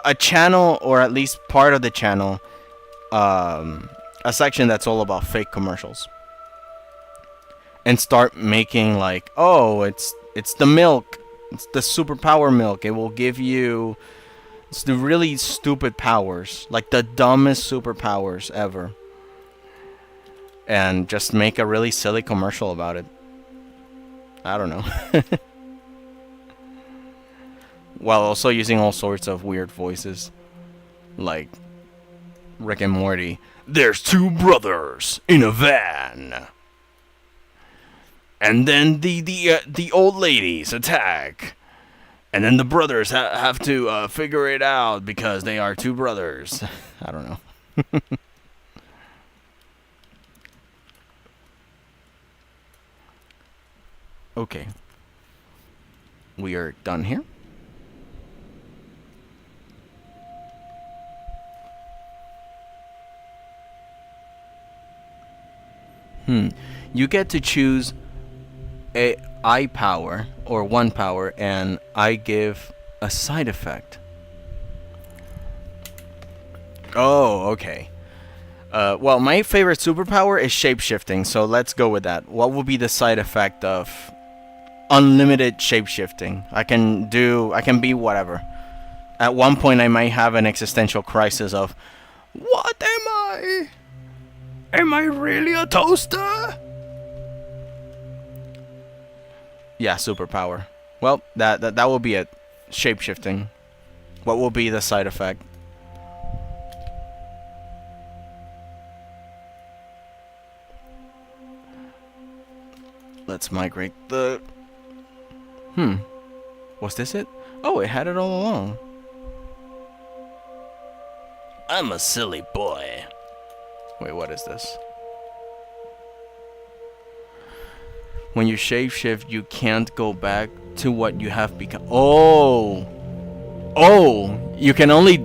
A channel, or at least part of the channel, a section that's all about fake commercials. And start making like, oh, it's the milk. It's the superpower milk. It will give you It's the really stupid powers, like the dumbest superpowers ever, and just make a really silly commercial about it. I don't know. While also using all sorts of weird voices, like Rick and Morty. There's two brothers in a van, and then the old ladies attack, and then the brothers have to figure it out because they are two brothers. I don't know. Okay, we are done here. You get to choose a I power or one power, and I give a side effect. Oh, okay. Well, my favorite superpower is shapeshifting, so let's go with that. What will be the side effect of unlimited shapeshifting? I can be whatever. At one point, I might have an existential crisis of, what am I? Am I really a toaster? Yeah, superpower. Well, that will be it. Shapeshifting. What will be the side effect? Let's migrate the... Was this it? Oh, it had it all along. I'm a silly boy. Wait, what is this? When you shapeshift, you can't go back to what you have become. Oh! Oh! You can only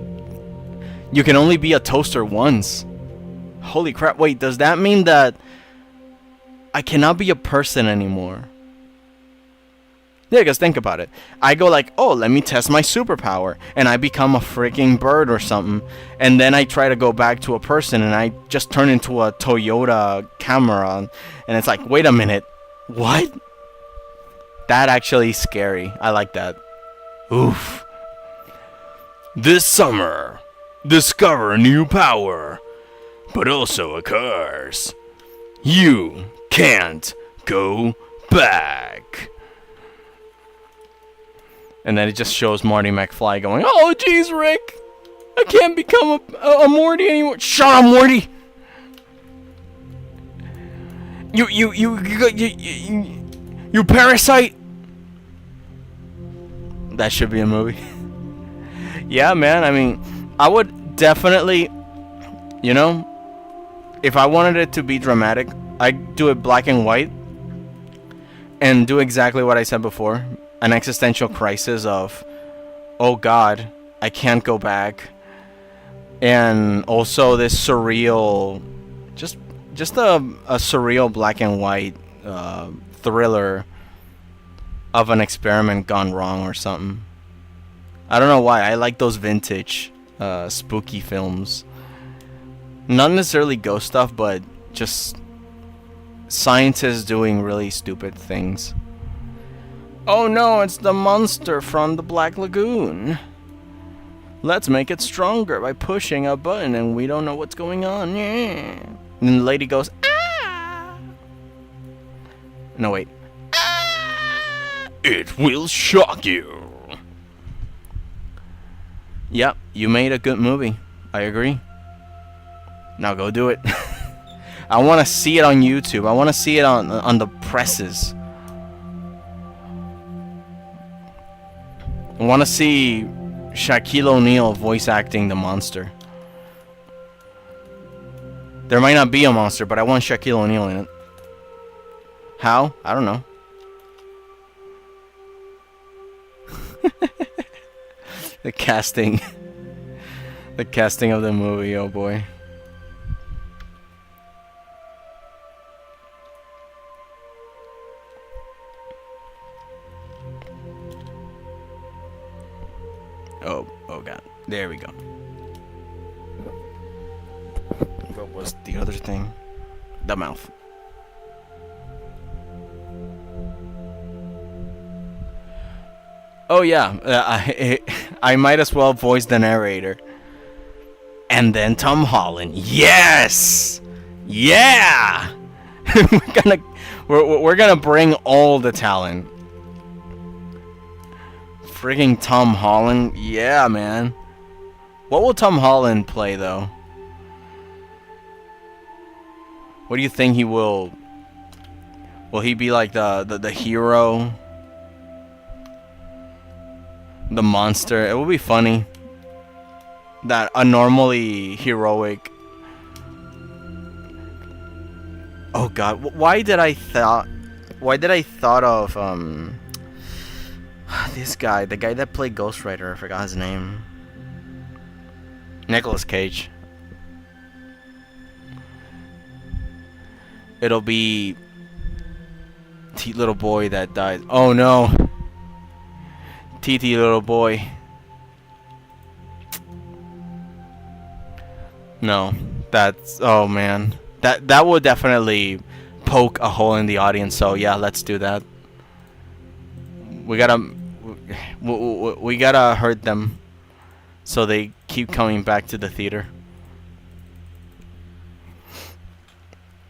be a toaster once. Holy crap, wait, does that mean that I cannot be a person anymore? Yeah, because think about it. I go like, oh, let me test my superpower, and I become a freaking bird or something, and then I try to go back to a person, and I just turn into a Toyota Camry, and it's like, wait a minute, what? That actually is scary. I like that. Oof. This summer, discover a new power, but also a curse. You can't go back. And then it just shows Marty McFly going, oh, jeez, Rick. I can't become a Morty anymore. Shut up, Morty. You parasite. That should be a movie. Yeah, man. I mean, I would definitely, you know, if I wanted it to be dramatic, I'd do it black and white and do exactly what I said before. An existential crisis of, oh God, I can't go back. And also this surreal, just a surreal black and white thriller of an experiment gone wrong or something. I don't know why. I like those vintage spooky films. Not necessarily ghost stuff, but just scientists doing really stupid things. Oh no, it's the monster from the Black Lagoon. Let's make it stronger by pushing a button and we don't know what's going on. Yeah. And then the lady goes, ah! No, wait. Ah! It will shock you. Yep, you made a good movie. I agree. Now go do it. I want to see it on YouTube. I want to see it on the presses. I want to see Shaquille O'Neal voice acting the monster. There might not be a monster, but I want Shaquille O'Neal in it. How? I don't know. The casting. The casting of the movie, oh boy. Oh god. There we go. What was the other thing? The mouth. Oh yeah, I might as well voice the narrator. And then Tom Holland. Yes, yeah. we're gonna bring all the talent. Frigging Tom Holland, yeah, man. What will Tom Holland play though? What do you think he will? Will he be like the hero? The monster? It would be funny. That a normally heroic. Oh God! Why did I thought of this guy? The guy that played Ghost Rider. I forgot his name. Nicolas Cage. It'll be little boy that died. Oh no. TT little boy. No, that's, oh man, that would definitely poke a hole in the audience. So yeah, let's do that. We gotta hurt them so they keep coming back to the theater.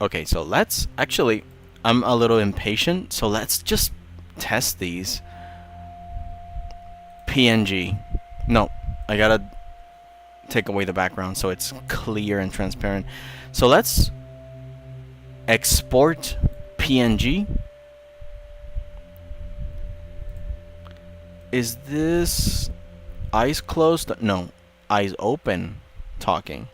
Okay, so let's actually, I'm a little impatient, so let's just test these. PNG. No, I gotta take away the background so it's clear and transparent. So let's export PNG. Is this eyes closed? No, eyes open talking.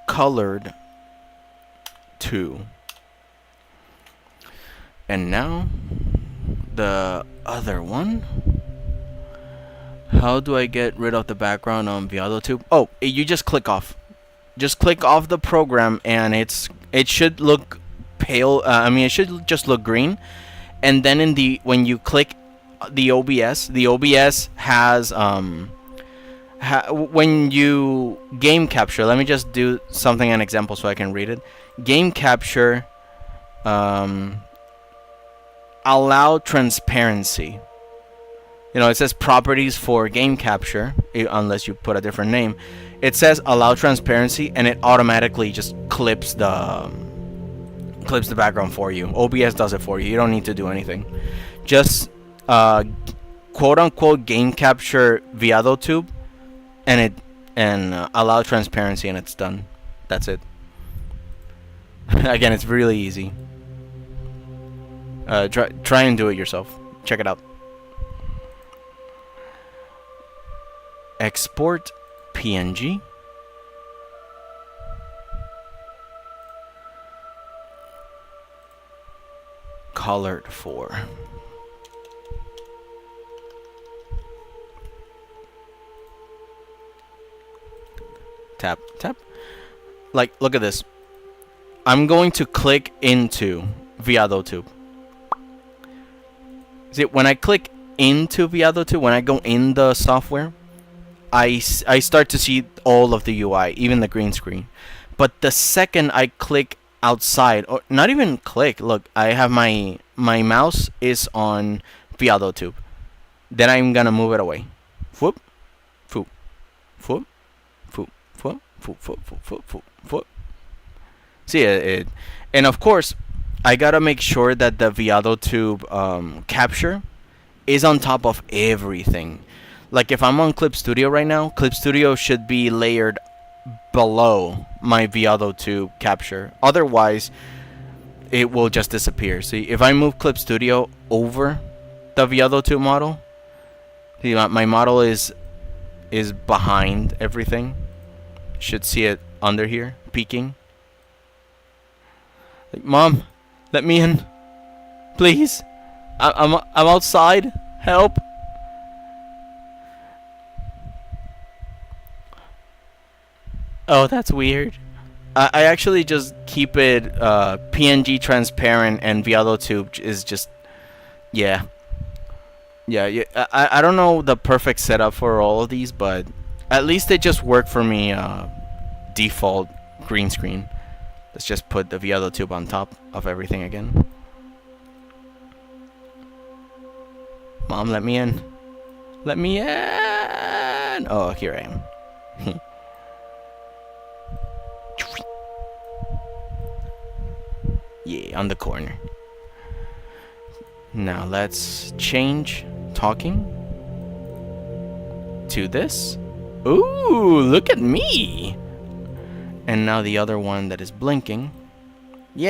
Colored 2. And now the other one. How do I get rid of the background on Veadotube? Oh, you just click off. Just click off the program and it should look pale. It should just look green. And then when you click the OBS has when you game capture. Let me just do an example so I can read it. Game capture. Allow transparency. It says properties for game capture, unless you put a different name. It says allow transparency, and it automatically just clips the background for you. OBS does it for you. You don't need to do anything. Just quote unquote game capture Veadotube, and allow transparency, and it's done. That's it. Again, it's really easy. Try and do it yourself. Check it out. Export PNG. Colored 4. Tap. Like, look at this. I'm going to click into Veadotube. See, when I click into Veadotube, when I go in the software, I start to see all of the UI, even the green screen. But the second I click outside, or not even click, look, I have my mouse is on Veadotube. Then I'm gonna move it away. Whoop, whoop, whoop, whoop, whoop, whoop, whoop, whoop, whoop, whoop. See it, and of course, I gotta make sure that the Veadotube capture is on top of everything. Like if I'm on Clip Studio right now, Clip Studio should be layered below my Veadotube capture. Otherwise, it will just disappear. See, if I move Clip Studio over the Veadotube model, see, my model is behind everything. Should see it under here, peeking. Like, Mom, let me in, please. I'm outside. Help. Oh, that's weird. I actually just keep it PNG transparent, and Veadotube is just, yeah. I don't know the perfect setup for all of these, but at least they just work for me default green screen. Let's just put the Veadotube on top of everything again. Mom, let me in. Let me in! Oh, here I am. Yeah, on the corner. Now let's change talking to this. Ooh, look at me! And now the other one that is blinking. Yay!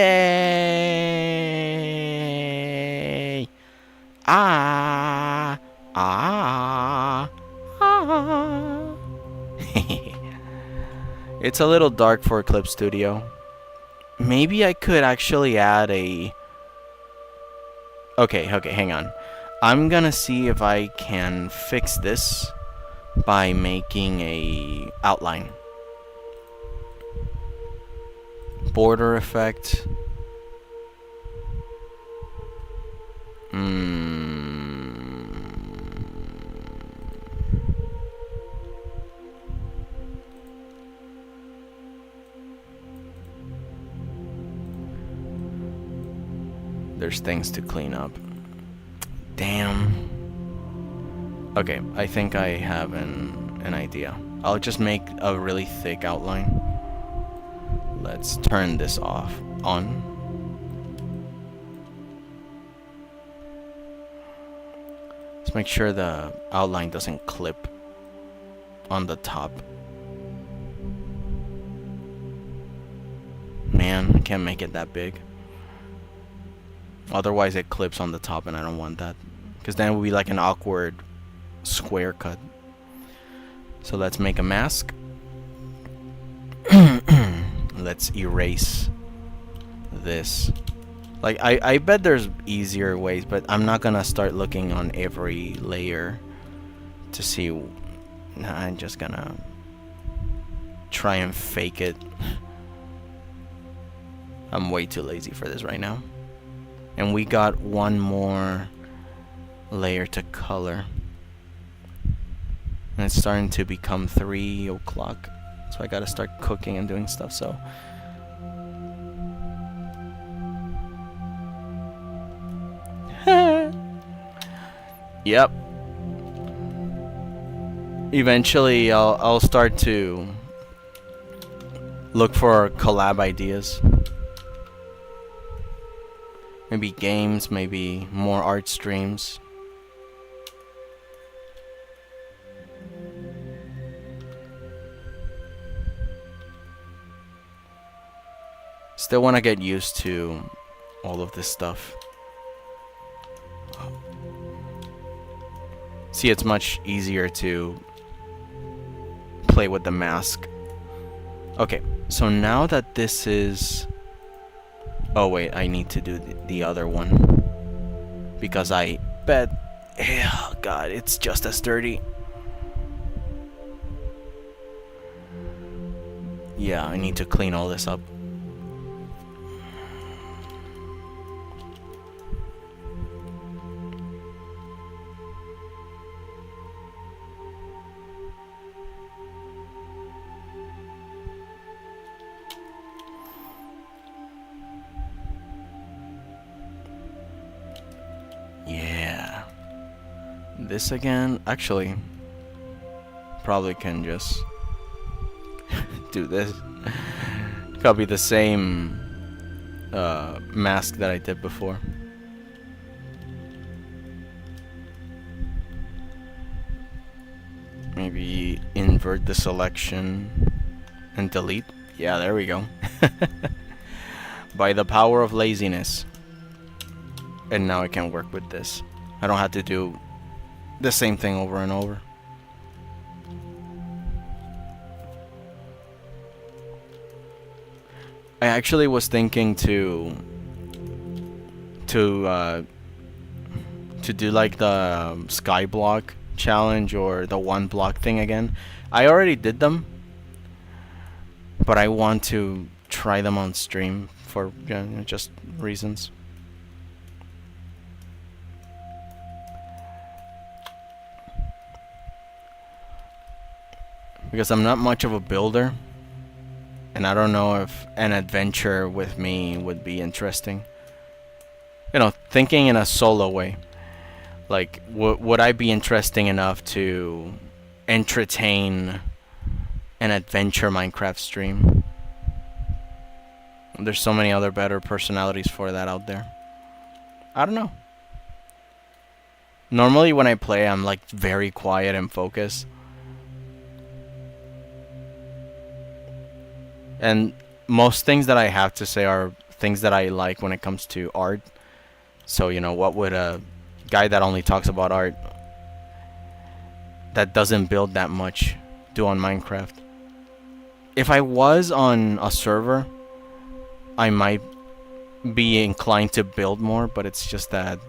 Ah! Ah! Ah! It's a little dark for Eclipse Studio. Maybe I could actually add a... Okay, hang on. I'm gonna see if I can fix this by making a outline. Border effect. There's things to clean up. Damn. Okay, I think I have an idea. I'll just make a really thick outline. Let's turn this on. Let's make sure the outline doesn't clip on the top. Man, I can't make it that big. Otherwise it clips on the top and I don't want that. Because then it would be like an awkward square cut. So let's make a mask. Let's erase this. Like, I bet there's easier ways, but I'm not gonna start looking on every layer to see. Nah, I'm just gonna try and fake it. I'm way too lazy for this right now. And we got one more layer to color. And it's starting to become 3 o'clock. So I gotta start cooking and doing stuff, so. Yep. Eventually I'll start to look for collab ideas. Maybe games, maybe more art streams. Still want to get used to all of this stuff. See, it's much easier to play with the mask. Okay, so now that this is... Oh wait, I need to do the other one. Because I bet... Oh god, it's just as dirty. Yeah, I need to clean all this up. Yeah. This again, actually, probably can just do this. Copy the same mask that I did before. Maybe invert the selection and delete. Yeah, there we go. By the power of laziness. And now I can work with this. I don't have to do the same thing over and over. I actually was thinking to do like the Skyblock challenge or the one block thing again. I already did them, but I want to try them on stream for just reasons. Because I'm not much of a builder. And I don't know if an adventure with me would be interesting. You know, thinking in a solo way. Like, would I be interesting enough to entertain an adventure Minecraft stream? There's so many other better personalities for that out there. I don't know. Normally when I play, I'm like very quiet and focused. And most things that I have to say are things that I like when it comes to art. So, you know, what would a guy that only talks about art, that doesn't build that much, do on Minecraft? If I was on a server, I might be inclined to build more, but it's just that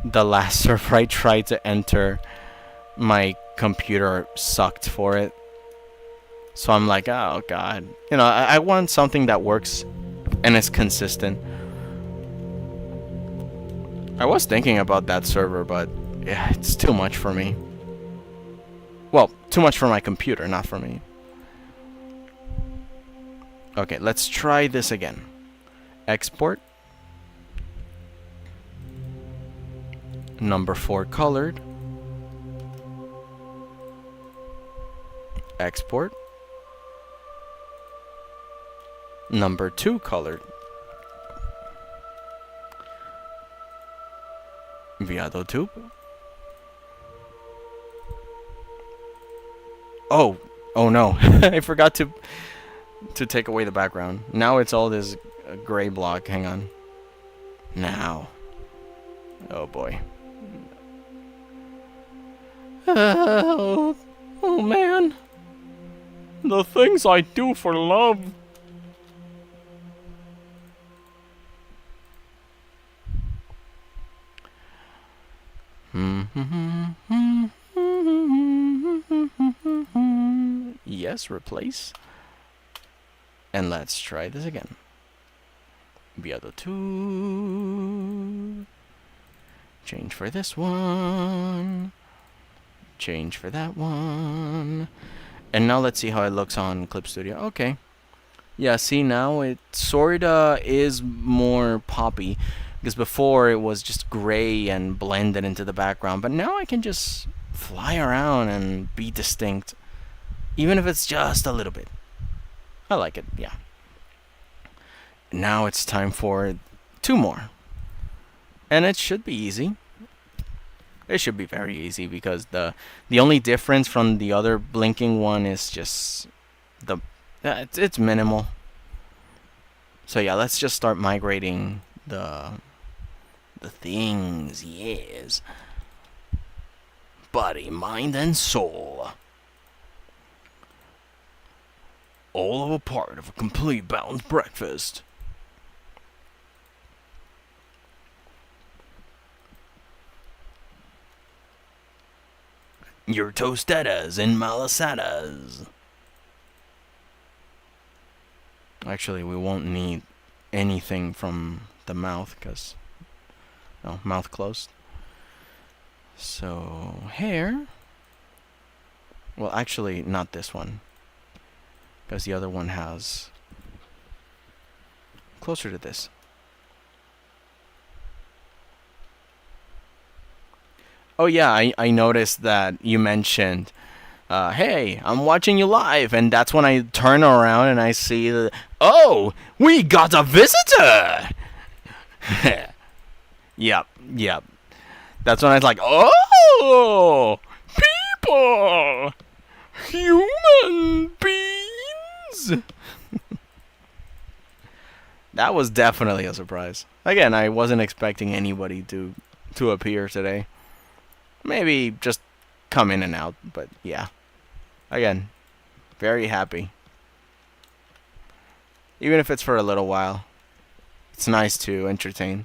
the last server I tried to enter, my computer sucked for it. So I'm like, oh god. You know, I want something that works and is consistent. I was thinking about that server, but yeah, it's too much for me. Well, too much for my computer, not for me. Okay, let's try this again. Export. Number 4 colored. Export. Number 2 colored. Veadotube. Oh no. I forgot to take away the background. Now it's all this gray block. Hang on. Now. Oh boy. Oh man. The things I do for love. Yes, replace. And let's try this again. Veadotube. Change for this one. Change for that one. And now let's see how it looks on Clip Studio. Okay. Yeah, see, now it sorta is more poppy. Because before it was just gray and blended into the background. But now I can just fly around and be distinct. Even if it's just a little bit. I like it, yeah. Now it's time for 2 more. And it should be easy. It should be very easy because the only difference from the other blinking one is just it's minimal. So yeah, let's just start migrating the things, yes. Body, mind, and soul. All of a part of a complete balanced breakfast. Your tostadas and malasadas. Actually, we won't need anything from the mouth because, no, mouth closed. So, hair. Well, actually, not this one. Because the other one has closer to this. Oh yeah, I noticed that you mentioned, hey, I'm watching you live, and that's when I turn around and I see, oh, we got a visitor! Yep. That's when I was like, oh, people! Human beings! That was definitely a surprise. Again, I wasn't expecting anybody to appear today. Maybe just come in and out, but yeah. Again, very happy. Even if it's for a little while. It's nice to entertain.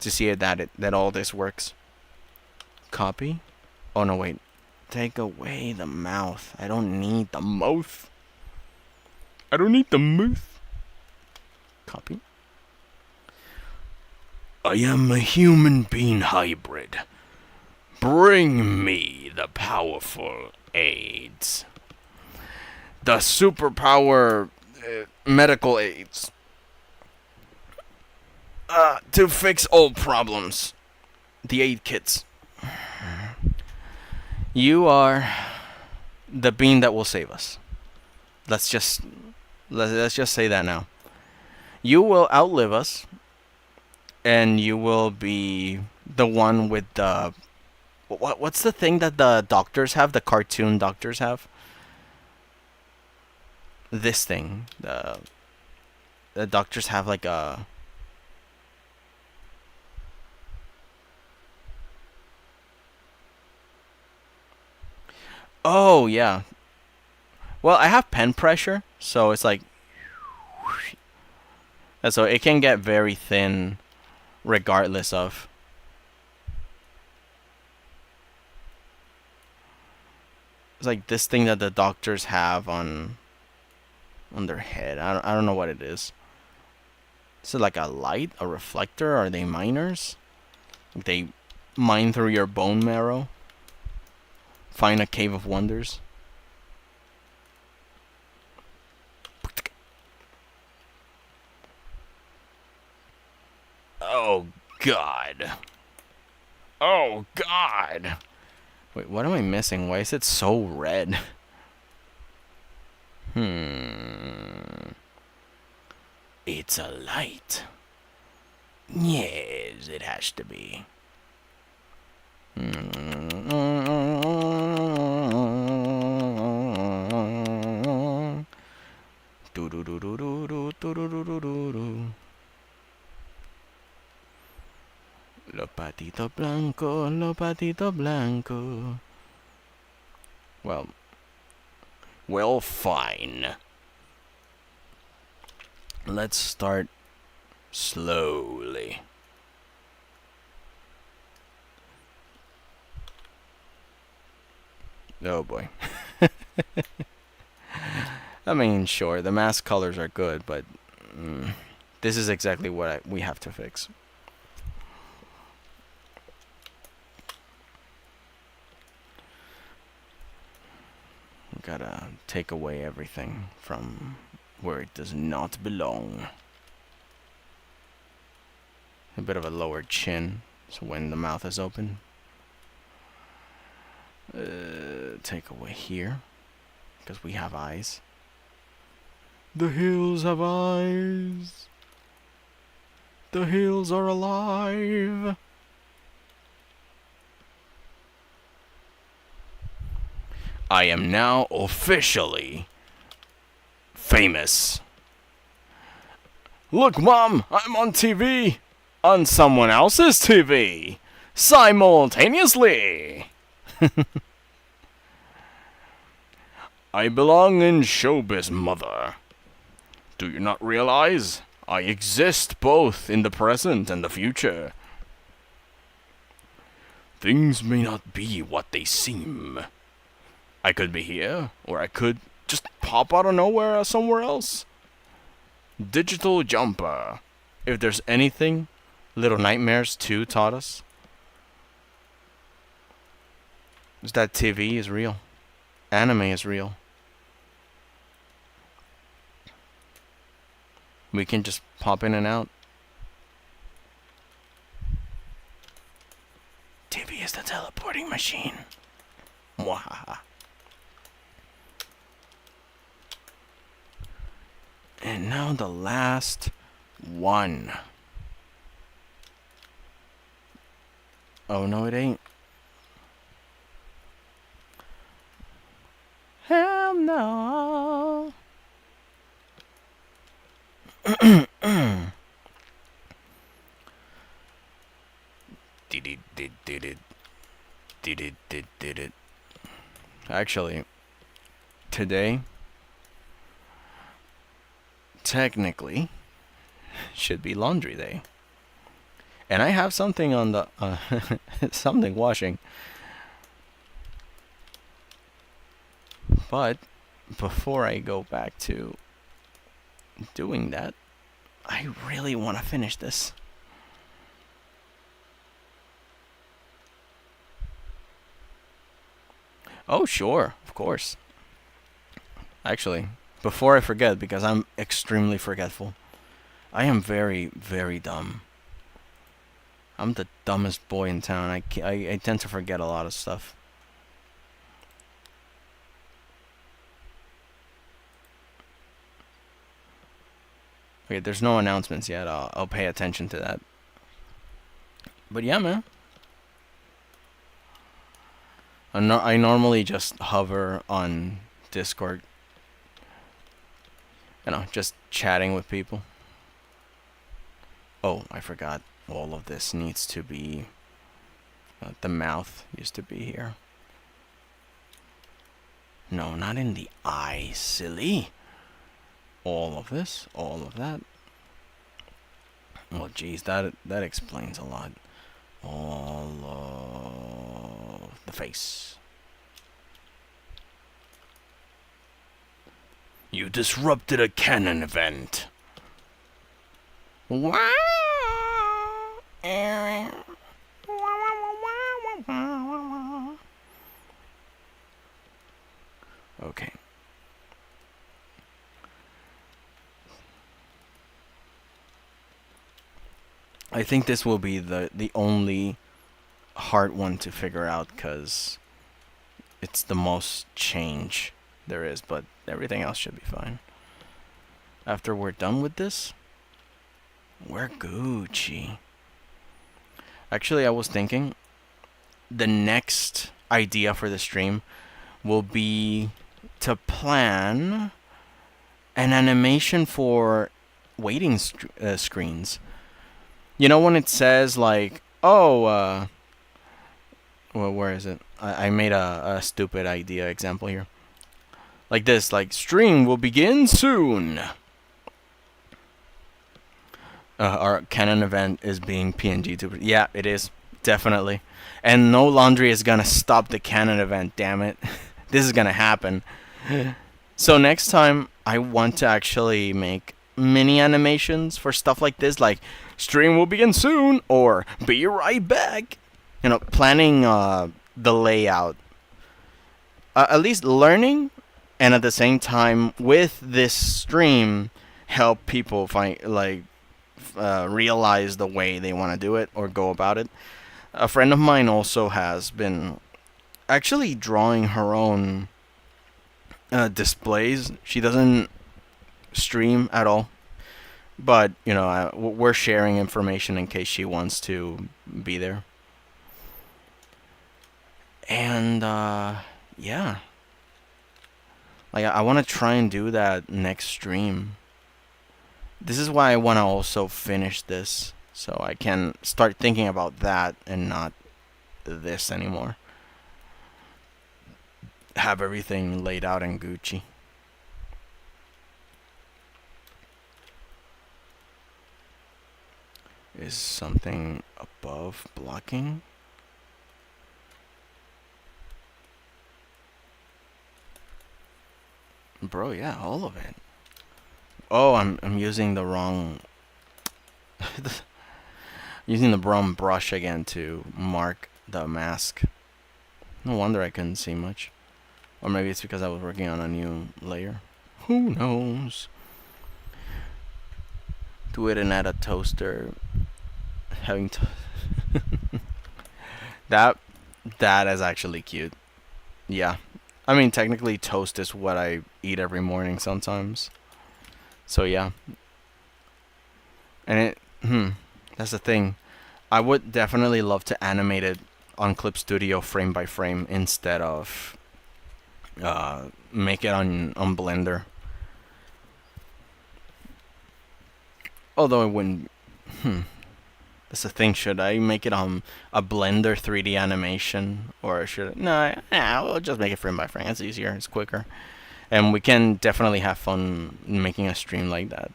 To see that all this works. Copy. Oh no, wait. Take away the mouth. I don't need the mouth. I don't need the mouth. Copy. I am a human being hybrid. Bring me the powerful aids. the superpower medical aids to fix all problems. The aid kits. You are the bean that will save us. Let's just say that now. You will outlive us, and you will be the one with the what's the thing that the doctors have? The cartoon doctors have. This thing. The doctors have like a. Oh yeah. Well, I have pen pressure, so it's like. And so it can get very thin, regardless of. It's like this thing that the doctors have on their head. I don't know what it is. Is it like a light, a reflector? Are they miners? They mine through your bone marrow. Find a cave of wonders. Oh God. Oh God. Wait, what am I missing? Why is it so red? It's a light. Yes, it has to be. Lo patito blanco, lo patito blanco. Well, fine. Let's start slowly. Oh boy. I mean, sure, the mask colors are good, but this is exactly what we have to fix. Gotta take away everything from where it does not belong. A bit of a lower chin, so when the mouth is open. Take away here, because we have eyes. The hills have eyes. The hills are alive. I am now officially famous. Look, Mom, I'm on TV. On someone else's TV. Simultaneously. I belong in showbiz, Mother. Do you not realize I exist both in the present and the future? Things may not be what they seem. I could be here, or I could just pop out of nowhere somewhere else. Digital jumper. If there's anything Little Nightmares 2 taught us, is that TV is real. Anime is real. We can just pop in and out. TV is the teleporting machine. Mwahaha. And now the last one. Oh no, it ain't. Hell no. Did it. Actually, today, technically, should be laundry day. And I have something on the, something washing. But, before I go back to doing that, I really want to finish this. Oh, sure, of course. Actually, before I forget, because I'm extremely forgetful, I am very, very dumb. I'm the dumbest boy in town. I tend to forget a lot of stuff. Okay, there's no announcements yet. I'll pay attention to that. But yeah, man. I normally just hover on Discord. You know, just chatting with people. Oh, I forgot. All of this needs to be... the mouth used to be here. No, not in the eye, silly. All of this, all of that. Oh, geez, that explains a lot. All of the face. You disrupted a canon event. Wow. Okay. I think this will be the only hard one to figure out, because it's the most change there is, but everything else should be fine. After we're done with this, we're Gucci. Actually, I was thinking the next idea for the stream will be to plan an animation for waiting screens. You know when it says like, oh, well, where is it? I made a stupid idea example here. Like this, like, stream will begin soon. Our canon event is being PNGtube. Yeah, it is. Definitely. And no laundry is gonna stop the canon event, damn it. This is gonna happen. So next time, I want to actually make mini animations for stuff like this, like stream will begin soon, or be right back. You know, planning the layout. At least learning, and at the same time, with this stream, help people find, like, realize the way they want to do it or go about it. A friend of mine also has been actually drawing her own displays. She doesn't stream at all, but you know, we're sharing information in case she wants to be there. And yeah, like, I want to try and do that next stream. This is why I want to also finish this, so I can start thinking about that and not this anymore. Have everything laid out in Gucci. Is something above blocking? Bro, yeah, all of it. Oh, I'm using the wrong using the wrong brush again to mark the mask. No wonder I couldn't see much. Or maybe it's because I was working on a new layer. Who knows? Do it and add a toaster. Having that is actually cute. Yeah. I mean, technically toast is what I eat every morning sometimes. So yeah. And that's the thing. I would definitely love to animate it on Clip Studio frame by frame instead of make it on Blender. Although it wouldn't... That's the thing. Should I make it on a Blender 3D animation? Or should... No, we'll just make it frame by frame. It's easier. It's quicker. And we can definitely have fun making a stream like that.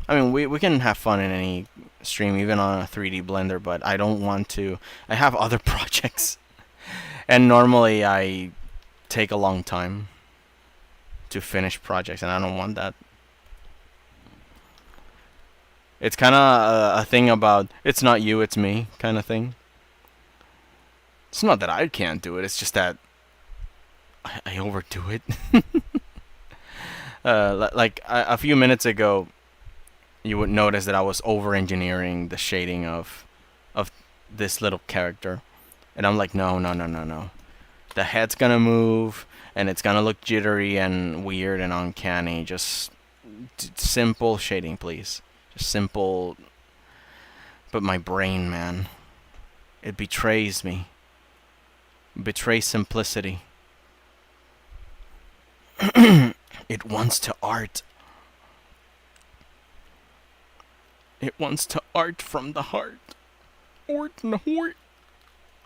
I mean, we can have fun in any stream, even on a 3D Blender, but I don't want to... I have other projects. And normally I take a long time to finish projects, and I don't want that. It's kind of a thing about, it's not you, it's me kind of thing. It's not that I can't do it, it's just that I overdo it. Like a few minutes ago, you would notice that I was over-engineering the shading of this little character, and I'm like, no. The head's gonna move, and it's gonna look jittery and weird and uncanny. Just simple shading, please. Just simple. But my brain, man, it betrays me. It betrays simplicity. It wants to art. It wants to art from the heart. Ort and hort.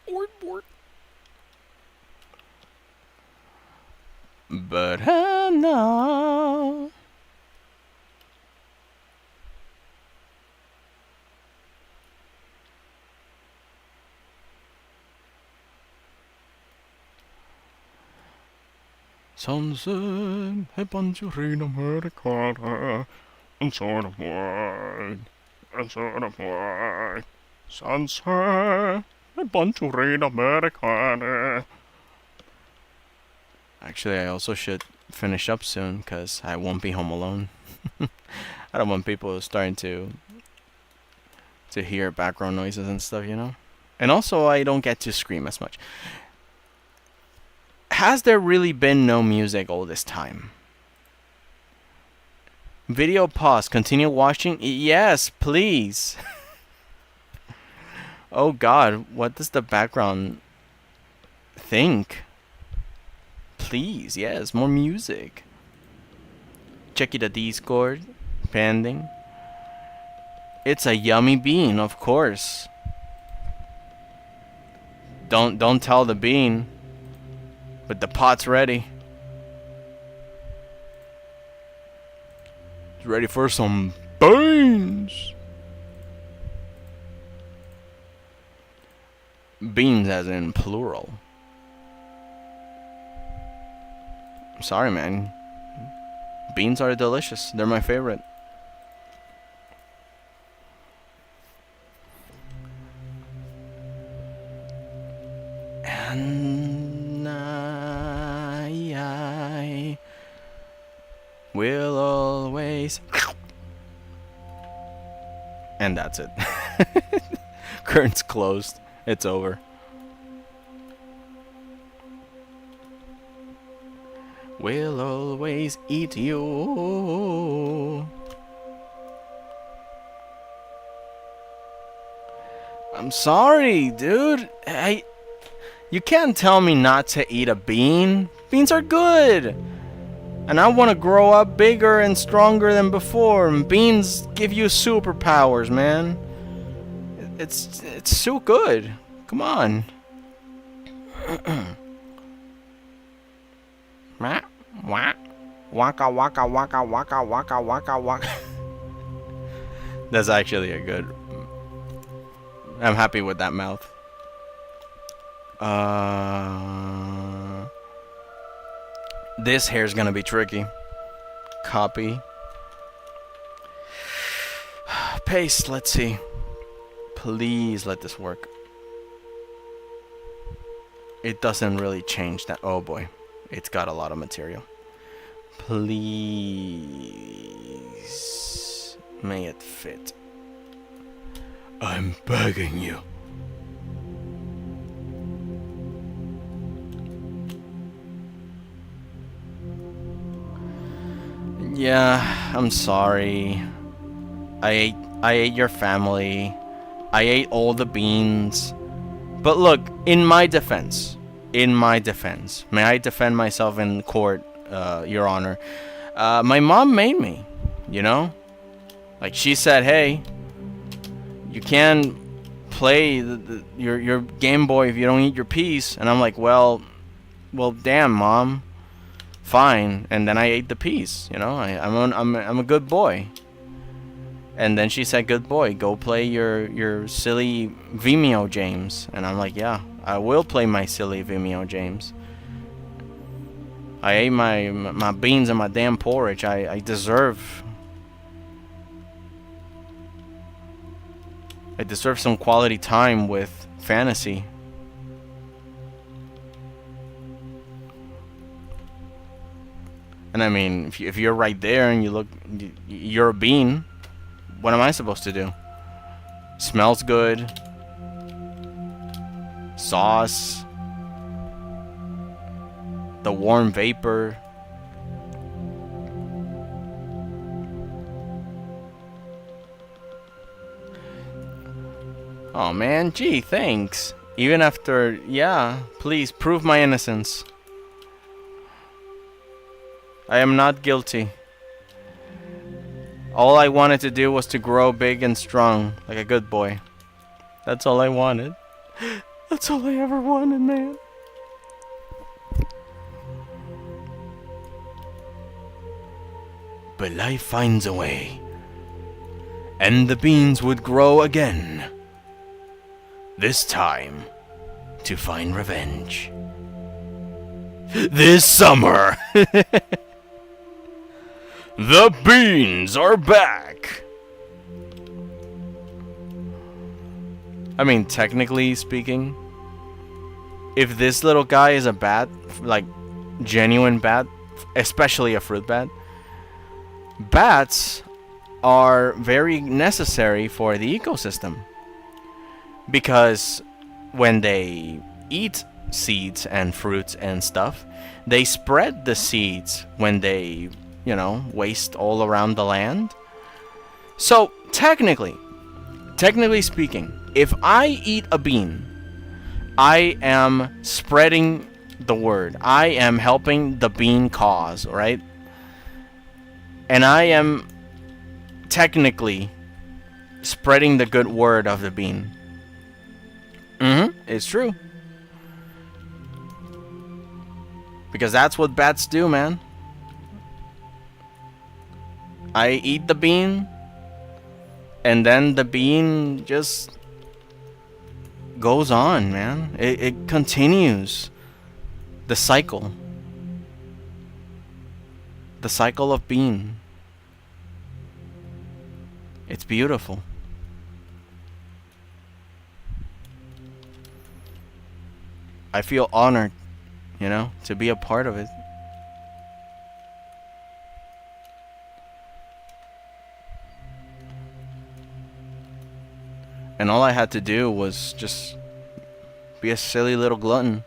Ort. But now. Sunset, a bunch of rain Americana, and sort of white, and sort of white. Sunset, a bunch of rain Americana. Actually, I also should finish up soon, because I won't be home alone. I don't want people starting to hear background noises and stuff, you know? And also, I don't get to scream as much. Has there really been no music all this time? Video pause. Continue watching? Yes, please. Oh God, what does the background think? Please, yes, more music. Check the Discord. Pending. It's a yummy bean, of course. Don't tell the bean. But the pot's ready. It's ready for some beans. Beans as in plural. I'm sorry, man. Beans are delicious. They're my favorite. And I will always. And that's it. Curtain's closed. It's over. We'll always eat you. I'm sorry, dude. You can't tell me not to eat a bean. Beans are good. And I want to grow up bigger and stronger than before. And beans give you superpowers, man. It's so good. Come on. Waka waka waka waka waka waka waka. That's actually a good. I'm happy with that mouth. This hair's gonna be tricky. Copy. Paste. Let's see. Please let this work. It doesn't really change that. Oh boy. It's got a lot of material. Please. May it fit. I'm begging you. Yeah, I'm sorry. I ate your family. I ate all the beans. But look, in my defense, may I defend myself in court, Your Honor? My mom made me, you know? Like, she said, hey, you can't play your Game Boy if you don't eat your piece. And I'm like, well, damn, Mom. Fine. And then I ate the piece, you know? I'm a good boy. And then she said, good boy, go play your silly Vimeo James. And I'm like, yeah, I will play my silly Vimeo James. I ate my beans and my damn porridge. I deserve some quality time with fantasy. And And I mean, if you're right there and you look, you're a bean. What am I supposed to do? Smells good. Sauce. The warm vapor. Oh man, gee, thanks. Even after, yeah, please prove my innocence. I am not guilty. All I wanted to do was to grow big and strong, like a good boy. That's all I wanted. That's all I ever wanted, man. But life finds a way. And the beans would grow again. This time, to find revenge. This summer! The beans are back! I mean, technically speaking, if this little guy is a bat, like, genuine bat, especially a fruit bat, bats are very necessary for the ecosystem. Because when they eat seeds and fruits and stuff, they spread the seeds when they, you know, waste all around the land. So, technically speaking, if I eat a bean, I am spreading the word. I am helping the bean cause, right? And I am technically spreading the good word of the bean. It's true. Because that's what bats do, man. I eat the bean, and then the bean just goes on, man. It continues the cycle. The cycle of bean. It's beautiful. I feel honored, you know, to be a part of it. And all I had to do was just be a silly little glutton.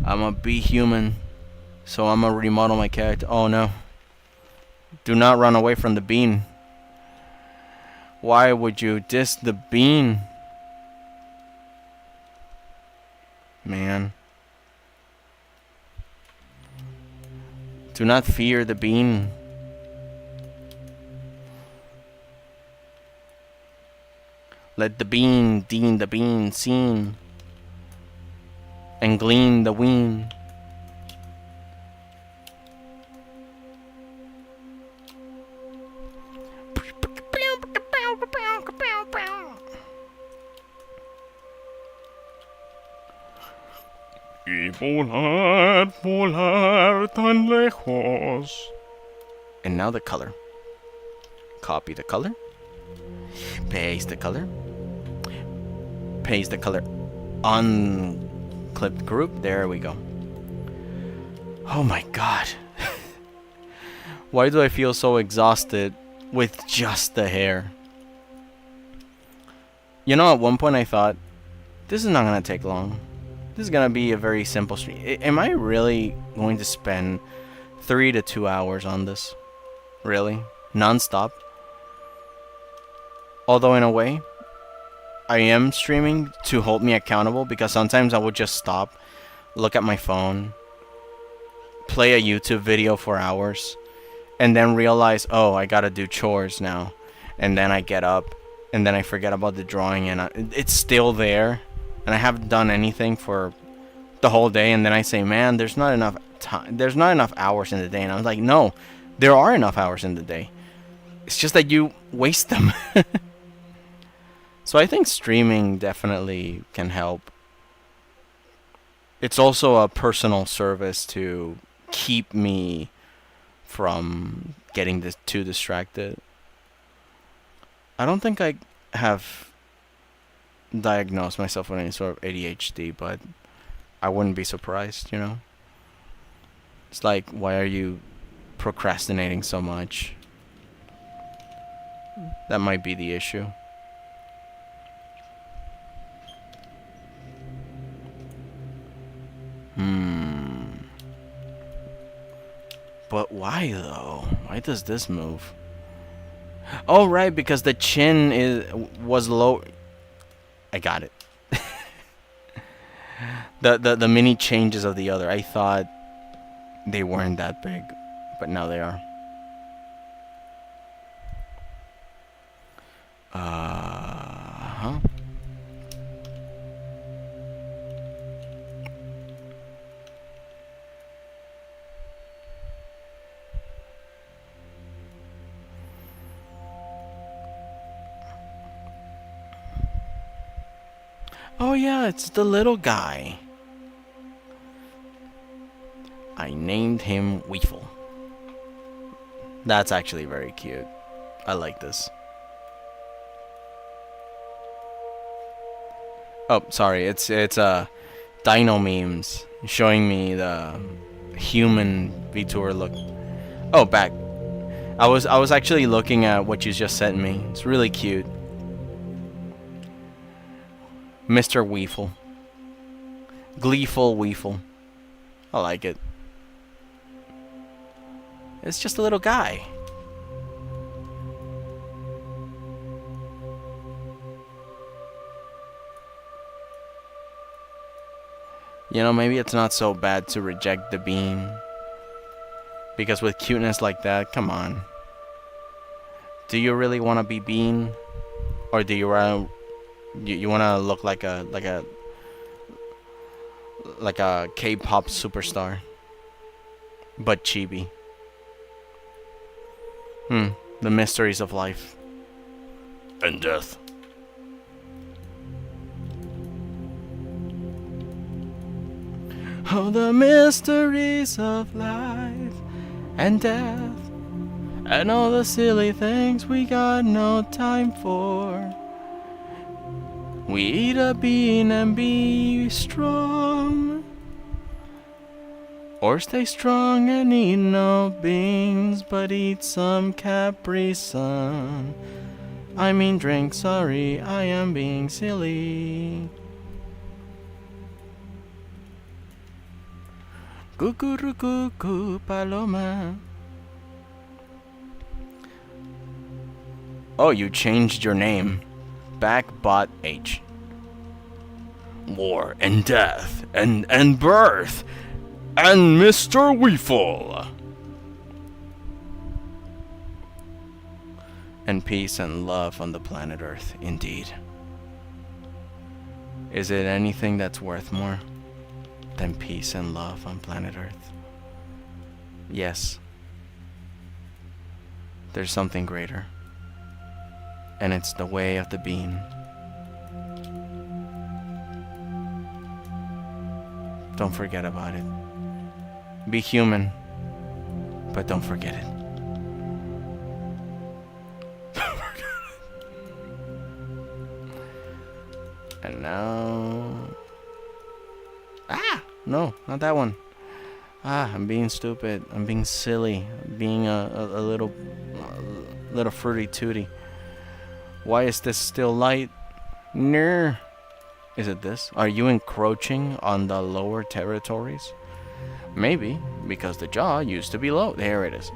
I'm a be human, so I'm gonna remodel my character. Oh no. Do not run away from the bean. Why would you diss the bean? Man. Do not fear the bean. Let the bean dean the bean seen, and glean the ween. Y volar, volar tan lejos. And now the color. Copy the color. Paste the color. Paste the color on clipped group. There we go. Oh my god. Why do I feel so exhausted with just the hair? You know, at one point I thought, this is not gonna take long. This is gonna be a very simple stream. Am I really going to spend 3 to 2 hours on this? Really? Non-stop? Although in a way, I am streaming to hold me accountable, because sometimes I would just stop, look at my phone, play a YouTube video for hours, and then realize, oh, I gotta do chores now. And then I get up, and then I forget about the drawing, and it's still there, and I haven't done anything for the whole day, and then I say, man, there's not enough time, there's not enough hours in the day. And I was like, no, there are enough hours in the day. It's just that you waste them. So I think streaming definitely can help. It's also a personal service to keep me from getting too distracted. I don't think I have diagnosed myself with any sort of ADHD, but I wouldn't be surprised, you know. It's like, why are you procrastinating so much? That might be the issue. But why though? Why does this move? Oh right, because the chin was low. I got it. the mini changes of the other. I thought they weren't that big, but now they are. Huh? Oh yeah, it's the little guy. I named him Weefle. That's actually very cute. I like this. Oh, sorry. It's Dino memes showing me the human VTuber look. Oh, back. I was actually looking at what you just sent me. It's really cute. Mr. Weefle. Gleeful Weefle. I like it. It's just a little guy. You know, maybe it's not so bad to reject the bean. Because with cuteness like that, come on. Do you really want to be bean? Or do you want to look like a K-pop superstar, but chibi? The mysteries of life and death. Oh, the mysteries of life and death, and all the silly things we got no time for. We eat a bean and be strong, or stay strong and eat no beans, but eat some Capri Sun. I mean drink, sorry, I am being silly. Cucurucucu paloma. Oh, you changed your name. Backbot H. War and death and birth and Mr. Weefle. And peace and love on the planet Earth, indeed. Is it anything that's worth more than peace and love on planet Earth? Yes. There's something greater. And it's the way of the bean. Don't forget about it. Be human, but don't forget it. And now... Ah! No, not that one. Ah, I'm being stupid. I'm being silly. I'm being a little fruity tooty. Why is this still light? Ner. Is it this? Are you encroaching on the lower territories? Maybe, because the jaw used to be low. There it is.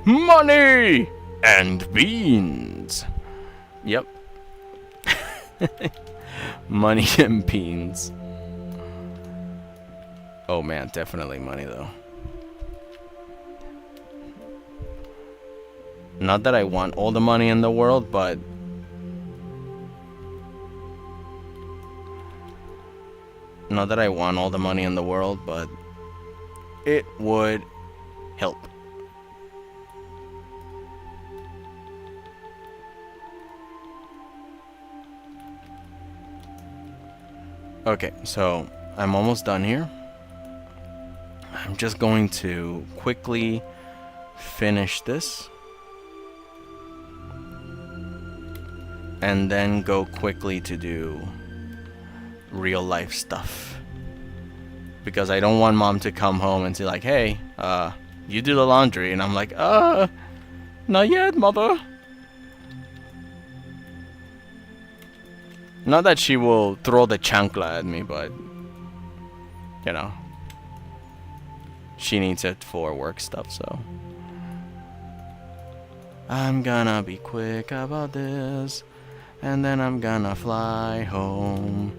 Money and beans. Yep. Money and beans. Oh man, definitely money though. Not that I want all the money in the world, but it would help. Okay, so I'm almost done here. I'm just going to quickly finish this. And then go quickly to do real life stuff. because I don't want mom to come home and say like, hey, you do the laundry, and I'm like, not yet, mother. Not that she will throw the chancla at me, but you know, she needs it for work stuff, so I'm gonna be quick about this, and then I'm gonna fly home.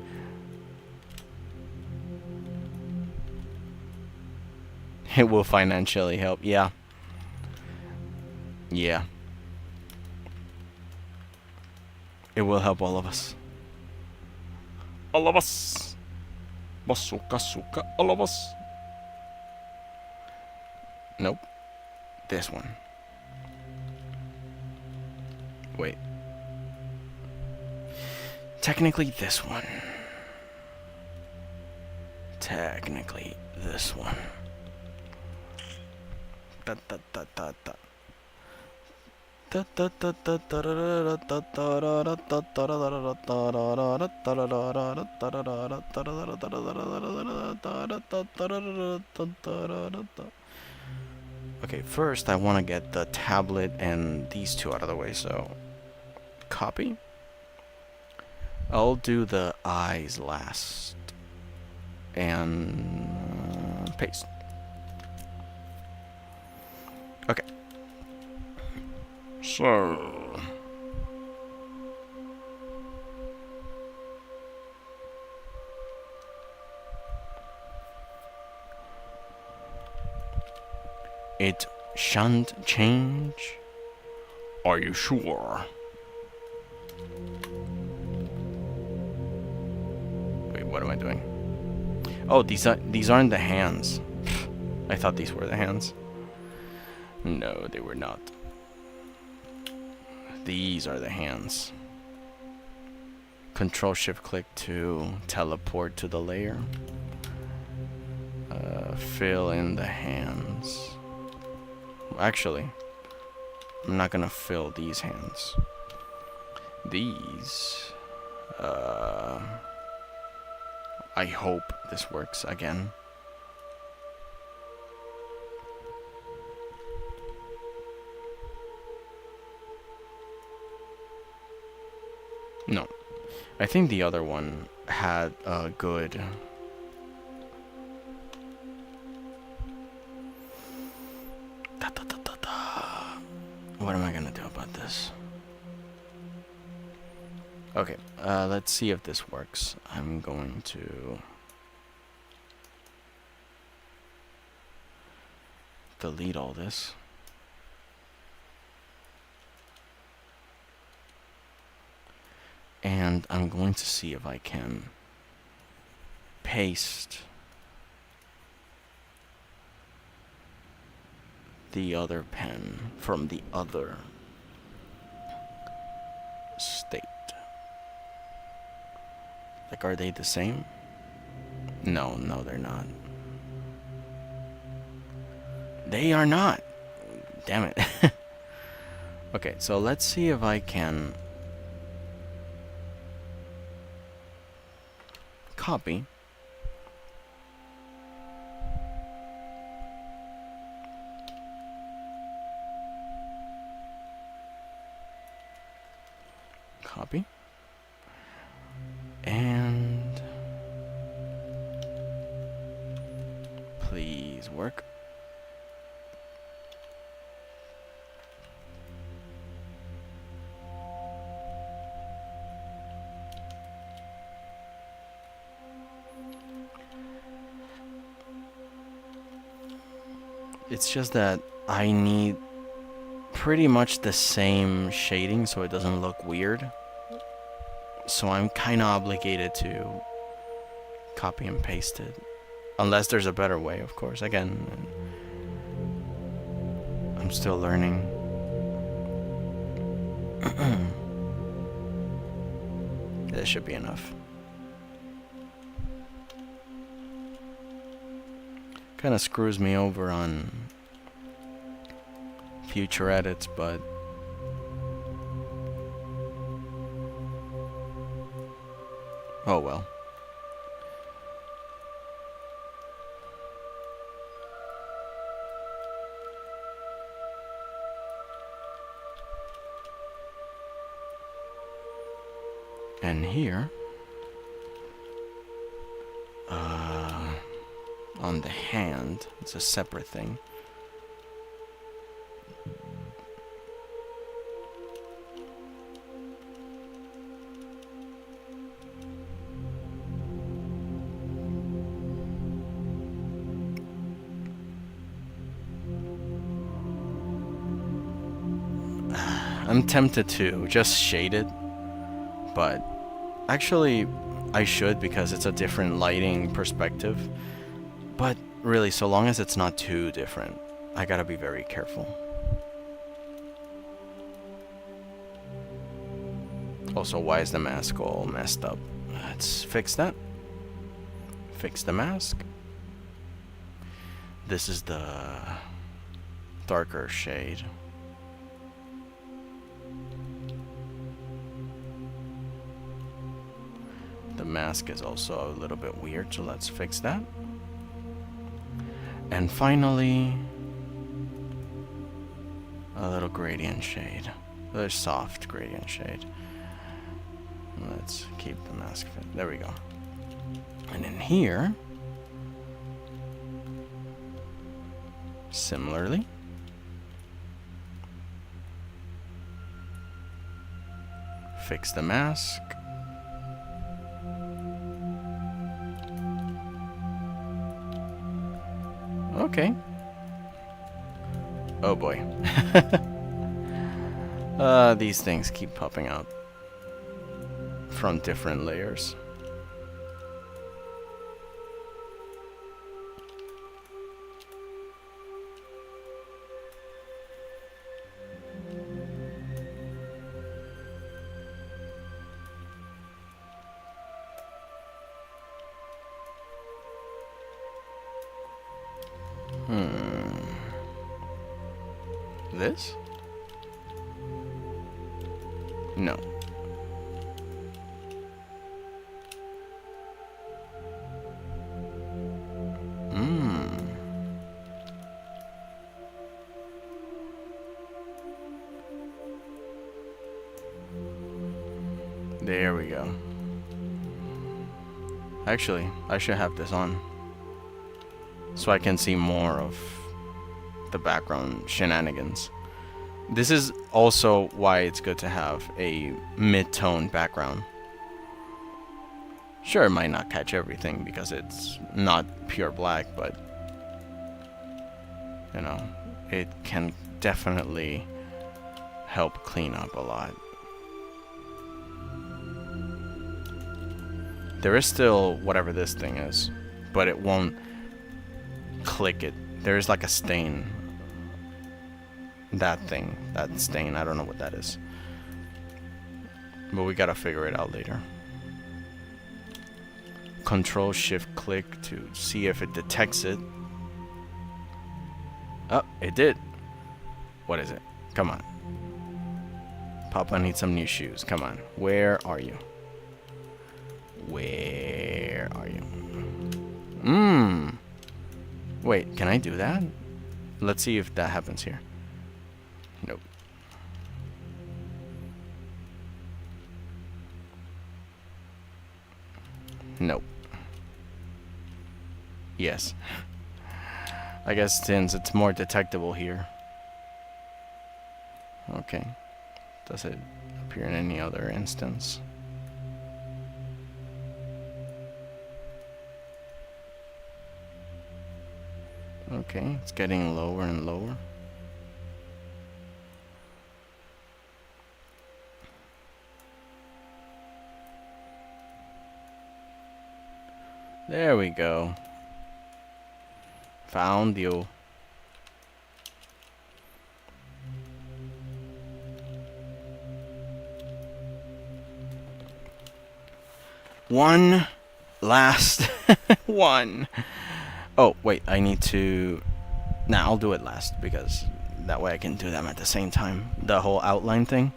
It will financially help. Yeah. Yeah. It will help all of us. All of us. Masuka suka, all of us. Nope. This one. Wait. Technically this one. Technically this one. Da, da, da, da, da. Okay, first I want to get the tablet and these two out of the way, so copy. I'll do the eyes last. And paste. Okay. So it shan't change. Are you sure? Wait, what am I doing? Oh, these aren't the hands. I thought these were the hands. No, they were not. These are the hands. Control-Shift-Click to teleport to the layer. Fill in the hands. Actually, I'm not gonna fill these hands. These, I hope this works again. No, I think the other one had a good... What am I gonna do about this? Okay, let's see if this works. I'm going to delete all this. And I'm going to see if I can paste the other pen from the other state. Like, are they the same? No, they're not. They are not. Damn it. Okay, so let's see if I can copy. Copy. And please work. It's just that I need pretty much the same shading so it doesn't look weird. So I'm kind of obligated to copy and paste it. Unless there's a better way, of course. Again, I'm still learning. This should be enough. Kind of screws me over on future edits, but oh well. And here, on the hand, it's a separate thing. I'm tempted to just shade it, but actually I should because it's a different lighting perspective. But really, so long as it's not too different, I gotta be very careful. Also, why is the mask all messed up? Let's fix that. Fix the mask. This is the darker shade. The mask is also a little bit weird, so let's fix that. And finally, a little gradient shade. A little soft gradient shade. Let's keep the mask fit. There we go. And in here, similarly, fix the mask. Okay. Oh boy. These things keep popping up from different layers. This? No. There we go. Actually, I should have this on so I can see more of the background shenanigans. This is also why it's good to have a mid-tone background. Sure, it might not catch everything because it's not pure black, but you know, it can definitely help clean up a lot. There is still whatever this thing is, but it won't click it. There is like a stain. That thing, that stain, I don't know what that is. But we gotta figure it out later. Control Shift click to see if it detects it. Oh, it did. What is it? Come on. Papa needs some new shoes. Come on. Where are you? Where are you? Wait, can I do that? Let's see if that happens here. Nope. Nope. Yes. I guess since it's more detectable here. Okay. Does it appear in any other instance? Okay, it's getting lower and lower. There we go. Found you. One last one. Oh, wait, I need to... Nah, I'll do it last because that way I can do them at the same time. The whole outline thing.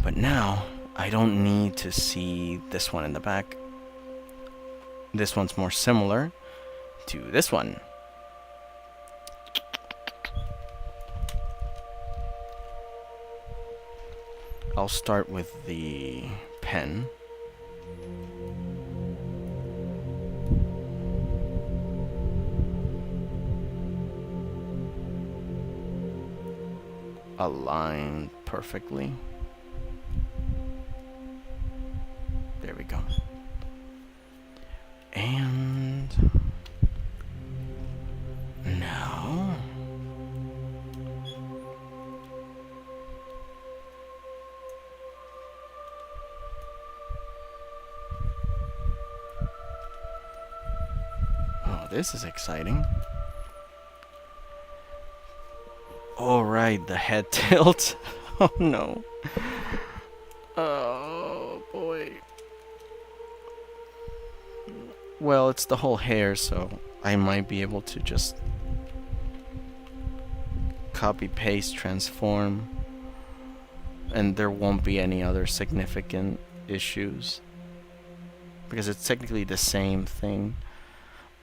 But now, I don't need to see this one in the back. This one's more similar to this one. I'll start with the pen. Aligned perfectly. There we go. And now oh, this is exciting. All right, the head tilt. Oh no. Oh boy. Well, it's the whole hair, so I might be able to just copy, paste, transform, and there won't be any other significant issues because it's technically the same thing.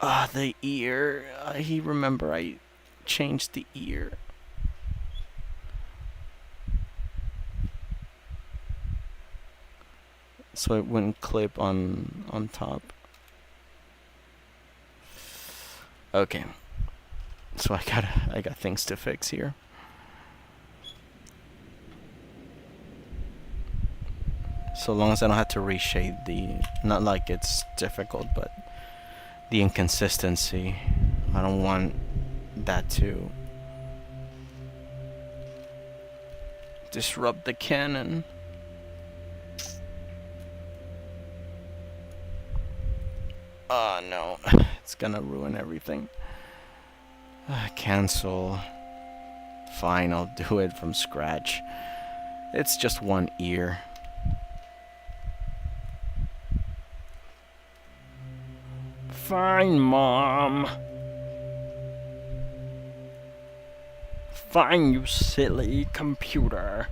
The ear. Remember I changed the ear. So it wouldn't clip on top. Okay. So I got things to fix here. So long as I don't have to reshade not like it's difficult, but the inconsistency. I don't want that to disrupt the canon. Oh no, it's gonna ruin everything. Cancel. Fine, I'll do it from scratch. It's just one ear. Fine, Mom. Fine, you silly computer.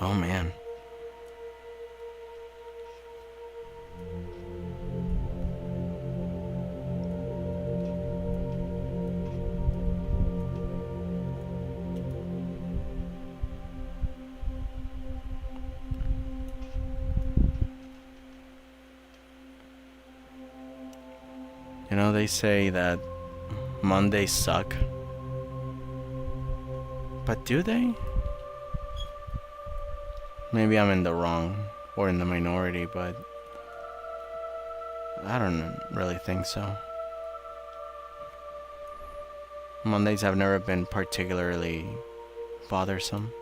Oh man. You know, they say that Mondays suck. But do they? Maybe I'm in the wrong or in the minority, but I don't really think so. Mondays have never been particularly bothersome.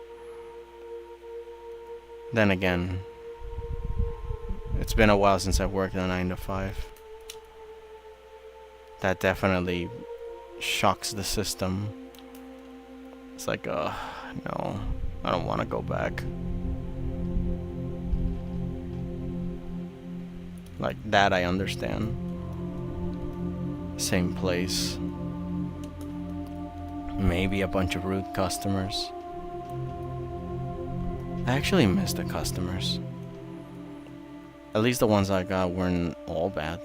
Then again, it's been a while since I've worked a 9 to 5. That definitely shocks the system. It's like, no, I don't want to go back. Like that I understand. Same place. Maybe a bunch of rude customers. I actually miss the customers. At least the ones I got weren't all bad.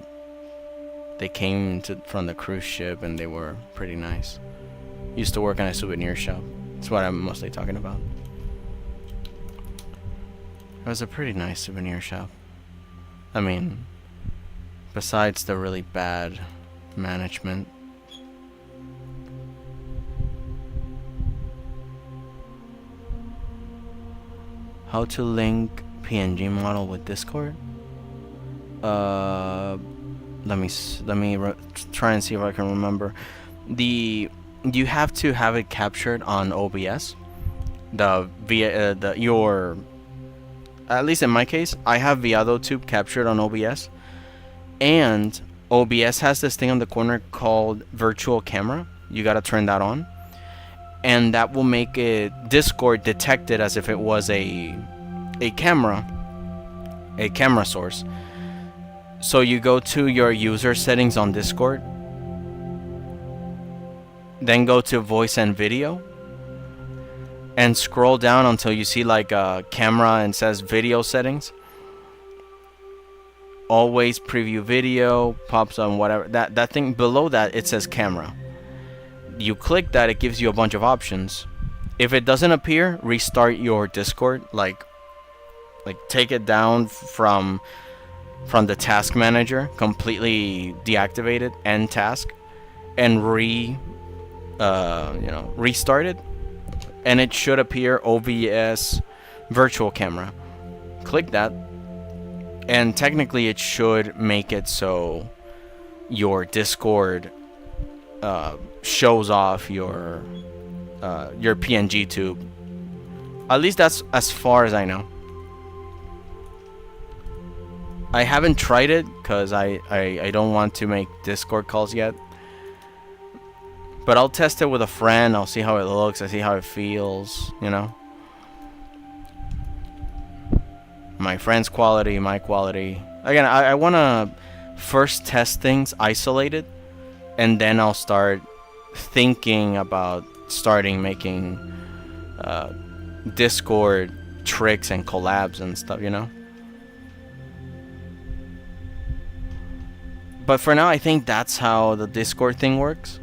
They came from the cruise ship and they were pretty nice. Used to work in a souvenir shop. That's what I'm mostly talking about. It was a pretty nice souvenir shop. I mean, besides the really bad management. How to link PNG model with Discord? Let me try and see if I can remember. You have to have it captured on OBS. At least in my case, I have Veadotube captured on OBS, and OBS has this thing on the corner called virtual camera. You gotta turn that on, and that will make it Discord detect it as if it was a camera source. So you go to your user settings on Discord. then go to voice and video, and scroll down until you see like a camera and says video settings. Always preview video pops on, whatever that thing below that, it says camera. You click that, it gives you a bunch of options. If it doesn't appear, restart your Discord, like take it down from the task manager, completely deactivate it, end task, and restart it, and it should appear OBS virtual camera. Click that, and technically it should make it so your Discord shows off your PNGtube. At least that's as far as I know. I haven't tried it because I don't want to make Discord calls yet. But I'll test it with a friend. I'll see how it looks. I see how it feels, you know. My friend's quality, my quality. Again, I want to first test things isolated, and then I'll start thinking about starting making Discord tricks and collabs and stuff, you know. But for now, I think that's how the Discord thing works.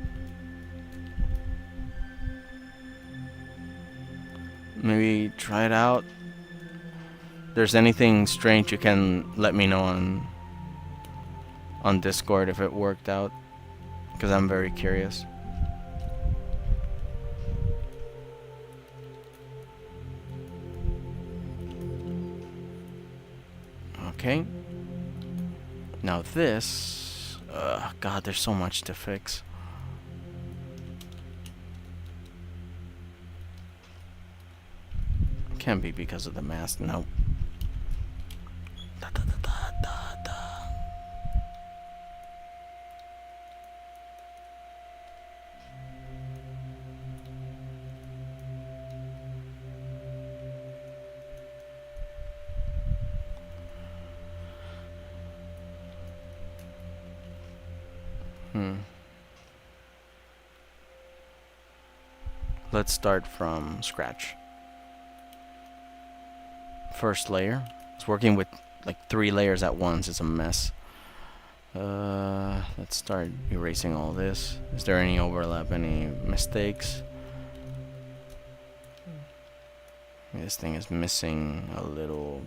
Maybe try it out. If there's anything strange, you can let me know on Discord if it worked out, because I'm very curious. Okay. Now this, God, there's so much to fix. Can't be because of the mask. No. Let's start from scratch. First layer. It's working with like 3 layers at once. It's a mess. Let's start erasing all this. Is there any overlap, any mistakes? This thing is missing a little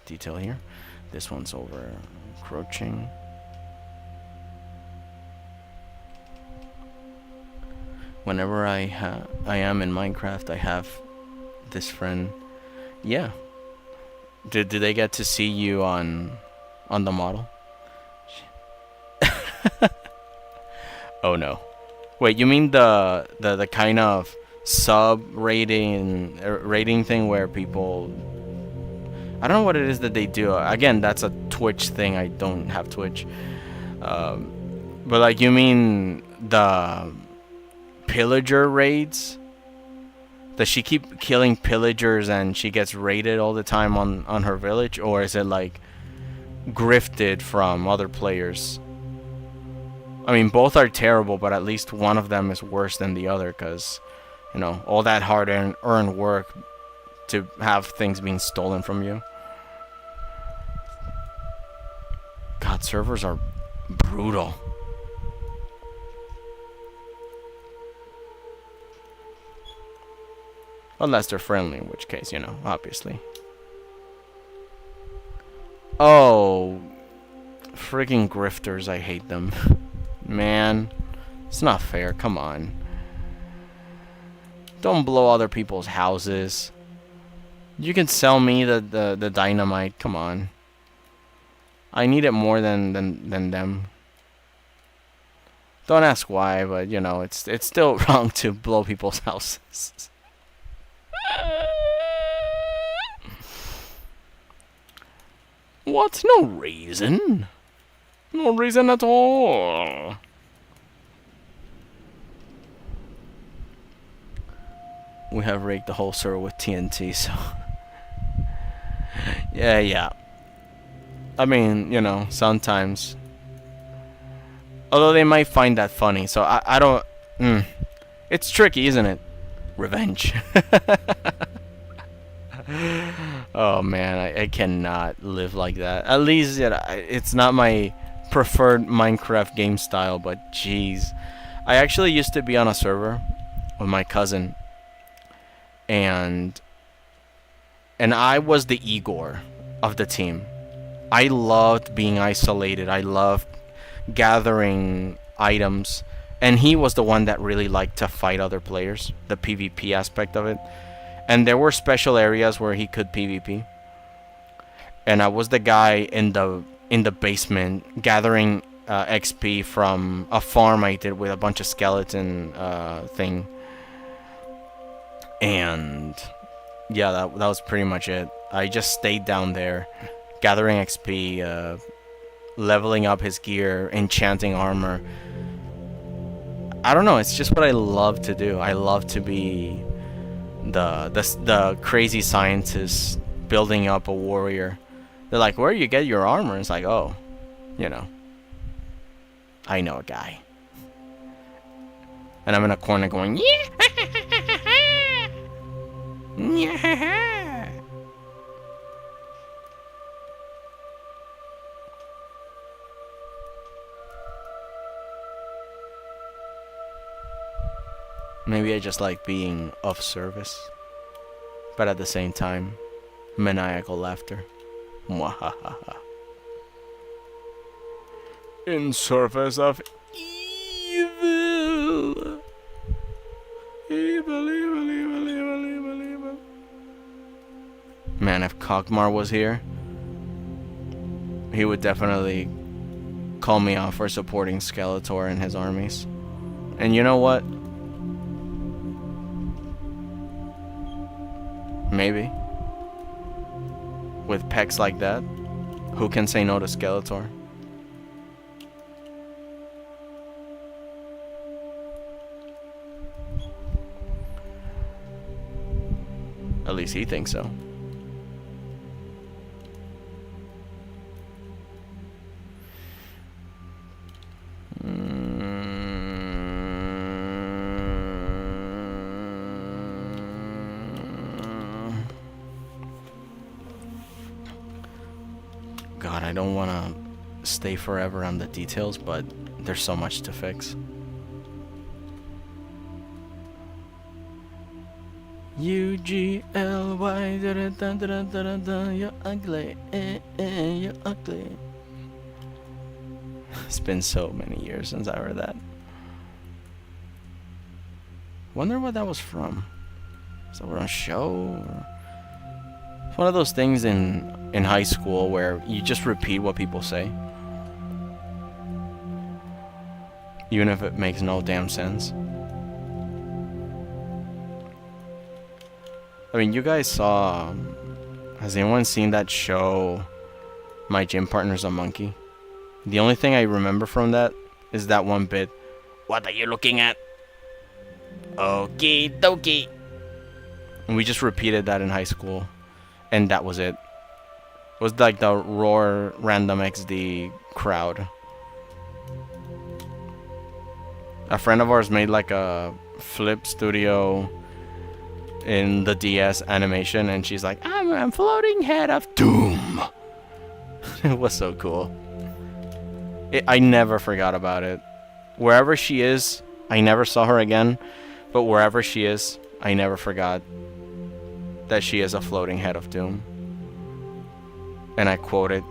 detail here. This one's over encroaching. Whenever I am in Minecraft, I have this friend. Yeah. Did they get to see you on the model? Oh no. Wait, you mean the kind of sub rating thing where people, I don't know what it is that they do. Again, that's a Twitch thing. I don't have Twitch. But like, you mean the pillager raids? Does she keep killing pillagers and she gets raided all the time on her village? Or is it like grifted from other players? I mean, both are terrible, but at least one of them is worse than the other, because, you know, all that hard earned work to have things being stolen from you. God, servers are brutal. Unless they're friendly, in which case, you know, obviously. Oh, friggin' grifters, I hate them. Man, it's not fair, come on. Don't blow other people's houses. You can sell me the dynamite, come on. I need it more than them. Don't ask why, but, you know, it's still wrong to blow people's houses. What? No reason. No reason at all. We have raked the whole server with TNT, so... yeah. I mean, you know, sometimes. Although they might find that funny, so I don't... It's tricky, isn't it? Revenge. Oh man, I cannot live like that. At least it's not my preferred Minecraft game style, but jeez. I actually used to be on a server with my cousin, and I was the Igor of the team. I loved being isolated. I loved gathering items, and he was the one that really liked to fight other players, the PvP aspect of it. And there were special areas where he could PvP, and I was the guy in the basement gathering XP from a farm I did with a bunch of skeleton thing. And yeah, that was pretty much it. I just stayed down there gathering XP, leveling up his gear, enchanting armor. I don't know, it's just what I love to do. I love to be the crazy scientist building up a warrior. They're like, where do you get your armor? It's like, oh, you know, I know a guy. And I'm in a corner going, yeah, yeah. Maybe I just like being of service, but at the same time, maniacal laughter. Mwahaha. In service of evil. Evil, evil, evil, evil, evil, evil. Man, if Kog'Maw was here, he would definitely call me out for supporting Skeletor and his armies. And you know what? Maybe. With pecs like that, who can say no to Skeletor? At least he thinks so. God, I don't want to stay forever on the details, but there's so much to fix. U-G-L-Y, you're ugly, you're ugly. It's been so many years since I heard that. Wonder what that was from. Is that on a show? Or... It's one of those things in high school where you just repeat what people say, even if it makes no damn sense. I mean, you guys saw... Has anyone seen that show, My Gym Partner's a Monkey? The only thing I remember from that is that one bit. What are you looking at? Okie dokie. And we just repeated that in high school. And that was it. It was like the Roar Random XD crowd. A friend of ours made like a flip studio in the DS animation, and she's like, I'm floating head of doom. It was so cool. I never forgot about it. Wherever she is, I never saw her again, but wherever she is, I never forgot that she is a floating head of doom. And I quote it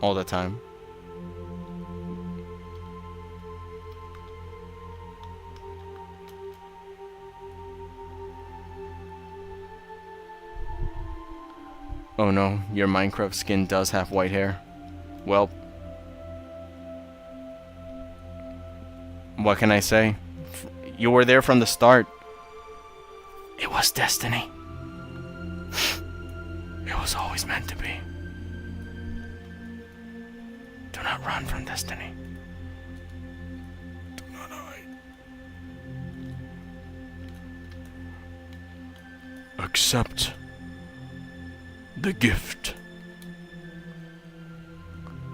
all the time. Oh no, your Minecraft skin does have white hair. Well, what can I say? You were there from the start. It was destiny. It was always meant to be. Do not run from destiny. Do not hide. Accept the gift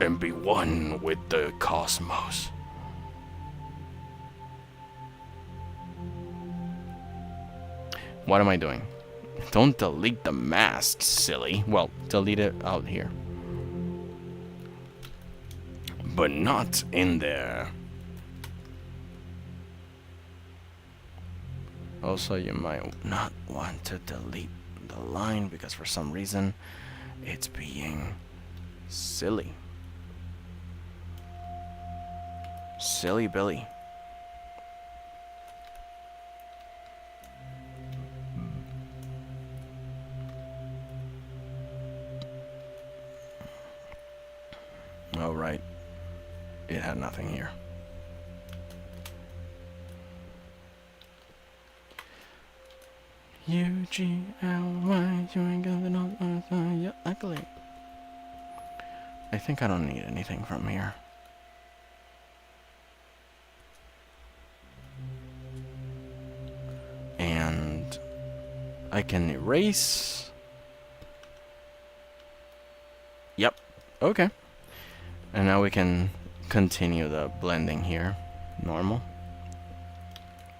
and be one with the cosmos. What am I doing? Don't delete the mask, silly. Well, delete it out here. But not in there. Also, you might not want to delete the line because for some reason it's being silly. Silly Billy. Oh, right. It had nothing here. U-G-L-Y, you ain't got it, you're ugly. I think I don't need anything from here. And I can erase. Yep. Okay. And now we can continue the blending here. Normal.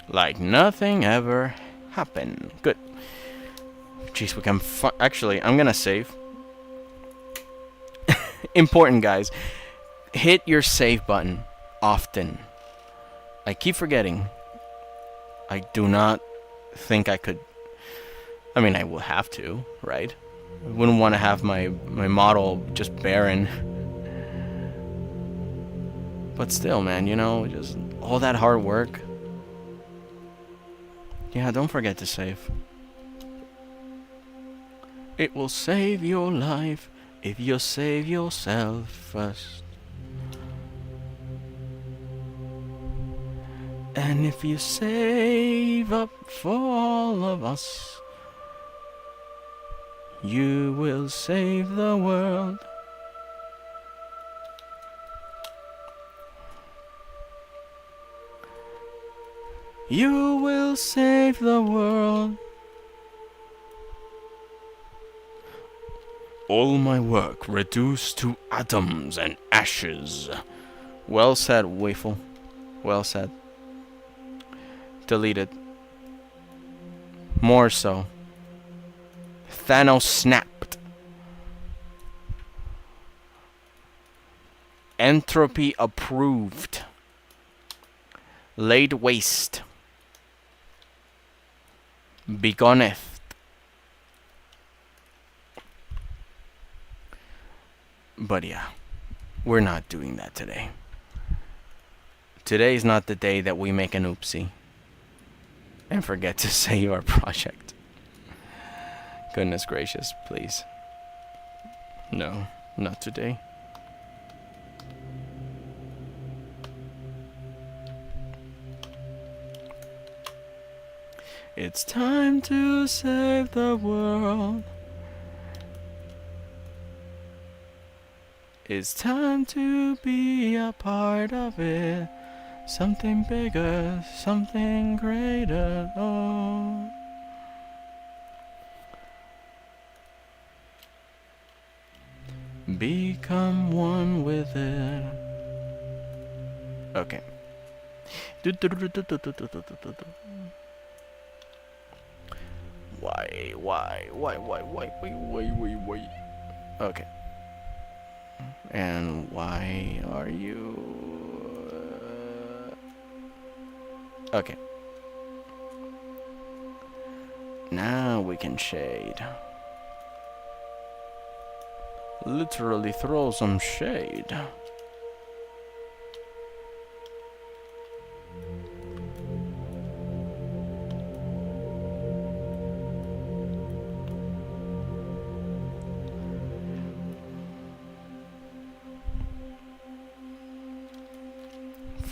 Like nothing ever happened. Good. Jeez, we can actually, I'm gonna save. Important, guys. Hit your save button often. I keep forgetting. I do not think I could. I mean, I will have to, right? I wouldn't want to have my model just barren. But still, man, you know, just all that hard work. Yeah, don't forget to save. It will save your life if you save yourself first. And if you save up for all of us, you will save the world. You will save the world. All my work reduced to atoms and ashes. Well said, Waffle. Well said. Deleted. More so. Thanos snapped. Entropy approved. Laid waste. Begoneth. But yeah, we're not doing that today. Today's not the day that we make an oopsie and forget to save our project. Goodness gracious, please. No, not today. It's time to save the world. It's time to be a part of it. Something bigger, something greater. Oh. Become one with it. Okay. Why? Okay. And why are you... Okay. Now we can shade. Literally throw some shade.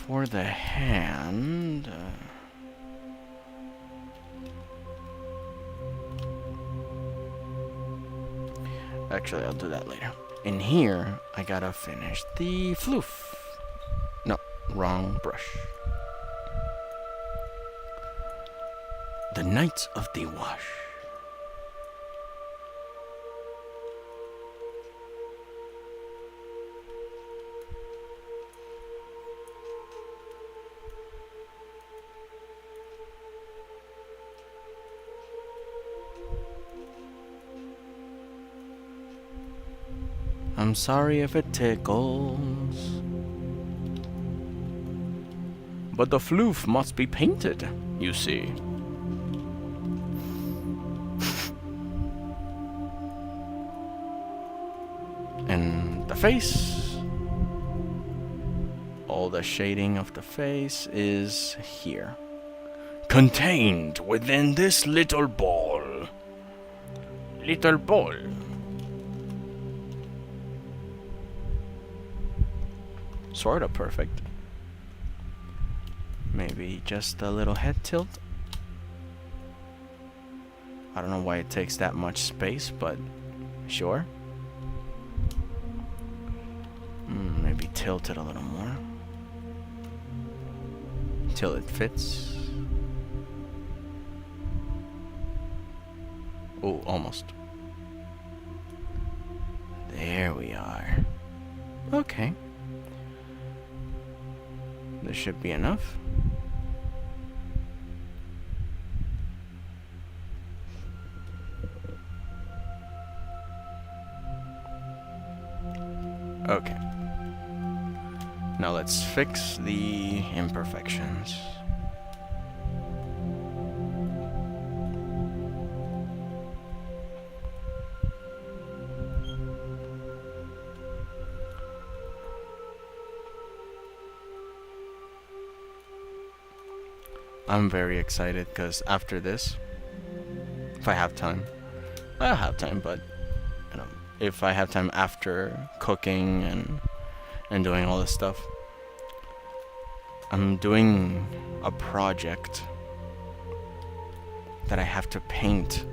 For the hand... Actually, I'll do that later. In here, I gotta finish the floof. No, wrong brush. The Knights of the Wash. I'm sorry if it tickles. But the floof must be painted, you see. And the face. All the shading of the face is here. Contained within this little ball. Little ball. Sort of perfect. Maybe just a little head tilt. I don't know why it takes that much space, but sure. Maybe tilt it a little more. Till it fits. Oh, almost. There we are. Okay. This should be enough. Okay. Now let's fix the imperfections. I'm very excited because after this, if I have time, I'll have time, but you know, if I have time after cooking and doing all this stuff, I'm doing a project that I have to paint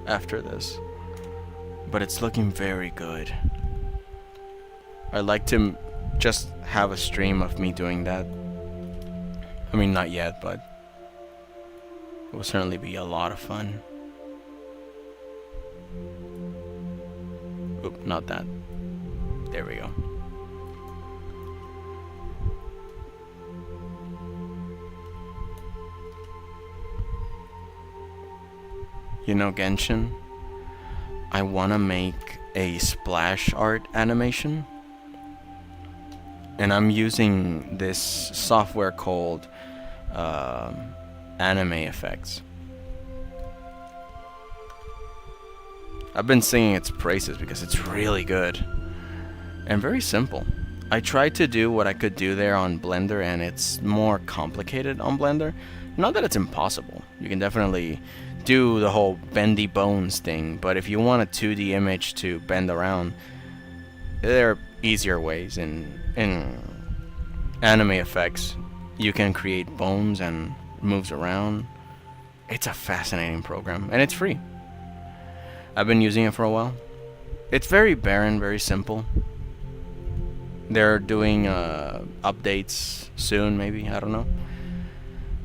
after this, but it's looking very good. I'd like to just have a stream of me doing that. I mean, not yet, but it will certainly be a lot of fun. Oop, not that. There we go. You know, Genshin, I wanna make a splash art animation, and I'm using this software called Anime Effects. I've been singing its praises because it's really good and very simple. I tried to do what I could do there on Blender, and it's more complicated on Blender. Not that it's impossible. You can definitely do the whole bendy bones thing, but if you want a 2D image to bend around, there are easier ways. In Anime Effects, you can create bones and moves around. It's a fascinating program, and it's free. I've been using it for a while. It's very barren, very simple. They're doing updates soon, maybe, I don't know.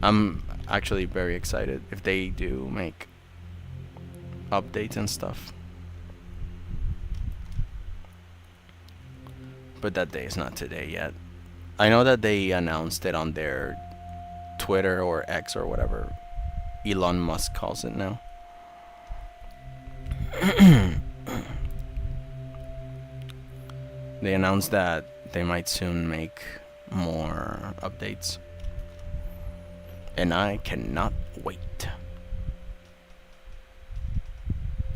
I'm actually very excited if they do make updates and stuff. But that day is not today yet. I know that they announced it on their Twitter or X or whatever Elon Musk calls it now. They announced that they might soon make more updates, and I cannot wait.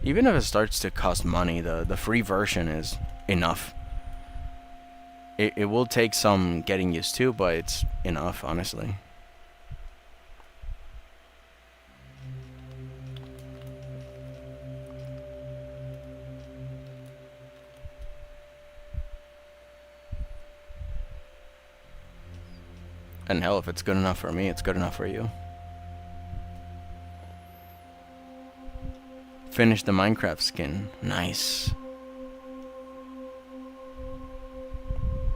Even if it starts to cost money, the free version is enough. It will take some getting used to, but it's enough, honestly. And hell, if it's good enough for me, it's good enough for you. Finish the Minecraft skin. Nice.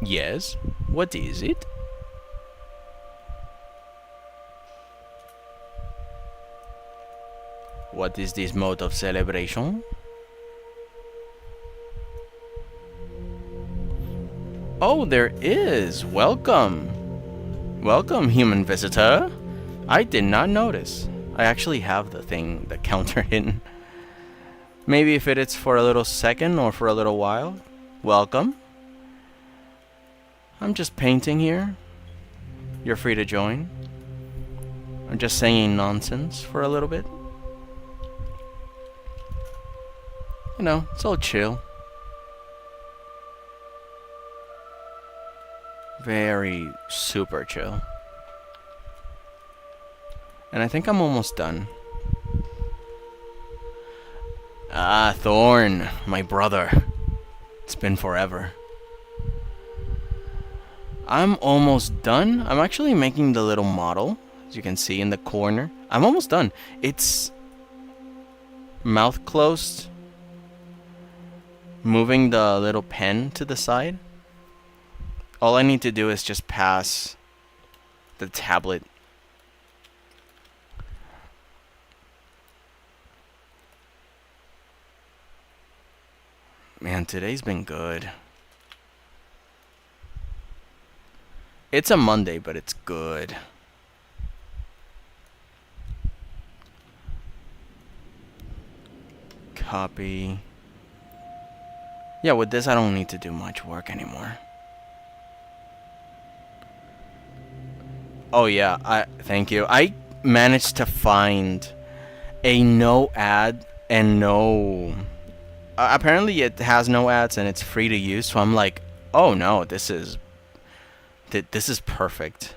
Yes? What is it? What is this mode of celebration? Oh, there is! Welcome! Welcome, human visitor! I did not notice. I actually have the counter hidden. Maybe if it's for a little second or for a little while, welcome. I'm just painting here. You're free to join. I'm just singing nonsense for a little bit. You know, it's all chill. Very super chill. And I think I'm almost done. Ah, Thorn, my brother. It's been forever. I'm almost done. I'm actually making the little model, as you can see in the corner. I'm almost done. It's mouth closed, moving the little pen to the side. All I need to do is just pass the tablet. Man, today's been good. It's a Monday, but it's good. Copy. Yeah, with this I don't need to do much work anymore. Oh yeah, thank you. I managed to find a no ad and no... apparently it has no ads and it's free to use, so I'm like, oh no, this is perfect.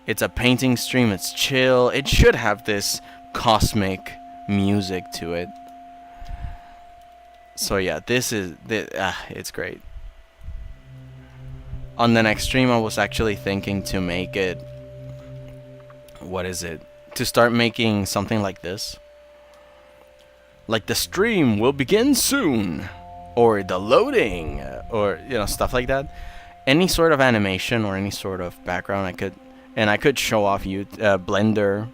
It's a painting stream, it's chill. It should have this cosmic music to it. So yeah, it's great. On the next stream, I was actually thinking to make it... what is it? To start making something like this. Like the stream will begin soon. Or the loading. Or, you know, stuff like that. Any sort of animation or any sort of background I could... and I could show off Blender.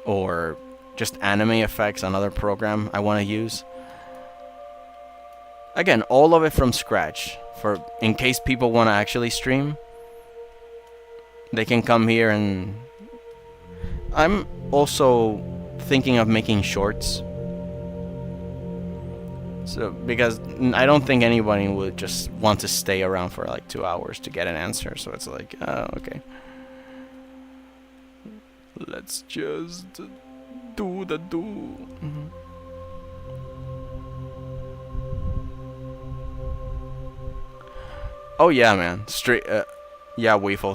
Or just anime effects, another program I want to use. Again, all of it from scratch. For in case people want to actually stream, they can come here. And I'm also thinking of making shorts. So because I don't think anybody would just want to stay around for like 2 hours to get an answer. So it's like, oh, okay. Let's just do the do. Mm-hmm. Oh yeah, man. Yeah, Weefel.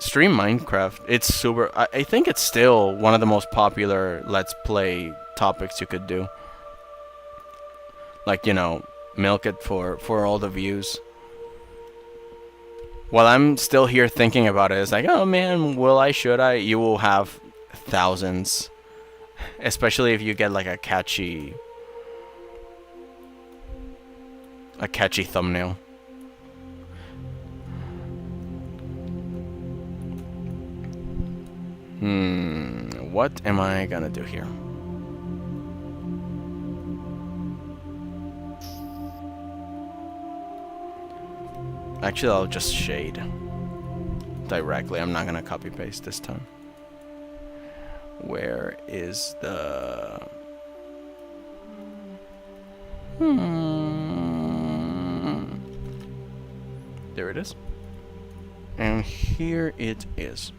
Stream Minecraft. It's super... I think it's still one of the most popular Let's Play topics you could do. Like, you know, milk it for all the views. While I'm still here thinking about it, it's like, oh man, will I, should I? You will have thousands. Especially if you get like a catchy thumbnail. What am I gonna do here? Actually, I'll just shade directly. I'm not gonna copy paste this time. Where is the... There it is. And here it is.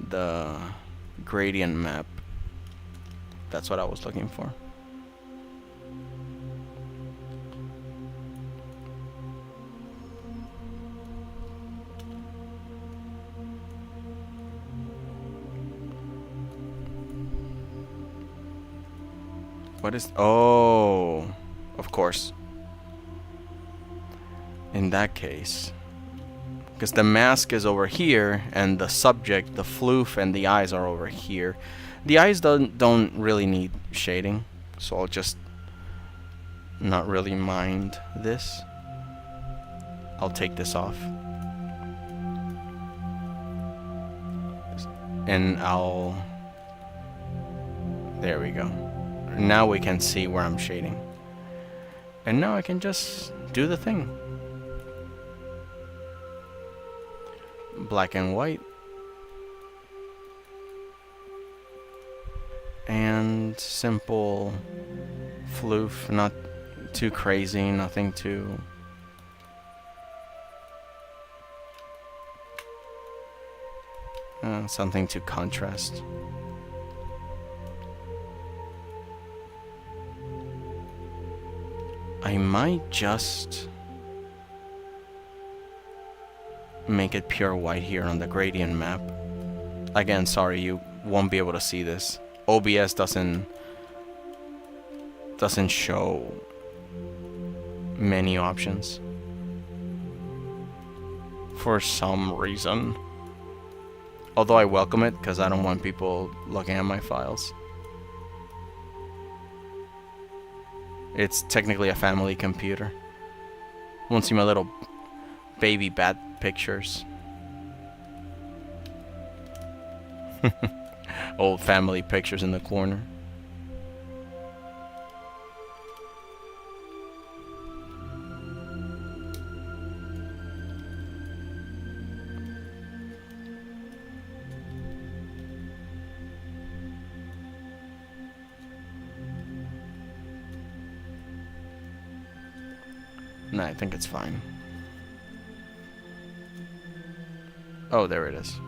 The gradient map. That's what I was looking for. What is... oh, of course. In that case... because the mask is over here, and the subject, the floof, and the eyes are over here. The eyes don't really need shading, so I'll just not really mind this. I'll take this off. And I'll... there we go. Now we can see where I'm shading. And now I can just do the thing. Black and white. And simple floof, not too crazy, nothing too... something to contrast. I might just make it pure white here on the gradient map. Again, sorry, you won't be able to see this. OBS doesn't show many options for some reason. Although I welcome it because I don't want people looking at my files. It's technically a family computer. Won't see my little baby bat pictures. Old family pictures in the corner. No, I think it's fine. Oh, there it is.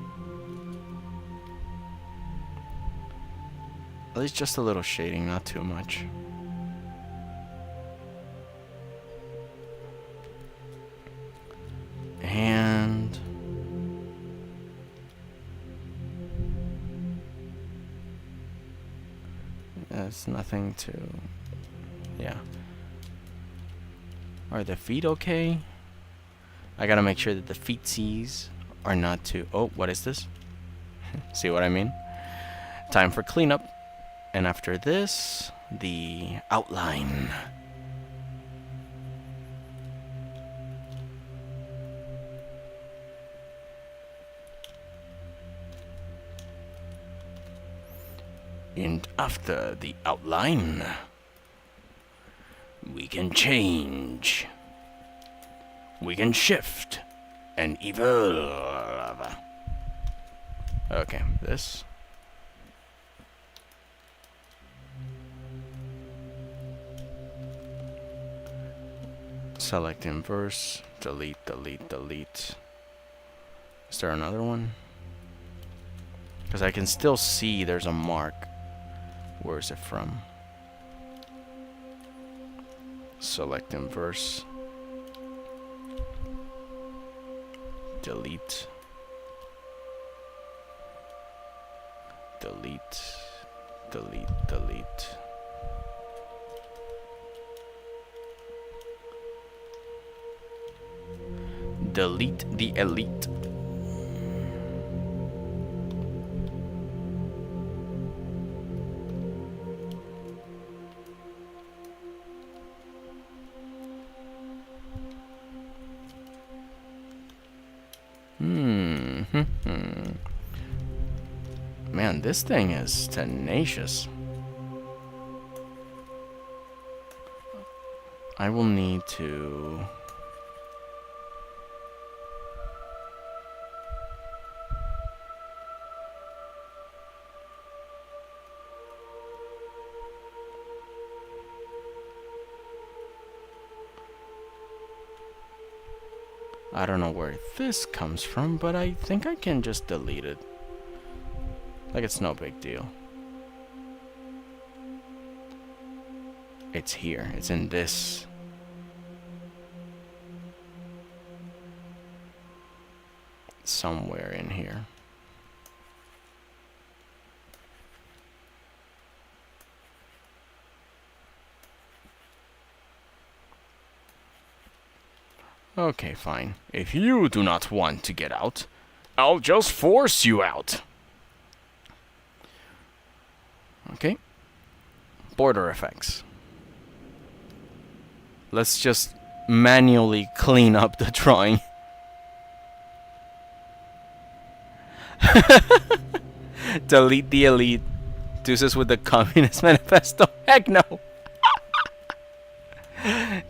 At least just a little shading, not too much. And... there's nothing to... yeah. Are the feet okay? I gotta make sure that the feetsies are not too... oh, what is this? See what I mean? Time for cleanup. And after this, the outline. And after the outline, we can change. We can shift and evolve. Okay, this. Select inverse, delete, delete, delete. Is there another one? Because I can still see there's a mark. Where is it from? Select inverse. Delete. Delete. Delete. Delete. Delete the elite. Man, this thing is tenacious. I will need to... I don't know where this comes from, but I think I can just delete it. Like it's no big deal. It's here. It's in this. Somewhere in here. Okay, fine. If you do not want to get out, I'll just force you out. Okay. Border effects. Let's just manually clean up the drawing. Delete the elite. Deuces with the Communist Manifesto. Heck no.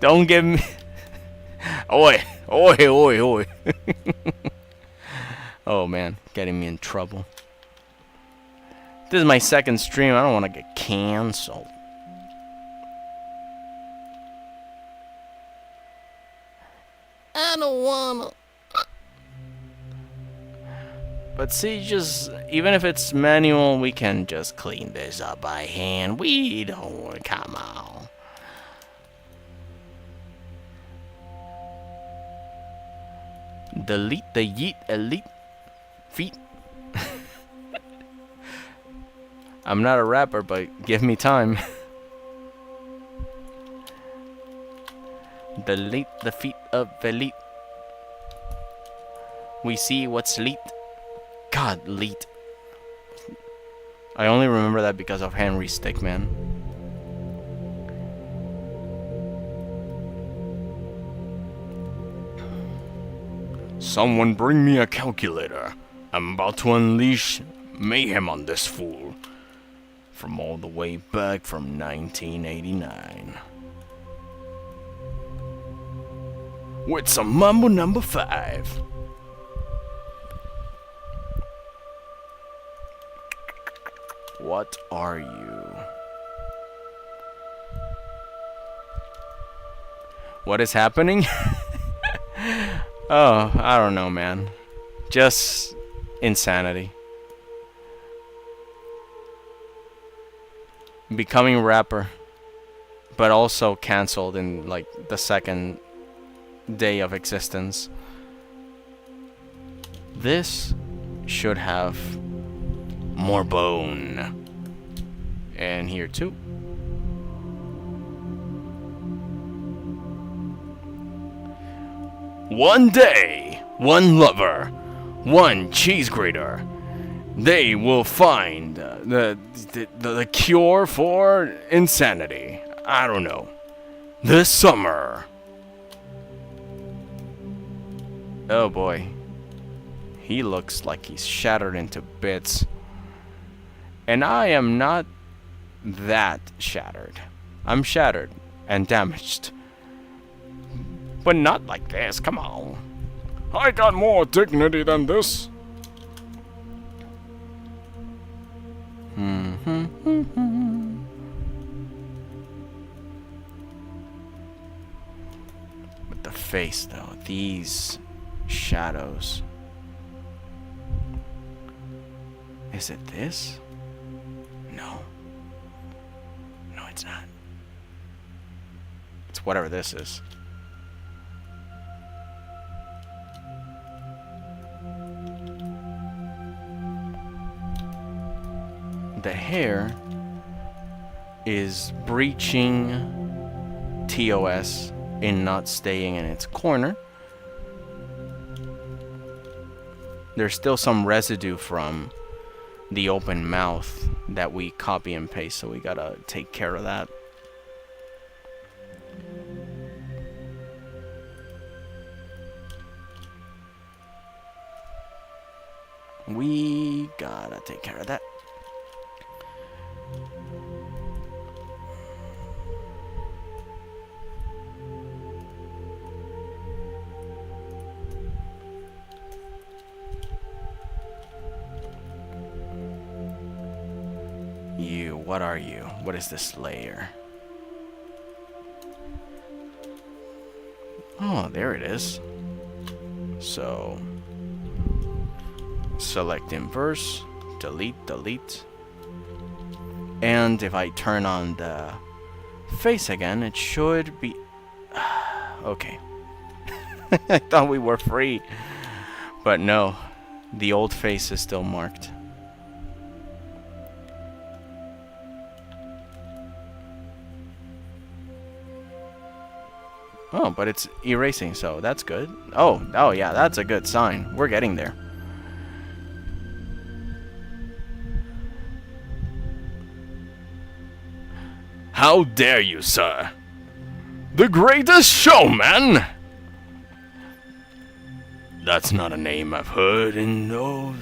Don't give me... Oi, oi, oi, oi. Oh man, getting me in trouble. This is my second stream. I don't want to get canceled. don't wanna. But see, just even if it's manual, we can just clean this up by hand. We don't want, come on. Delete the yeet elite feet. I'm not a rapper, but give me time. Delete the feet of elite. We see what's leet. God, leet. I only remember that because of Henry Stickman. Someone bring me a calculator. I'm about to unleash mayhem on this fool. From all the way back from 1989. With some Mambo number 5. What are you? What is happening? Oh, I don't know, man. Just insanity. Becoming a rapper, but also cancelled in like the second day of existence. This should have more bone. And here too. One day, one lover, one cheese grater. They will find the cure for insanity. I don't know. This summer. Oh boy. He looks like he's shattered into bits. And I am not that shattered. I'm shattered and damaged. But not like this, come on. I got more dignity than this. But the face though, these shadows. Is it this? No. No, it's not. It's whatever this is. The hair is breaching TOS in not staying in its corner. There's still some residue from the open mouth that we copy and paste, so we gotta take care of that. We gotta take care of that. You, what are you? What is this layer? Oh, there it is. So, select inverse, delete, delete. And if I turn on the face again, it should be... Okay. I thought we were free. But no, the old face is still marked. Oh, but it's erasing, so that's good. Oh yeah, that's a good sign. We're getting there. How dare you, sir? The greatest showman! That's not a name I've heard in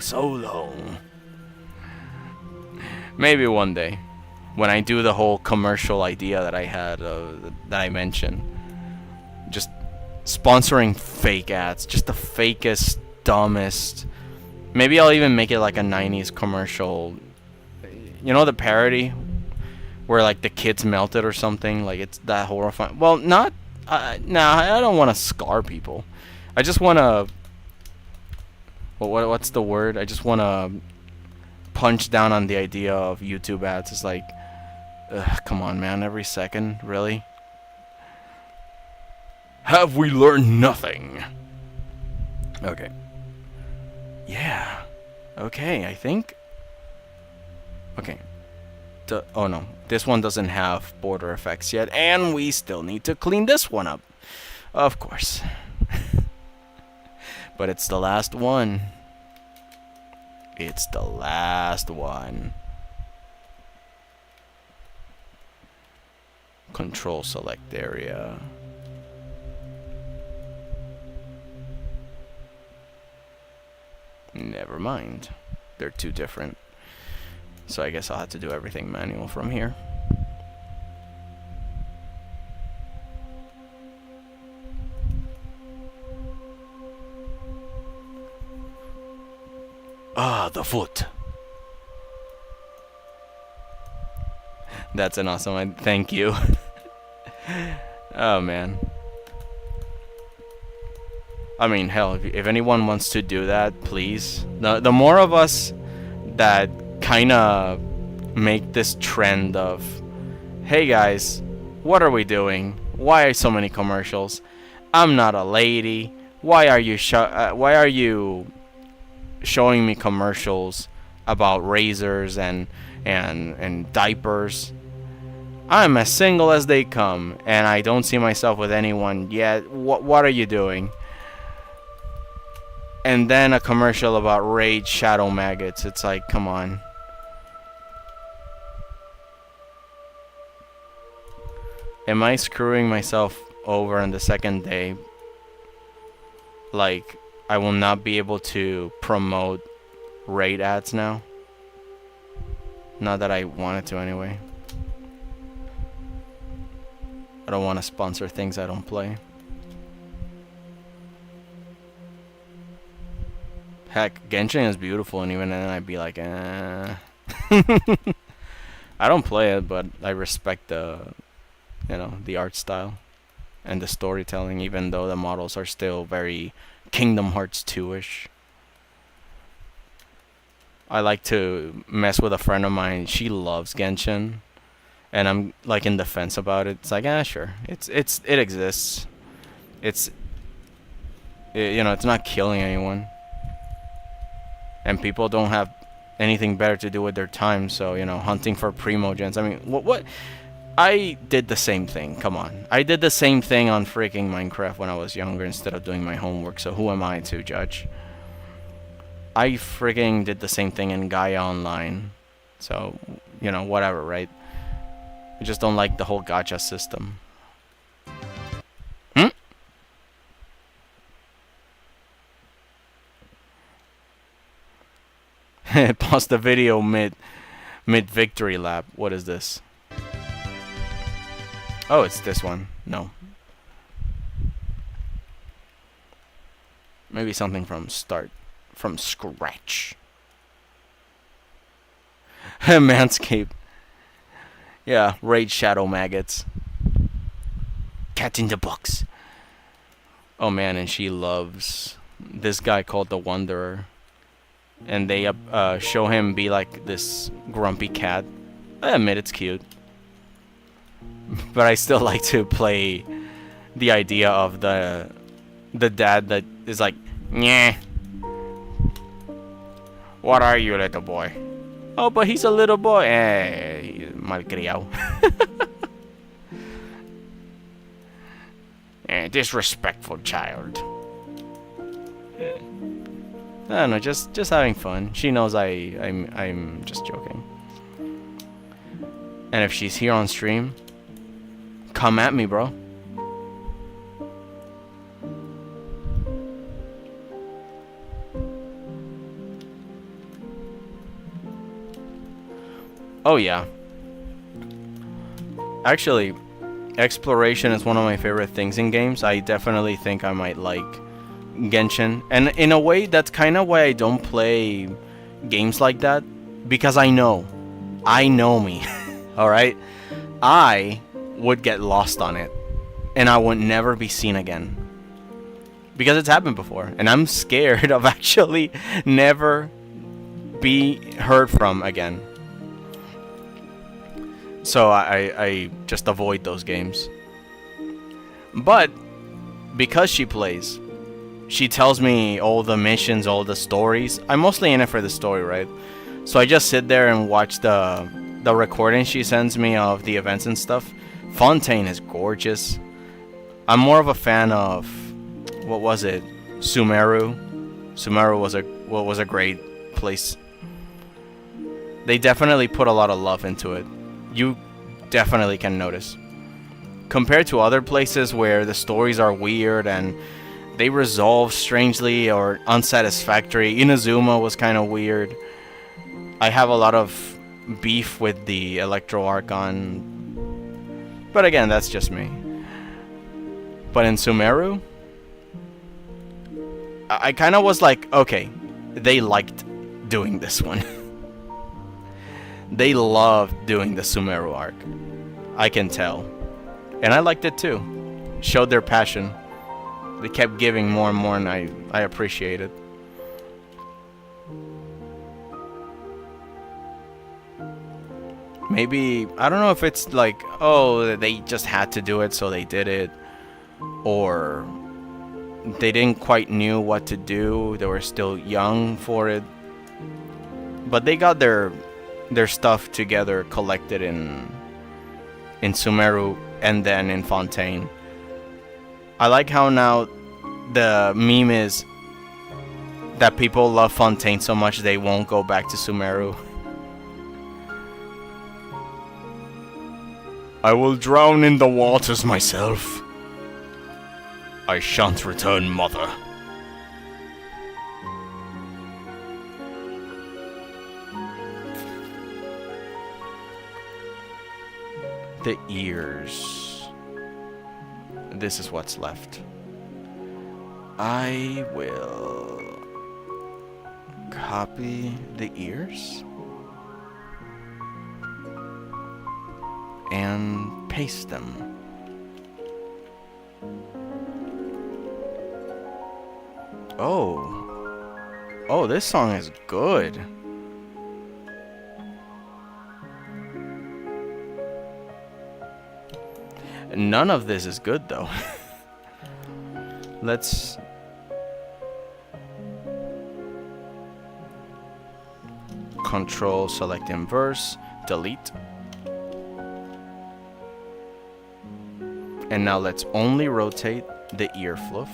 so long. Maybe one day, when I do the whole commercial idea that I had, that I mentioned. Just sponsoring fake ads, just the fakest, dumbest. Maybe I'll even make it like a 90s commercial. You know the parody? Where like the kids melted or something? Like it's that horrifying. Well, not... nah, I don't want to scar people. I just wanna... What's the word? I just wanna punch down on the idea of YouTube ads. It's like, ugh, come on, man. Every second, really? Have we learned nothing? Okay. Yeah. Okay, I think. Okay. Oh no, this one doesn't have border effects yet, and we still need to clean this one up. Of course. But it's the last one. It's the last one. Control select area. Never mind. They're too different. So I guess I'll have to do everything manual from here. Ah, the foot. That's an awesome. Thank you. Oh man. I mean, hell, if anyone wants to do that, please. The more of us that kind of make this trend of, hey guys, what are we doing? Why are so many commercials? I'm not a lady. Why are you showing me commercials about razors and diapers? I'm as single as they come, and I don't see myself with anyone yet. What are you doing? And then a commercial about raid shadow maggots. It's like, come on. Am I screwing myself over on the second day? Like, I will not be able to promote raid ads now? Not that I wanted to anyway. I don't want to sponsor things I don't play. Heck, Genshin is beautiful, and even then I'd be like, eh. I don't play it, but I respect the, the art style and the storytelling, even though the models are still very Kingdom Hearts 2-ish. I like to mess with a friend of mine. She loves Genshin, and I'm like in the fence about it. It's like, sure, it exists. It's not killing anyone. And people don't have anything better to do with their time, so, hunting for primogens. I mean, what? I did the same thing, come on. I did the same thing on freaking Minecraft when I was younger instead of doing my homework, so who am I to judge? I freaking did the same thing in Gaia Online. So, whatever, right? I just don't like the whole gacha system. Pause the video mid victory lap. What is this? Oh, it's this one. No. Maybe something from scratch. Manscaped. Yeah, raid shadow maggots. Cat in the box. Oh man, and she loves this guy called the Wanderer. And they show him be like this grumpy cat. I admit it's cute. But I still like to play the idea of the dad that is like, "Nyeh. What are you, little boy?" "Oh, but he's a little boy." Malcriado. Disrespectful child. I don't know, just having fun. She knows I'm just joking. And if she's here on stream, come at me, bro. Oh yeah. Actually, exploration is one of my favorite things in games. I definitely think I might like Genshin, and in a way that's kind of why I don't play games like that, because I know me. All right, I would get lost on it and I would never be seen again. because it's happened before, and I'm scared of actually never be heard from again. So I just avoid those games. But because she plays, she tells me all the missions, all the stories. I'm mostly in it for the story, right? So I just sit there and watch the recording she sends me of the events and stuff. Fontaine is gorgeous. I'm more of a fan of, what was it? Sumeru. Sumeru was a great place. They definitely put a lot of love into it. You definitely can notice. Compared to other places where the stories are weird and they resolve strangely or unsatisfactory. Inazuma was kind of weird. I have a lot of beef with the Electro Archon. But again, that's just me. But in Sumeru, I kind of was like, okay, they liked doing this one. They loved doing the Sumeru arc. I can tell. And I liked it too. Showed their passion. They kept giving more and more, and I appreciate it. Maybe, I don't know if it's like, oh, they just had to do it, so they did it. Or they didn't quite knew what to do. They were still young for it. But they got their stuff together, collected in Sumeru and then in Fontaine. I like how now the meme is that people love Fontaine so much they won't go back to Sumeru. I will drown in the waters myself. I shan't return, mother. The ears. This is what's left. I will copy the ears and paste them. Oh, this song is good. None of this is good though. Let's Control, select inverse, delete. And now let's only rotate the ear fluff.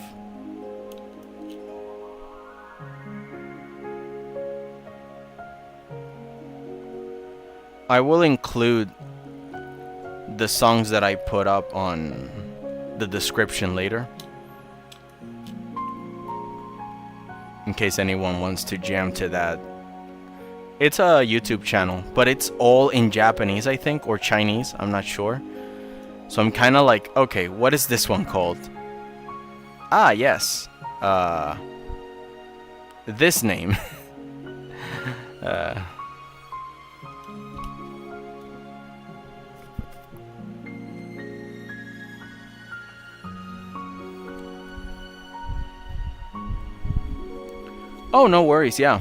I will include the songs that I put up on the description later, in case anyone wants to jam to that. It's a YouTube channel, but it's all in Japanese, I think, or Chinese, I'm not sure. So I'm kind of like, okay, what is this one called? Ah, yes. This name. Oh, no worries, yeah.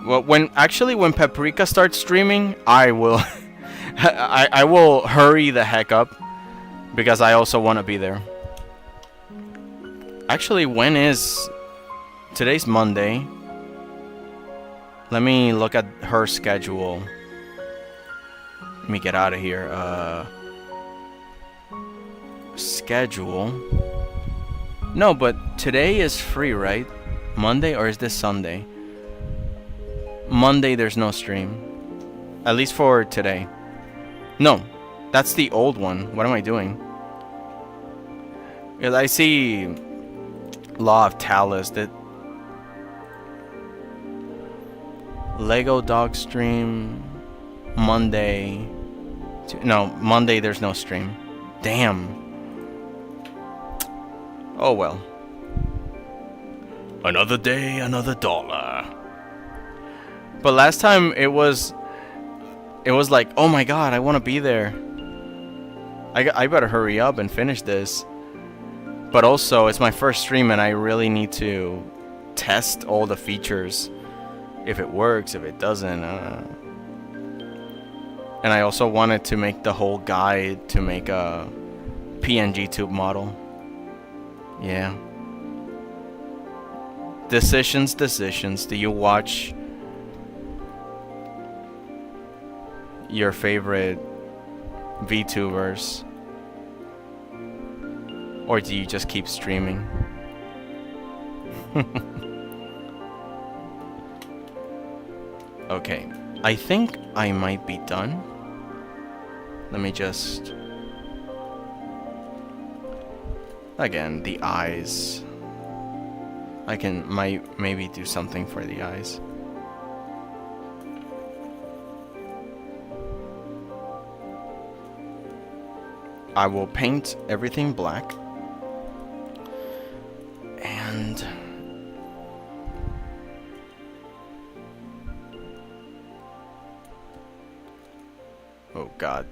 Well, when Paprika starts streaming, I will I will hurry the heck up because I also want to be there. Actually, when is today's Monday? Let me look at her schedule. Let me get out of here. Schedule. No, but today is free, right? Monday, or is this Sunday? Monday there's no stream. At least for today. No, that's the old one. What am I doing? Because I see Law of Talus that Lego Dog stream Monday. No, Monday there's no stream. Damn. Oh well. Another day, another dollar. But last time it was like, oh my god, I want to be there. I better hurry up and finish this. But also, it's my first stream and I really need to test all the features. If it works, if it doesn't. And I also wanted to make the whole guide to make a PNGtube model. Yeah. Decisions. Do you watch your favorite VTubers? Or do you just keep streaming? Okay, I think I might be done. Let me just... Again, the eyes. I might maybe do something for the eyes. I will paint everything black. And... oh god.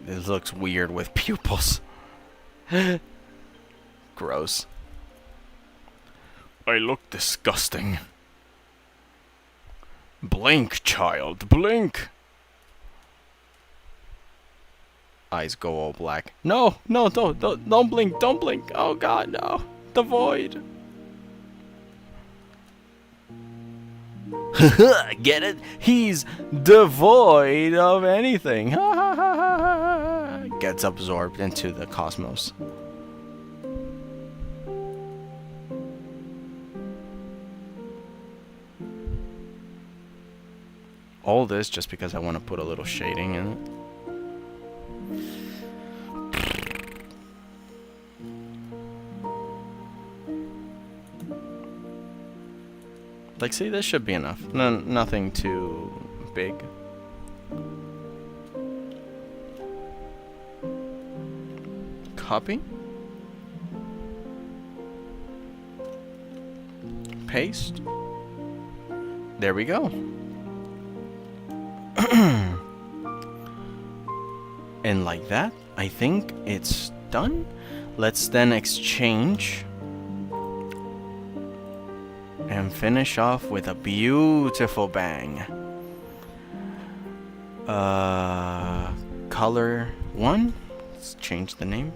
This looks weird with pupils. Gross. I look disgusting. Blink, child, blink! Eyes go all black. No, don't blink, don't blink. Oh god, no. The void. Get it? He's devoid of anything. Gets absorbed into the cosmos. All this just because I want to put a little shading in it. Like, see, this should be enough. Nothing too big. Copy. Paste. There we go. And like that, I think it's done. Let's then exchange. And finish off with a beautiful bang. Color 1. Let's change the name.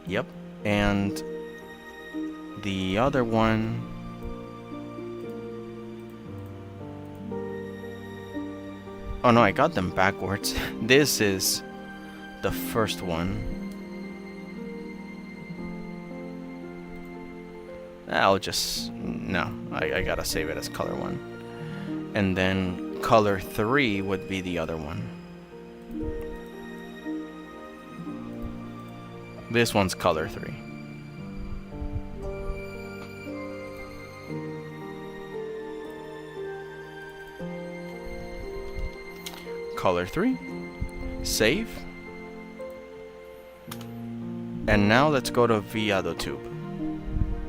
Yep. And the other one. Oh no, I got them backwards. This is the first one. I'll just... no, I gotta save it as color 1. And then color 3 would be the other one. This one's color 3. Color 3. Save. And now let's go to Veadotube.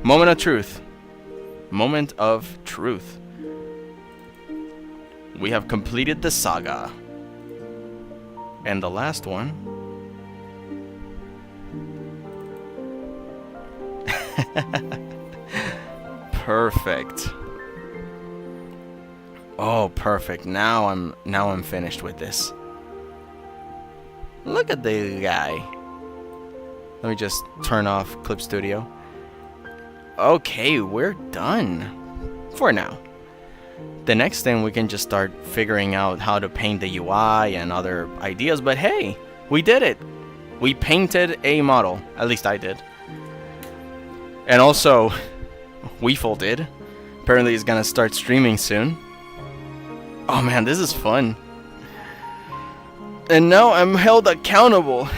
Moment of truth. Moment of truth. We have completed the saga. And the last one. Perfect. Oh, perfect. Now I'm finished with this. Look at the guy. Let me just turn off Clip Studio. Okay, we're done. For now. The next thing we can just start figuring out how to paint the UI and other ideas, but hey, we did it. We painted a model. At least I did. And also, Weeful did. Apparently he's gonna start streaming soon. Oh man, this is fun. And now I'm held accountable.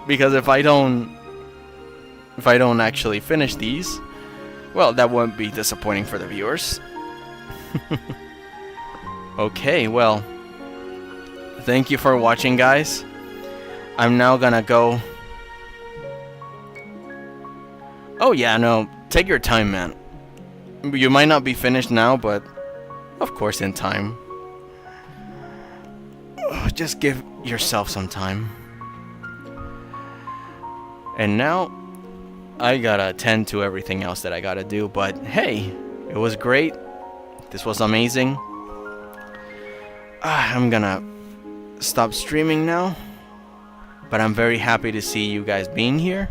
Because if I don't actually finish these, well, that won't be disappointing for the viewers. Okay, well, thank you for watching, guys. I'm now gonna go. Oh yeah, no, take your time, man. You might not be finished now, but of course in time. just give yourself some time. And now I gotta attend to everything else that I gotta do, but hey, it was great. This was amazing. I'm gonna stop streaming now, but I'm very happy to see you guys being here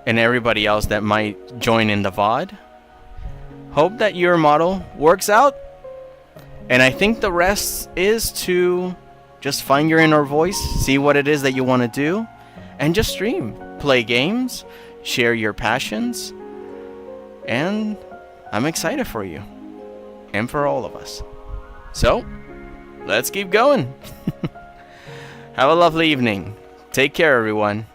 and everybody else that might join in the VOD. Hope that your model works out, and I think the rest is to just find your inner voice, see what it is that you want to do, and just stream, play games, share your passions, and I'm excited for you and for all of us. So let's keep going. Have a lovely evening. Take care, everyone.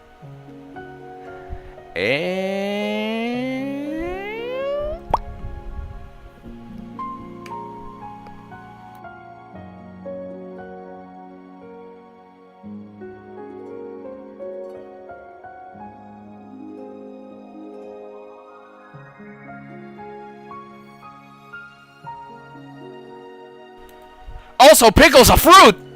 Also, pickle's a fruit!